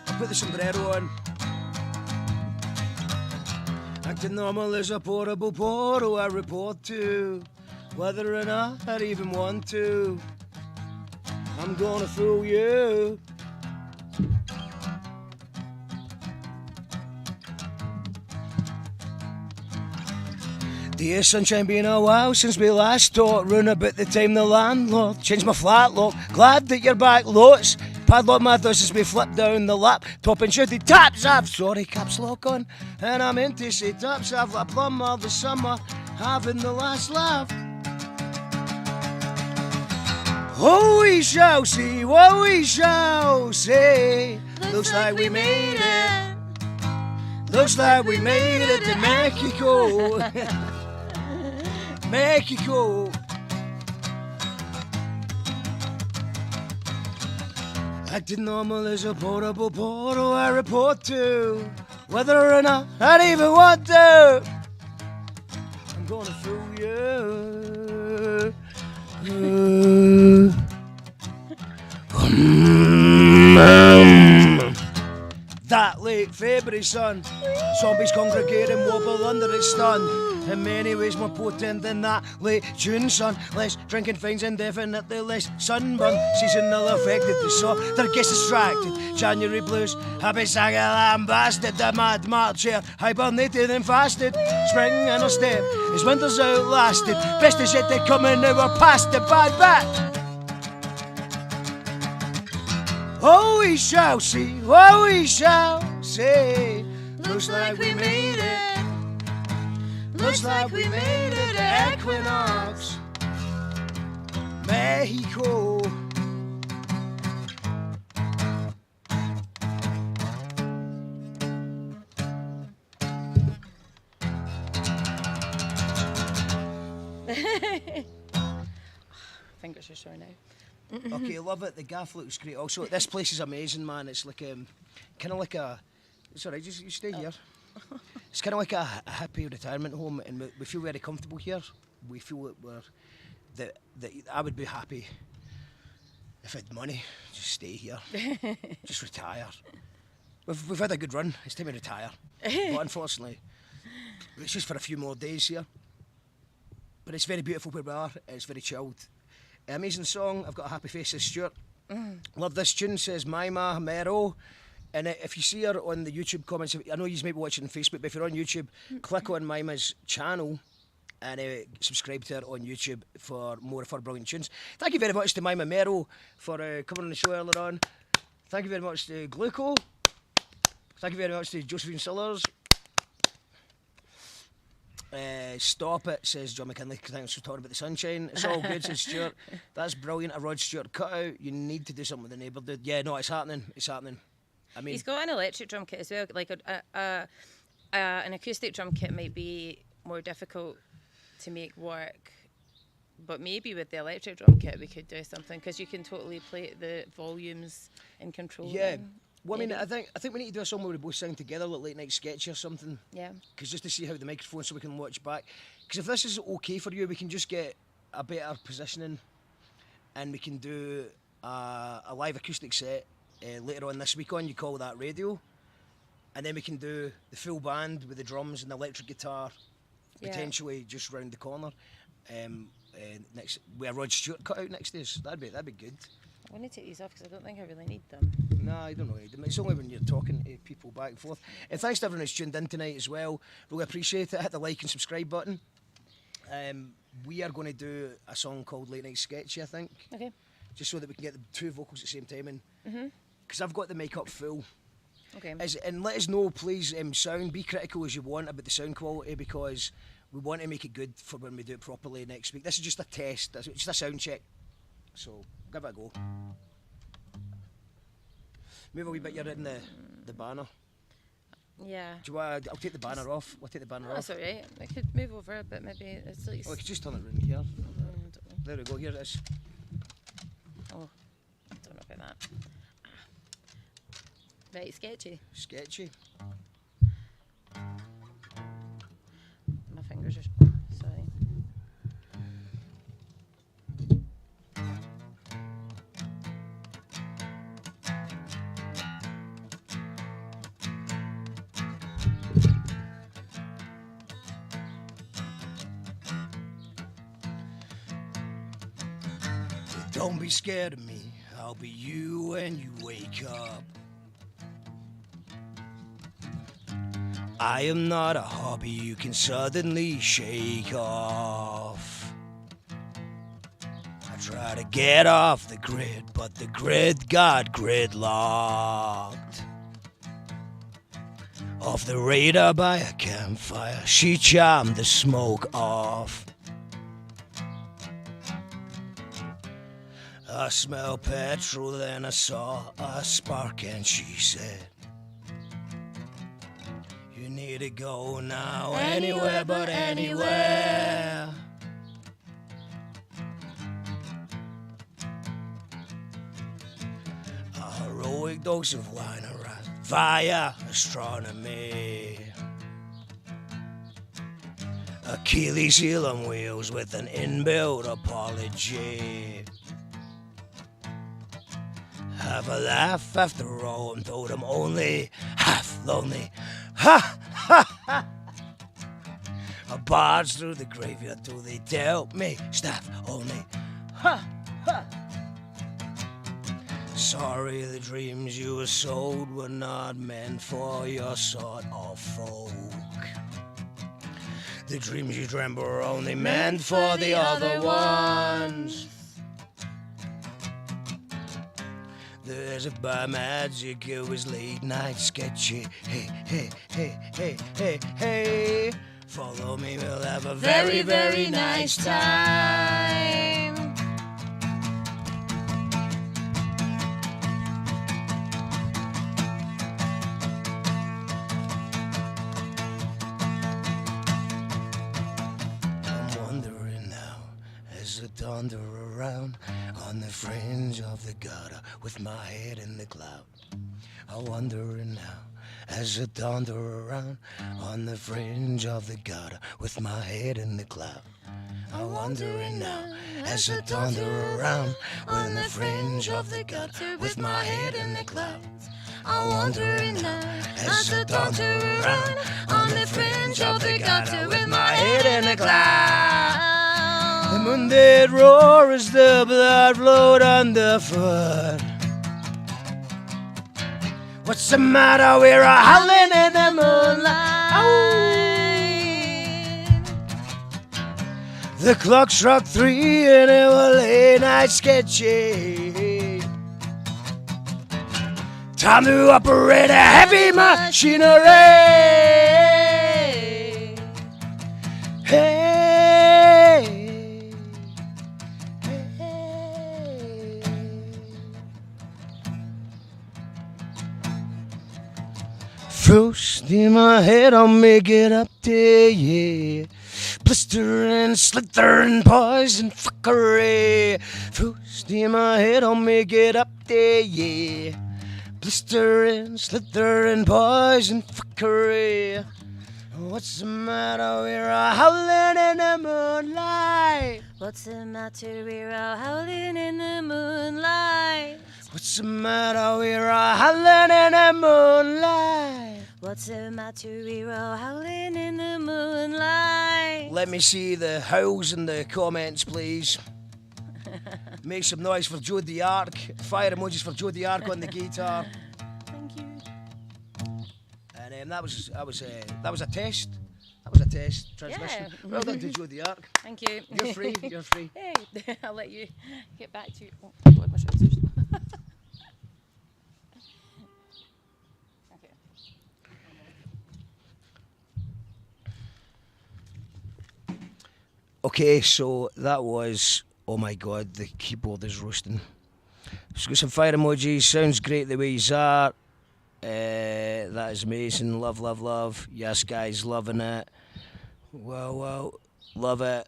I'll put the sombrero on. Acting normal is a portable portal I report to, whether or not I even want to. I'm gonna fool you. Dear sunshine, been a while since we last talked. Round about the time the landlord changed my flat lock. Glad that you're back, lots. Padlock my thoughts as we flip down the lap. Top and shouted, taps off. Sorry, caps lock on. And I meant to say taps off like a plumber this summer, having the last laugh. Oh, we shall see, what we shall see. Looks like we made it. Looks like we made it to Mexico. Mexico. Acting normal is a portable portal I report to, whether or not I even want to. I'm gonna fool you. That late February sun, zombies congregate and wobble under its stun. In many ways more potent than that late June sun. Less drinking finds indefinitely less sunburn. Seasonal affected the saw, their gets distracted. January blues, happy Sagalam bastard. The mad March here, hibernated and fasted. Spring in our step, as winter's outlasted. Best is yet to come and now we're past the bad bat. Oh, we shall see, oh, we shall see. Looks like we made it. Looks like we made it to Equinox, Mexico. Fingers are sore now. Okay, love it. The gaff looks great. Also, this place is amazing, man. It's like kind of like a. It's alright. Just you stay here. It's kind of like a hippie retirement home, and we feel very comfortable here. We feel that I would be happy if I had money. Just stay here. Just retire. We've had a good run. It's time to retire. But unfortunately, it's just for a few more days here. But it's very beautiful where we are. It's very chilled. Amazing song. I've got a happy face, says Stuart. Love this tune, says Mima, Merrow. And if you see her on the YouTube comments, I know you might be watching on Facebook, but if you're on YouTube, click on Mima's channel and subscribe to her on YouTube for more of her brilliant tunes. Thank you very much to Mima Merrow for coming on the show earlier on. Thank you very much to Gluco. Thank you very much to Josephine Sillars. Stop it, says John McKinley. Thanks for talking about the sunshine. It's all good, says Stuart. That's brilliant. A Rod Stewart cutout. You need to do something with the neighbour, dude. Yeah, no, it's happening. It's happening. I mean, he's got an electric drum kit as well. Like an acoustic drum kit might be more difficult to make work, but maybe with the electric drum kit we could do something, because you can totally play the volumes and control yeah. them. Well, I mean, I think we need to do a song where we both sing together, like late night sketch or something. Yeah. Because just to see how the microphone, so we can watch back. Because if this is okay for you, we can just get a better positioning, and we can do a live acoustic set later on this week on You Call That Radio, and then we can do the full band with the drums and the electric guitar, potentially just round the corner. Next, with a Rod Stewart cut out next to us. That'd be good. I want to take these off because I don't think I really need them. No, I don't really need them. It's only when you're talking to people back and forth. And thanks to everyone who's tuned in tonight as well. Really appreciate it. Hit the like and subscribe button. We are going to do a song called Late Night Sketchy, I think. Okay. Just so that we can get the two vocals at the same time. And because I've got the mic up full. Okay. And let us know, please, sound. Be critical as you want about the sound quality, because we want to make it good for when we do it properly next week. This is just a test. It's just a sound check. So give it a go. Move a wee bit. You're in the banner. Yeah. Do you want? I'll take the banner off. We'll take the banner off. That's alright. I could move over a bit. Maybe it's like. Oh, I could just turn it around here. There we go. Here it is. Oh, I don't know about that. Right, sketchy. Sketchy. My fingers are. Sorry. Don't be scared of me. I'll be you when you wake up. I am not a hobby you can suddenly shake off. I try to get off the grid, but the grid got gridlocked. Off the radar by a campfire, she charmed the smoke off. I smell petrol, then I saw a spark, and she said, "You need to go now, anywhere but anywhere." A heroic dose of wine arrived via astronomy. Achilles heel on wheels with an inbuilt apology. Have a laugh after all, and told I'm only half lonely. Ha ha ha! I barged through the graveyard till they dealt me staff only. Ha ha! Sorry, the dreams you were sold were not meant for your sort of folk. The dreams you dreamt were only meant for the other ones. There's a by magic, it was late night sketchy. Hey, hey, hey, hey, hey, hey. Follow me, we'll have a very, very nice time. I'm wondering now as I wander around on the fringe of the gutter with my head in the cloud. I'm wondering now as I wander around on the fringe of the gutter with my head in the cloud. I'm wondering now as I wander around on the fringe of the gutter with my head in the clouds. I'm wondering now as I wander around on the fringe of the gutter with my head in the clouds. The moon did roar as the blood flowed underfoot. What's the matter? We're howling in the moonlight. The clock struck 3 and it was late night sketchy. Time to operate a heavy machinery. Hey. Frost in my head, I'll make it up to you. Blistering, slithering, poison, fuckery. Frost in my head, I'll make it up to you. Blistering, slithering, poison, fuckery. What's the matter? We're all howling in the moonlight. What's the matter? We're all howling in the moonlight. What's the matter? We're all howling in the moonlight. What's the matter? We're all howling in the moonlight. Let me see the howls in the comments, please. Make some noise for Joe the Ark. Fire emojis for Joe the Ark on the guitar. Thank you. And that was a test. That was a test transmission. Yeah. Well done to Joe the Ark. Thank you. You're free. You're free. Hey, I'll let you get back to. Oh God, my trousers. Okay. Okay, so that was. Oh my God, the keyboard is roasting. Just got some fire emojis. Sounds great the way you are. That is amazing. Love, love, love. Yes, guys, loving it. Wow, love it.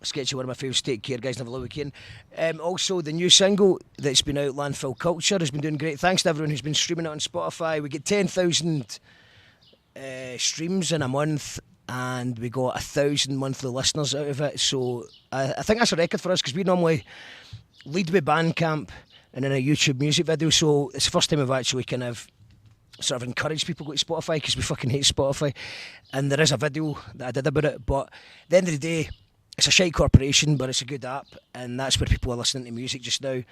Sketchy, one of my favourites. Take care, guys. Have a lovely weekend. Also, the new single that's been out, Landfill Culture, has been doing great. Thanks to everyone who's been streaming it on Spotify. We get 10,000 streams in a month, and we got 1,000 monthly listeners out of it. So I think that's a record for us, because we normally lead with Bandcamp and then a YouTube music video. So it's the first time we've actually kind of sort of encouraged people to go to Spotify, because we fucking hate Spotify. And there is a video that I did about it. But at the end of the day, it's a shite corporation, but it's a good app, and that's where people are listening to music just now.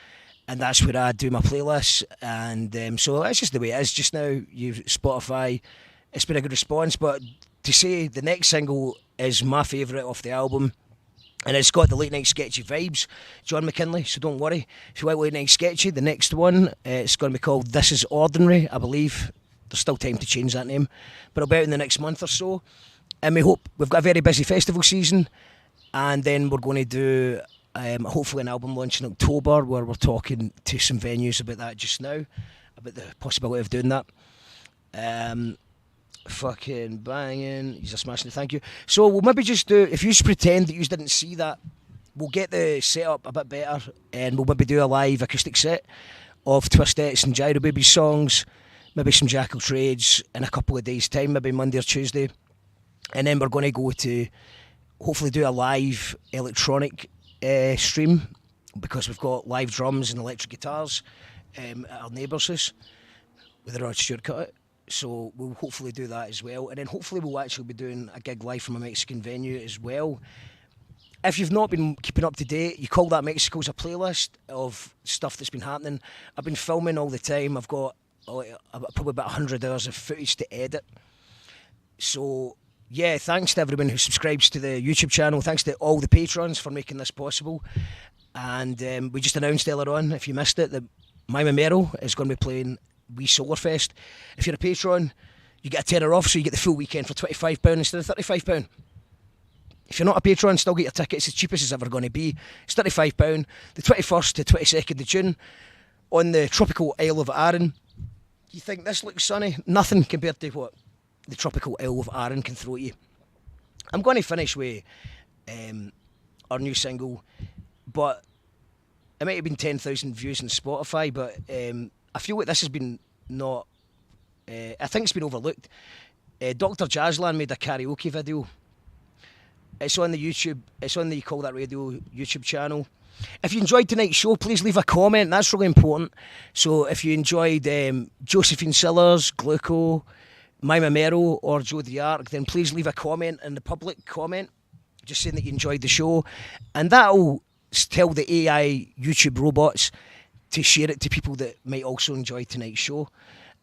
And that's where I do my playlists. And so that's just the way it is just now. Spotify, it's been a good response. But to say the next single is my favourite off the album, and it's got the late night sketchy vibes, John McKinley, so don't worry. If you like late night sketchy, the next one, it's going to be called This Is Ordinary, I believe. There's still time to change that name, but it'll be out in the next month or so. And we've got a very busy festival season, and then we're going to do hopefully an album launch in October, where we're talking to some venues about that just now, about the possibility of doing that. Fucking banging. You're smashing it, thank you. So we'll maybe just do, if you just pretend that you didn't see that, we'll get the setup a bit better, and we'll maybe do a live acoustic set of Twistettes and Gyro Baby songs, maybe some Jackal Trades in a couple of days' time, maybe Monday or Tuesday. And then we're going to go to hopefully do a live electronic stream, because we've got live drums and electric guitars at our neighbours' house with the Rod Stewart cut it. So we'll hopefully do that as well. And then hopefully we'll actually be doing a gig live from a Mexican venue as well. If you've not been keeping up to date, You Call That Mexico's a playlist of stuff that's been happening. I've been filming all the time. I've got probably about 100 hours of footage to edit. So yeah, thanks to everyone who subscribes to the YouTube channel. Thanks to all the patrons for making this possible. And we just announced earlier on, if you missed it, that Mima Merrow is going to be playing Wee Solar Fest. If you're a patron, you get a tenner off, so you get the full weekend for £25 instead of £35. If you're not a patron, still get your tickets, as cheap as it's ever going to be. It's £35, the 21st to 22nd of June, on the tropical Isle of Arran. You think this looks sunny? Nothing compared to what the tropical Isle of Arran can throw at you. I'm going to finish with our new single, but it might have been 10,000 views on Spotify, but I feel like this has been not... I think it's been overlooked. Dr. Jazzland made a karaoke video. It's on the YouTube, it's on the Call That Radio YouTube channel. If you enjoyed tonight's show, please leave a comment. That's really important. So if you enjoyed Josephine, Sillars, Gluco, Mima, Merrow or Joe the Ark, then please leave a comment in the public comment just saying that you enjoyed the show, and that'll tell the AI YouTube robots to share it to people that might also enjoy tonight's show.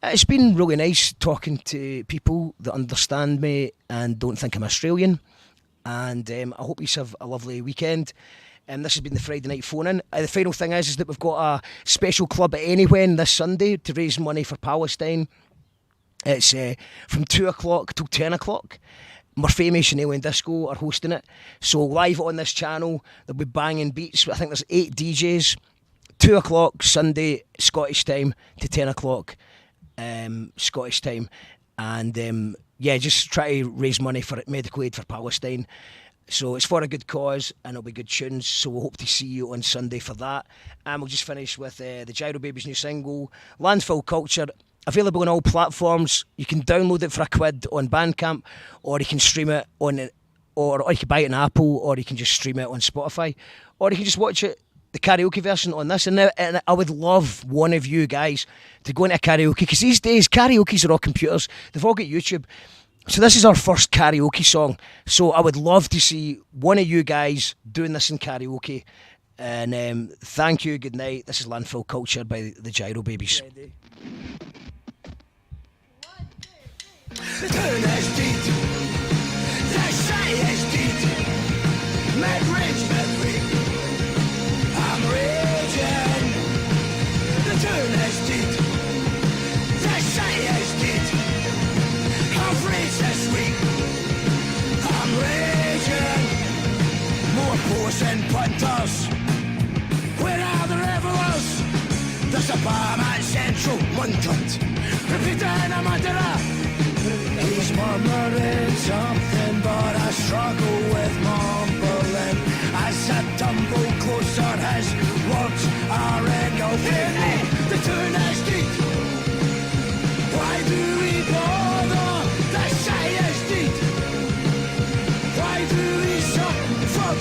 It's been really nice talking to people that understand me and don't think I'm Australian. And I hope you have a lovely weekend. This has been the Friday Night Phone-In. The final thing is that we've got a special club at Anywhen this Sunday to raise money for Palestine. It's from 2 o'clock till 10 o'clock. Morfamish and Alien Disco are hosting it. So live on this channel, they'll be banging beats. I think there's 8 DJs. 2 o'clock Sunday Scottish time to 10 o'clock Scottish time. And yeah, just try to raise money for medical aid for Palestine. So it's for a good cause and it'll be good tunes. So we'll hope to see you on Sunday for that. And we'll just finish with the Gyro Babies' new single, Landfill Culture. Available on all platforms. You can download it for £1 on Bandcamp, or you can stream it on, or you can buy it on Apple, or you can just stream it on Spotify, or you can just watch it, the karaoke version on this. And I would love one of you guys to go into a karaoke, because these days karaoke's are all computers. They've all got YouTube. So this is our first karaoke song. So I would love to see one of you guys doing this in karaoke. And thank you, good night. This is Landfill Culture by the Gyro Babies. The turn is deep, the shy is deep, mid-range, mid-week, I'm raging. The turn is deep, the shy is deep, I've raged this week, I'm raging. More posts and punters, where are the revelers? There's a bomb at Central, one cunt, repeating a murderer. He's murmuring something, but I struggle with mumbling. As I tumble closer, his words are engulfing me. The turn is deep. Why do we bother? The shy is deep. Why do we suffer?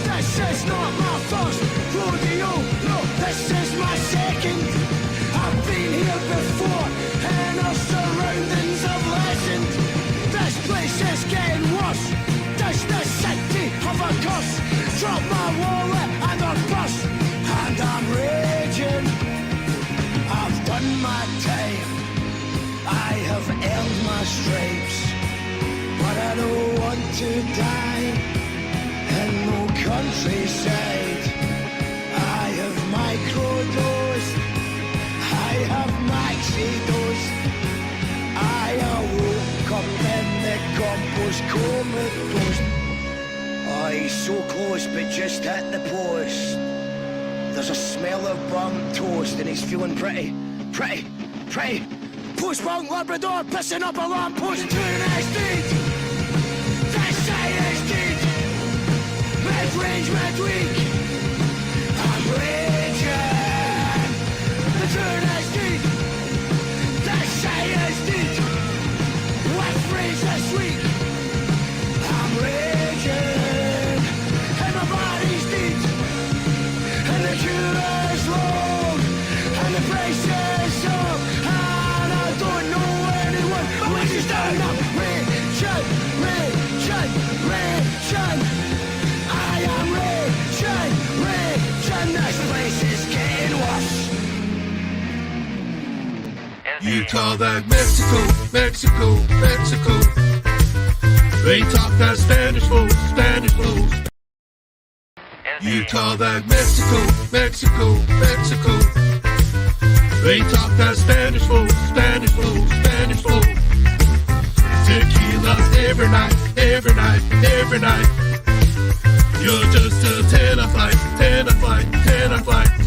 This is not my first rodeo. No, this is my second. I've been here before, in our surroundings of legend. This place is getting worse. Does the city have a curse? Drop my wallet and our bus, and I'm raging. I've done my time, I have earned my stripes, but I don't want to die in no countryside. I have microdosed, I have maxi-dosed. I awoke up in the compost comatose. Oh, he's so close, but just hit the post. There's a smell of burnt toast, and he's feeling pretty. Post-punk Labrador pissing up a lamppost. Turn is deed. That side is deed. Mid-range, mid-week. I'm raging. The turn is deed. That side is deed. With rage this week. I'm raging. And my body's deed. And the cure is long. And the price is up. And I don't know anyone. But we just stand up. Raging. I am raging. This place is getting worse. You call that Mexico. They talk that Spanish flow. You call that Mexico. They talk that Spanish flow. every night, every night, every night. You're just a tenor flight, tenor flight, tenor flight.